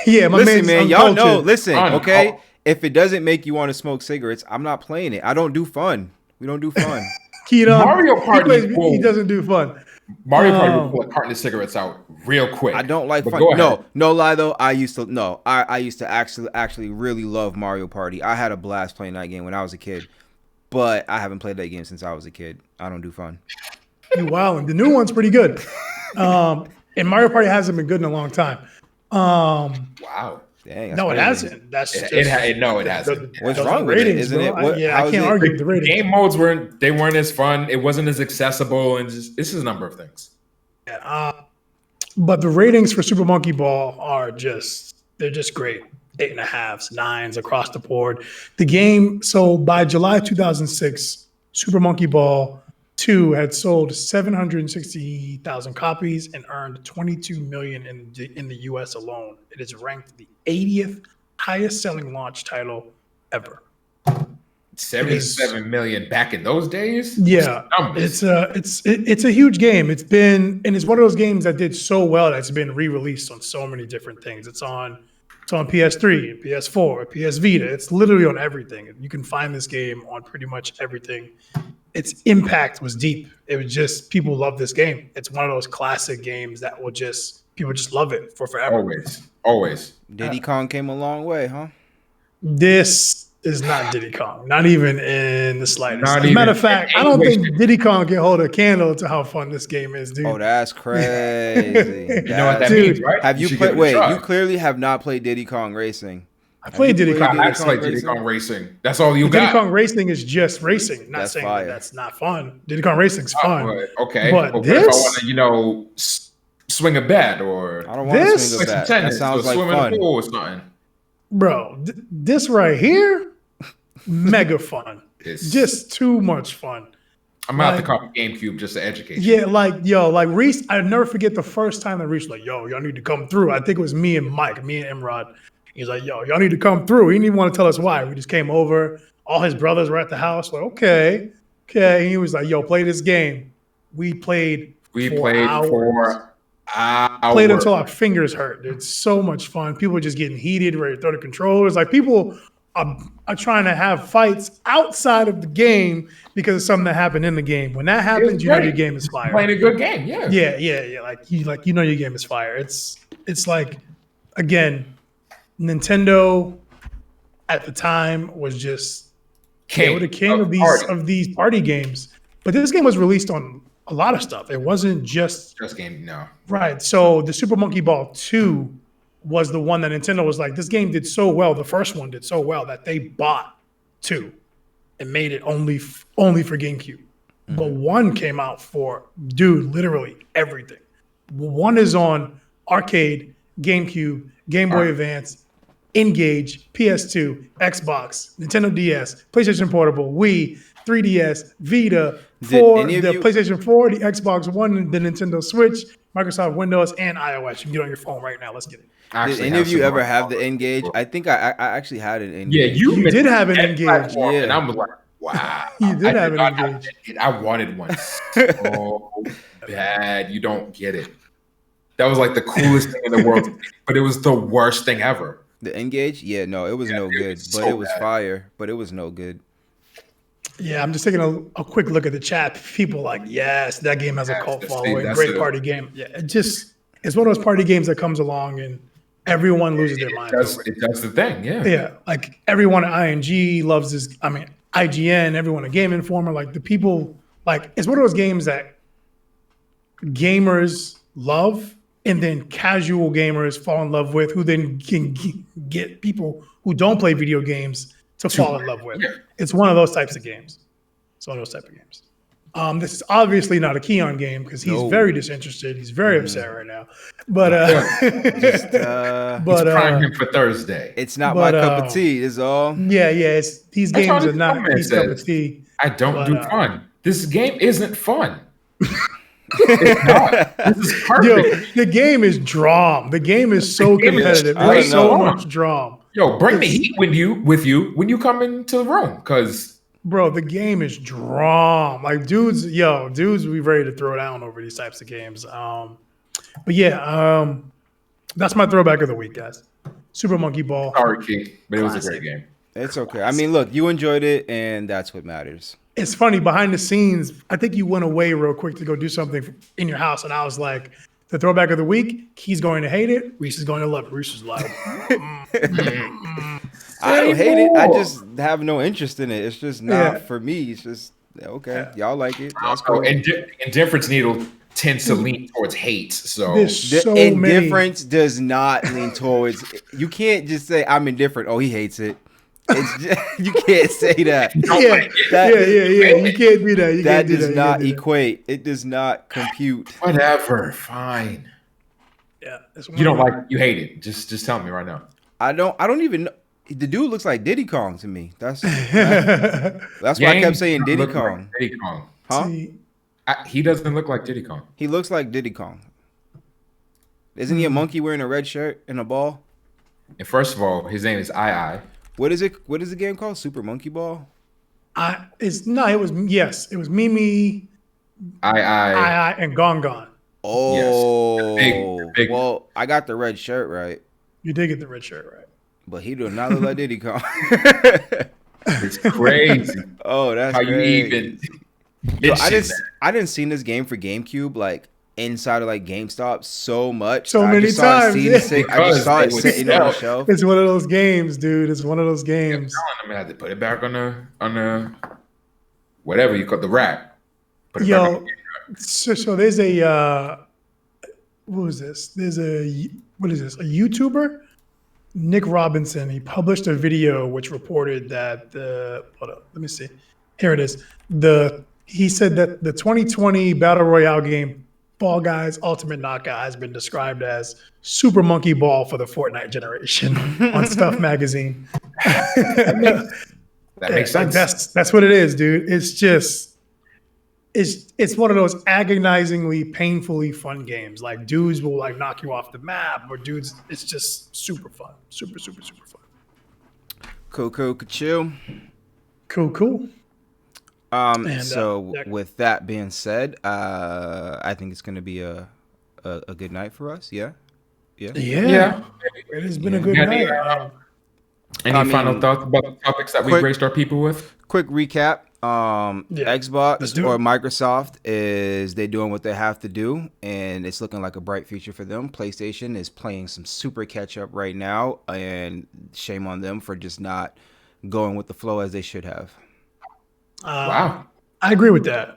Yeah, my Listen, man's man, y'all know. uncultured. Listen, Fun. okay. Oh. If it doesn't make you want to smoke cigarettes, I'm not playing it. I don't do fun. We don't do fun. Mario He Party plays. He will doesn't do fun. Mario Party will pull a carton of cigarettes out real quick. I don't like but fun. Go ahead. No lie though. I used to actually really love Mario Party. I had a blast playing that game when I was a kid, but I haven't played that game since I was a kid. I don't do fun. You wildin'. The new one's pretty good. And Mario Party hasn't been good in a long time. Wow. Dang, No, it crazy. hasn't. That's just It hasn't. What's those wrong are with it? ratings, Isn't bro. it? I can't argue with the ratings. Game modes weren't as fun. It wasn't as accessible, and this is a number of things. But the ratings for Super Monkey Ball they're just great. 8.5s, 9s across the board. The game, so by July 2006, Super Monkey Ball 2 had sold 760,000 copies and earned 22 million in the US alone. It is ranked the 80th highest selling launch title ever. 77 million back in those days. Yeah, it's a huge game. It's one of those games that did so well that's been re-released on so many different things. It's on PS3, PS4, PS Vita. It's literally on everything. You can find this game on pretty much everything. Its impact was deep. It was just people love this game. It's one of those classic games that people just love it for forever. Always. Diddy Kong came a long way, huh? This is not Diddy Kong, not even in the slightest. Not As a even. matter of fact, I don't think Diddy Kong can hold a candle to how fun this game is, dude. Oh, that's crazy. You know what that Dude, means, right? Have you should played? give it a Wait, try. you clearly have not played Diddy Kong Racing. I played Diddy Kong. I played Diddy Kong Racing. That's all you Diddy got. Kong Racing is just racing. Not That's saying fire. that's not fun. Diddy Kong Racing's fun. Okay. But what this, if I want to, swing a bat or I don't want to This- swing a play some bat. tennis That sounds or like swim in fun. a pool or something? bro, this right here, mega fun. It's Just too much fun. I'm gonna have to copy GameCube just to educate you. Yeah, like Reese, I never forget the first time that Reese was like, yo, y'all need to come through. I think it was me and Imrod. He's like, yo, y'all need to come through. He didn't even want to tell us why. We just came over. All his brothers were at the house. Like, okay. He was like, yo, play this game. We played for hours. for hours. Played until our fingers hurt. It's so much fun. People are just getting heated, ready to throw the controllers. Like people are trying to have fights outside of the game because of something that happened in the game. When that happens, you know your game is fire. Playing a good game, yeah. Yeah. Like you know your game is fire. It's like, again, Nintendo at the time was just they were the king of these party games. But this game was released on a lot of stuff. It wasn't just game, no. right. So the Super Monkey Ball 2 was the one that Nintendo was like, this game did so well. The first one did so well that they bought 2 and made it only for GameCube. Mm-hmm. But 1 came out for, dude, literally everything. 1 is on arcade, GameCube, Game Boy Advance, Engage, PS2, Xbox, Nintendo DS, PlayStation Portable, Wii, 3DS, Vita, PlayStation 4, the Xbox One, the Nintendo Switch, Microsoft Windows, and iOS. You can get it on your phone right now. Let's get it. Did any of you ever have the Engage? I think I actually had an Engage. Yeah, you did have an Engage. Yeah. And I'm like, wow. You did have an Engage. I wanted one so bad. You don't get it. That was like the coolest thing in the world, but it was the worst thing ever. The Engage? Yeah, no, it was no good, but it was fire, but it was no good. Yeah, I'm just taking a quick look at the chat. People like, yes, that game has a cult following. Great party game. Yeah, it's one of those party games that comes along and everyone loses their mind. It does the thing, yeah. Yeah, like everyone at ING loves this. I mean, IGN, everyone at Game Informer, like the people, like it's one of those games that gamers love and then casual gamers fall in love with, who then can get people who don't play video games to fall in love with. It's one of those types of games. This is obviously not a Keon game because he's very disinterested. He's very upset right now. But He's trying him for Thursday. It's not my cup of tea, is all. Yeah. These games are not his cup of tea. I don't do fun. This game isn't fun. It's not. This is perfect. Yo, the game is drum. The game is so competitive. There's so much drum. Yo, bring the heat with you when you come into the room, because bro, the game is drum. Like dudes, we ready to throw down over these types of games. But yeah, that's my throwback of the week, guys. Super Monkey Ball. Sorry, Key, but it was a Classic. great game. It's okay. I mean, look, you enjoyed it, and that's what matters. It's funny behind the scenes. I think you went away real quick to go do something in your house, and I was like, the throwback of the week. He's going to hate it. Reese is going to love it. Reese is like, I don't hate it. I just have no interest in it. It's just not for me. It's just okay. Y'all like it. That's cool. Indifference needle tends to lean towards hate. So There's The so indifference does not lean towards. You can't just say I'm indifferent. Oh, he hates it. It's just, you can't say that. Yeah. You can't do that. That does not equate. It does not compute. whatever, fine. Yeah, You don't like, you hate it. Just tell me right now. I don't even know. The dude looks like Diddy Kong to me. That's why I kept saying Diddy Look Kong. like Diddy Kong. Huh? See, He doesn't look like Diddy Kong. He looks like Diddy Kong. Isn't he a monkey wearing a red shirt and a ball? And first of all, his name is I. What is it? What is the game called? Super Monkey Ball? it was Mimi, I. and Gong Gong. Oh, The big- well, I got the red shirt right, You did get the red shirt right. but he do not look like Diddy Kong. It's crazy. Oh, that's How you crazy. even? Yo, mention I didn't see this game for GameCube like inside of like GameStop so much. So I many just saw it times, sitting- yeah. I just Because saw it they would sitting on the sell. shelf. It's one of those games, dude. It's one of those games. I'm gonna have to put it back on the whatever you call the rack. Put it back Yo, on the so there's a what was this? What is this? A YouTuber, Nick Robinson. He published a video which reported that hold up, let me see. Here it is. He said that the 2020 Battle Royale game Fall Guys Ultimate Knockout has been described as Super Monkey Ball for the Fortnite generation on Stuff Magazine. That makes sense. That's what it is, dude. It's just it's one of those agonizingly, painfully fun games. Like dudes will like knock you off the map, or dudes. It's just super fun, super fun. Cool, chill. Cool. And, So yeah. with that being said, I think it's gonna be a good night for us. Yeah. Yeah. It has been a good Yeah. night. Any final thoughts about the topics that we graced our people with? Quick recap. let's Xbox do or it. Microsoft is they doing what they have to do, and it's looking like a bright future for them. PlayStation is playing some super catch up right now, and shame on them for just not going with the flow as they should have. Wow. I agree with that.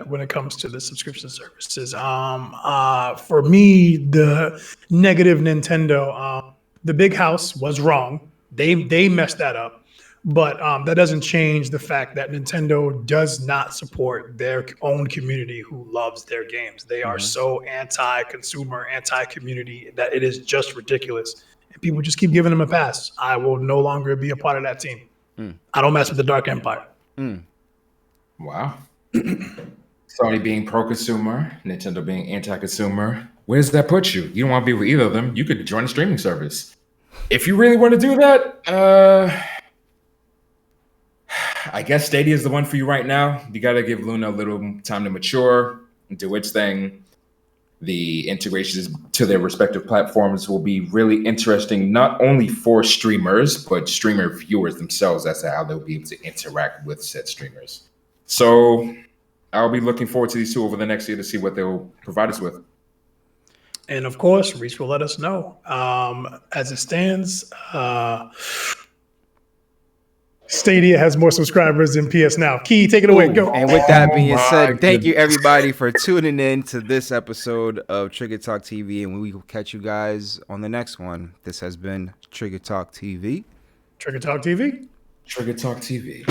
When it comes to the subscription services. For me, the negative Nintendo, the big house was wrong. They messed that up. But that doesn't change the fact that Nintendo does not support their own community who loves their games. They are so anti-consumer, anti-community that it is just ridiculous. And people just keep giving them a pass. I will no longer be a part of that team. I don't mess with the Dark Empire. Wow. Sony being pro-consumer, Nintendo being anti-consumer. Where does that put you? You don't want to be with either of them. You could join a streaming service. If you really want to do that, I guess Stadia is the one for you right now. You got to give Luna a little time to mature and do its thing. The integrations to their respective platforms will be really interesting, not only for streamers, but streamer viewers themselves as to how they'll be able to interact with said streamers. So I'll be looking forward to these two over the next year to see what they'll provide us with. And of course, Reach will let us know. As it stands, Stadia has more subscribers than PS Now. Key, take it away. Go. And with that being my said, thank you goodness. everybody for tuning in to this episode of Trigger Talk TV, and we will catch you guys on the next one. This has been Trigger Talk TV. Trigger Talk TV. Trigger Talk TV.